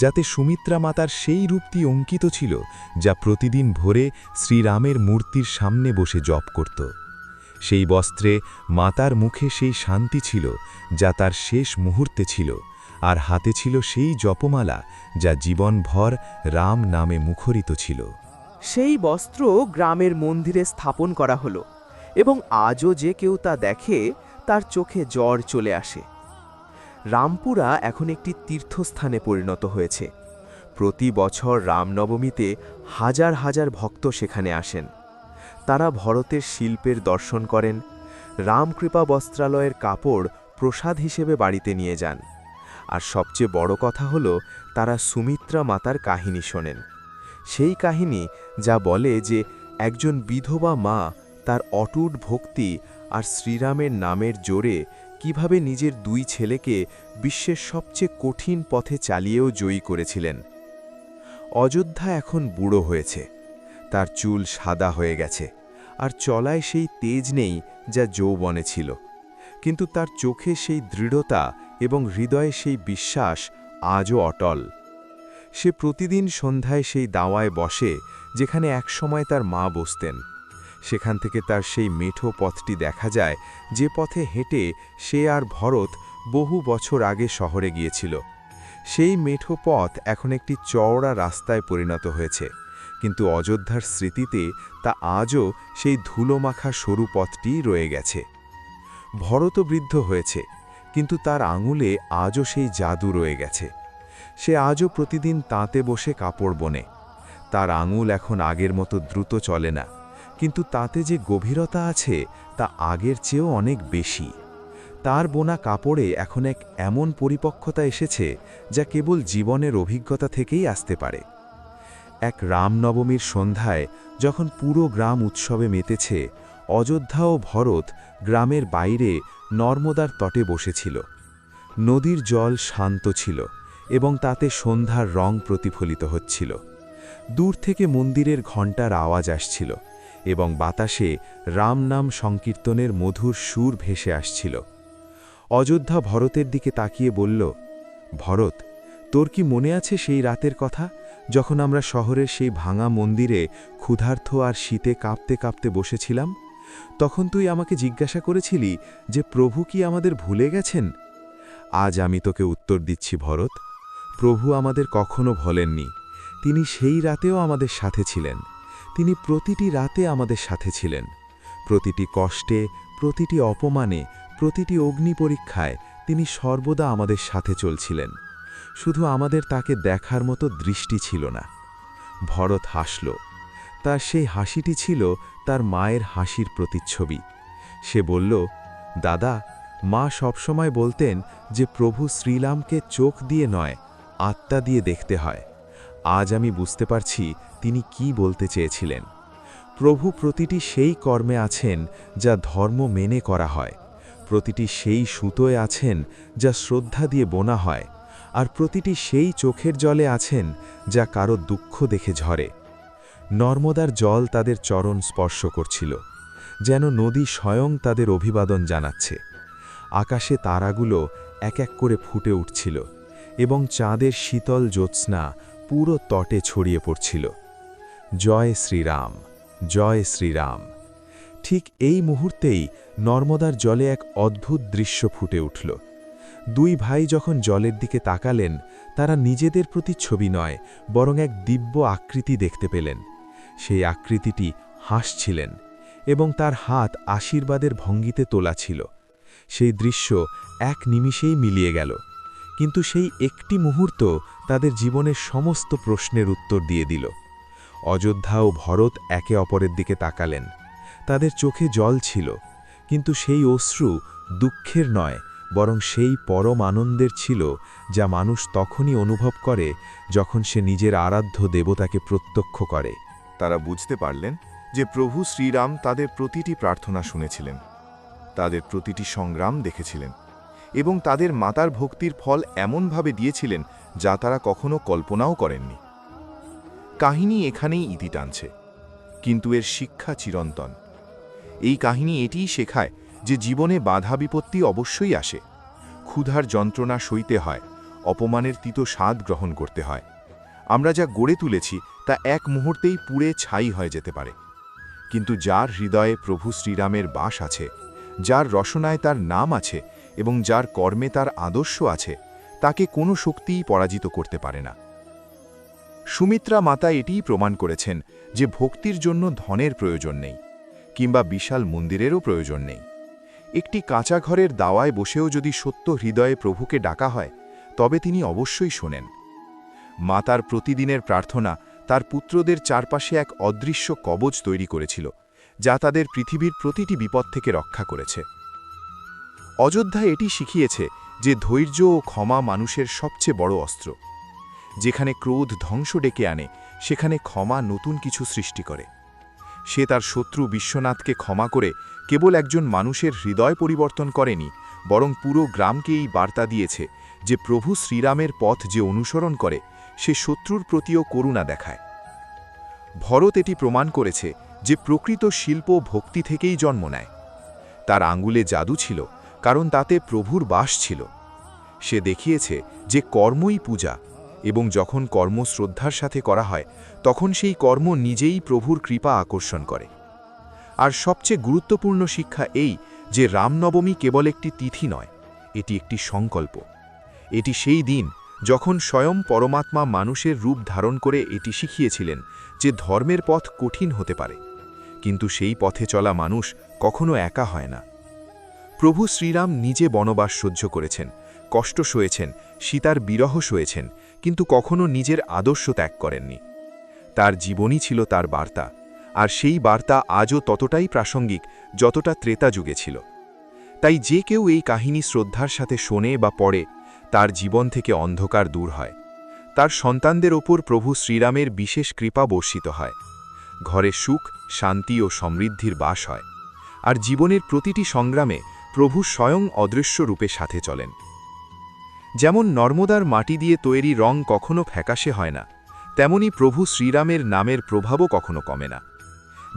যাতে সুমিত্রা মাতার সেই রূপটি অঙ্কিত ছিল, যা প্রতিদিন ভোরে শ্রীরামের মূর্তির সামনে বসে জপ করত। সেই বস্ত্রে মাতার মুখে সেই শান্তি ছিল, যা তার শেষ মুহূর্তে ছিল, আর হাতে ছিল সেই জপমালা, যা জীবনভর রাম নামে মুখরিত ছিল। সেই বস্ত্র গ্রামের মন্দিরে স্থাপন করা হলো, এবং আজও যে কেউ তা দেখে তার চোখে জ্বর চলে আসে। রামপুরা এখন একটি তীর্থস্থানে পরিণত হয়েছে। প্রতি বছর রামনবমীতে হাজার হাজার ভক্ত সেখানে আসেন। তারা ভরতের শিল্পের দর্শন করেন, রামকৃপা বস্ত্রালয়ের কাপড় প্রসাদ হিসেবে বাড়িতে নিয়ে যান, আর সবচেয়ে বড় কথা হলো তারা সুমিত্রা মাতার কাহিনী শোনেন। সেই কাহিনী যা বলে যে একজন বিধবা মা তার অটুট ভক্তি আর শ্রীরামের নামের জোরে কিভাবে নিজের দুই ছেলেকে বিশ্বের সবচেয়ে কঠিন পথে চালিয়েও জয়ী করেছিলেন। অযোধ্যা এখন বুড়ো হয়েছে, তার চুল সাদা হয়ে গেছে, আর চলায় সেই তেজ নেই যা যৌবনে ছিল, কিন্তু তার চোখে সেই দৃঢ়তা এবং হৃদয়ে সেই বিশ্বাস আজও অটল। সে প্রতিদিন সন্ধ্যায় সেই দাওয়ায় বসে যেখানে একসময় তার মা বসতেন। সেখান থেকে তার সেই মেঠো পথটি দেখা যায়, যে পথে হেঁটে সে আর ভরত বহু বছর আগে শহরে গিয়েছিল। সেই মেঠো পথ এখন একটি চওড়া রাস্তায় পরিণত হয়েছে, কিন্তু অযোধ্যার স্মৃতিতে তা আজও সেই ধুলোমাখা সরু পথটিই রয়ে গেছে। ভরত বৃদ্ধ হয়েছে, কিন্তু তার আঙুলে আজও সেই জাদু রয়ে গেছে। সে আজও প্রতিদিন তাঁতে বসে কাপড় বোনে। তার আঙুল এখন আগের মতো দ্রুত চলে না, কিন্তু তাতে যে গভীরতা আছে তা আগের চেয়েও অনেক বেশি। তার বোনা কাপড়ে এখন এক এমন পরিপক্কতা এসেছে যা কেবল জীবনের অভিজ্ঞতা থেকেই আসতে পারে। এক রামনবমীর সন্ধ্যায় যখন পুরো গ্রাম উৎসবে মেতেছে, অযোধ্যা ও ভরত গ্রামের বাইরে নর্মদার তটে বসেছিল। নদীর জল শান্ত ছিল এবং তাতে সন্ধ্যার রং প্রতিফলিত হচ্ছিল। দূর থেকে মন্দিরের ঘণ্টার আওয়াজ আসছিল এবং বাতাসে রাম নাম সংকীর্তনের মধুর সুর ভেসে আসছিল। অযোধ্যা ভরতের দিকে তাকিয়ে বলল, ভরত, তোর কি মনে আছে সেই রাতের কথা, যখন আমরা শহরের সেই ভাঙা মন্দিরে ক্ষুধার্ত আর শীতে কাঁপতে কাঁপতে বসেছিলাম? তখন তুই আমাকে জিজ্ঞাসা করেছিলি যে প্রভু কি আমাদের ভুলে গেছেন? আজ আমি তোকে উত্তর দিচ্ছি ভরত, প্রভু আমাদের কখনো ভোলেননি। তিনি সেই রাতেও আমাদের সাথে ছিলেন। তিনি প্রতিটি রাতে আমাদের সাথে ছিলেন। প্রতিটি কষ্টে, প্রতিটি অপমানে, প্রতিটি অগ্নি পরীক্ষায় তিনি সর্বদা আমাদের সাথে চলছিলেন। শুধু আমাদের তাকে দেখার মতো দৃষ্টি ছিল না। ভরত হাসল। তার সেই হাসিটি ছিল তার মায়ের হাসির প্রতিচ্ছবি। সে বলল, দাদা, মা সবসময় বলতেন যে প্রভু শ্রীরামকে চোখ দিয়ে নয়, আত্মা দিয়ে দেখতে হয়। আজ আমি বুঝতে পারছি তিনি কি বলতে চেয়েছিলেন। প্রভু প্রতিটি সেই কর্মে আছেন যা ধর্ম মেনে করা হয়, প্রতিটি সেই সুতোয় আছেন যা শ্রদ্ধা দিয়ে বোনা হয়, আর প্রতিটি সেই চোখের জলে আছেন যা কারো দুঃখ দেখে ঝরে। নর্মদার জল তাদের চরণ স্পর্শ করছিল, যেন নদী স্বয়ং তাদের অভিবাদন জানাচ্ছে। আকাশে তারাগুলো এক এক করে ফুটে উঠছিল এবং চাঁদের শীতল জ্যোৎস্না পুরো তটে ছড়িয়ে পড়ছিল। জয় শ্রীরাম, জয় শ্রীরাম। ঠিক এই মুহূর্তেই নর্মদার জলে এক অদ্ভুত দৃশ্য ফুটে উঠল। দুই ভাই যখন জলের দিকে তাকালেন, তারা নিজেদের প্রতিচ্ছবি নয়, বরং এক দিব্য আকৃতি দেখতে পেলেন। সেই আকৃতিটি হাসছিলেন এবং তার হাত আশীর্বাদের ভঙ্গিতে তোলা ছিল। সেই দৃশ্য এক নিমিষেই মিলিয়ে গেল, কিন্তু সেই একটি মুহূর্ত তাদের জীবনের সমস্ত প্রশ্নের উত্তর দিয়ে দিল। অযোধ্যা ও ভরত একে অপরের দিকে তাকালেন। তাদের চোখে জল ছিল, কিন্তু সেই অশ্রু দুঃখের নয়, বরং সেই পরম আনন্দের ছিল যা মানুষ তখনই অনুভব করে যখন সে নিজের আরাধ্য দেবতাকে প্রত্যক্ষ করে। তারা বুঝতে পারলেন যে প্রভু শ্রীরাম তাদের প্রতিটি প্রার্থনা শুনেছিলেন, তাদের প্রতিটি সংগ্রাম দেখেছিলেন এবং তাদের মাতার ভক্তির ফল এমনভাবে দিয়েছিলেন যা তারা কখনো কল্পনাও করেননি। কাহিনী এখানেই ইতি টানছে, কিন্তু এর শিক্ষা চিরন্তন। এই কাহিনী এটিই শেখায় যে জীবনে বাধা বিপত্তি অবশ্যই আসে। ক্ষুধার যন্ত্রণা সইতে হয়, অপমানের তিতো স্বাদ গ্রহণ করতে হয়। আমরা যা গড়ে তুলেছি তা এক মুহূর্তেই পুড়ে ছাই হয়ে যেতে পারে, কিন্তু যার হৃদয়ে প্রভু শ্রীরামের বাস আছে, যার রসনায় তার নাম আছে এবং যার কর্মে তার আদর্শ আছে, তাকে কোনো শক্তিই পরাজিত করতে পারে না। সুমিত্রা মাতা এটিই প্রমাণ করেছেন যে ভক্তির জন্য ধনের প্রয়োজন নেই, কিংবা বিশাল মন্দিরেরও প্রয়োজন নেই। একটি কাঁচা ঘরের দাওয়ায় বসেও যদি সত্য হৃদয়ে প্রভুকে ডাকা হয়, তবে তিনি অবশ্যই শোনেন। মাতার প্রতিদিনের প্রার্থনা তার পুত্রদের চারপাশে এক অদৃশ্য কবচ তৈরি করেছিল, যা তাদের পৃথিবীর প্রতিটি বিপদ থেকে রক্ষা করেছে। অযোধ্যা এটি শিখিয়েছে যে ধৈর্য ও ক্ষমা মানুষের সবচেয়ে বড় অস্ত্র। যেখানে ক্রোধ ধ্বংস ডেকে আনে, সেখানে ক্ষমা নতুন কিছু সৃষ্টি করে। সে তার শত্রু বিশ্বনাথকে ক্ষমা করে কেবল একজন মানুষের হৃদয় পরিবর্তন করেনি, বরং পুরো গ্রামকে এই বার্তা দিয়েছে যে প্রভু শ্রীরামের পথ যে অনুসরণ করে, সে শত্রুর প্রতিও করুণা দেখায়। ভরত এটি প্রমাণ করেছে যে প্রকৃত শিল্প ভক্তি থেকেই জন্ম নেয়। তার আঙ্গুলে জাদু ছিল, কারণ তাতে প্রভুর বাস ছিল। সে দেখিয়েছে যে কর্মই পূজা, এবং যখন কর্ম শ্রদ্ধার সাথে করা হয়, তখন সেই কর্ম নিজেই প্রভুর কৃপা আকর্ষণ করে। আর সবচেয়ে গুরুত্বপূর্ণ শিক্ষা এই যে রামনবমী কেবল একটি তিথি নয়, এটি একটি সংকল্প। এটি সেই দিন যখন স্বয়ং পরমাত্মা মানুষের রূপ ধারণ করে এটি শিখিয়েছিলেন যে ধর্মের পথ কঠিন হতে পারে, কিন্তু সেই পথে চলা মানুষ কখনো একা হয় না। প্রভু শ্রীরাম নিজে বনবাস সহ্য করেছেন, কষ্ট সয়েছেন, সীতার বিরহ সয়েছেন, কিন্তু কখনো নিজের আদর্শ ত্যাগ করেননি। তার জীবনই ছিল তার বার্তা, আর সেই বার্তা আজও ততটাই প্রাসঙ্গিক যতটা ত্রেতা যুগে ছিল। তাই যে কেউ এই কাহিনী শ্রদ্ধার সাথে শোনে বা পড়ে, তার জীবন থেকে অন্ধকার দূর হয়, তার সন্তানদের ওপর প্রভু শ্রীরামের বিশেষ কৃপা বর্ষিত হয়, ঘরে সুখ, শান্তি ও সমৃদ্ধির বাস হয়, আর জীবনের প্রতিটি সংগ্রামে প্রভু স্বয়ং অদৃশ্য রূপে সাথে চলেন। যেমন নর্মদার মাটি দিয়ে তৈরি রং কখনো ফ্যাকাশে হয় না, তেমনি প্রভু শ্রীরামের নামের প্রভাবও কখনো কমে না।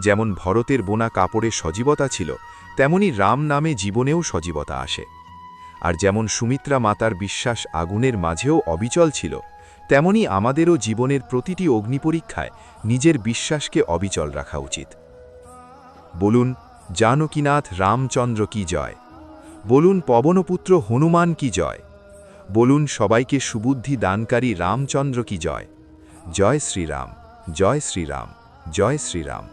যেমন ভরতের বোনা কাপড়ে সজীবতা ছিল, তেমনি রাম নামে জীবনেও সজীবতা আসে। আর যেমন সুমিত্রা মাতার বিশ্বাস আগুনের মাঝেও অবিচল ছিল, তেমনি আমাদেরও জীবনের প্রতিটি অগ্নিপরীক্ষায় নিজের বিশ্বাসকে অবিচল রাখা উচিত। বলুন জানকীনাথ রামচন্দ্র কি জয়, বলুন পবনপুত্র হনুমান কি জয়, বলুন সবাইকে সুবুদ্ধি দানকারী রামচন্দ্র কি জয়। জয় শ্রীরাম, জয় শ্রীরাম, জয় শ্রীরাম।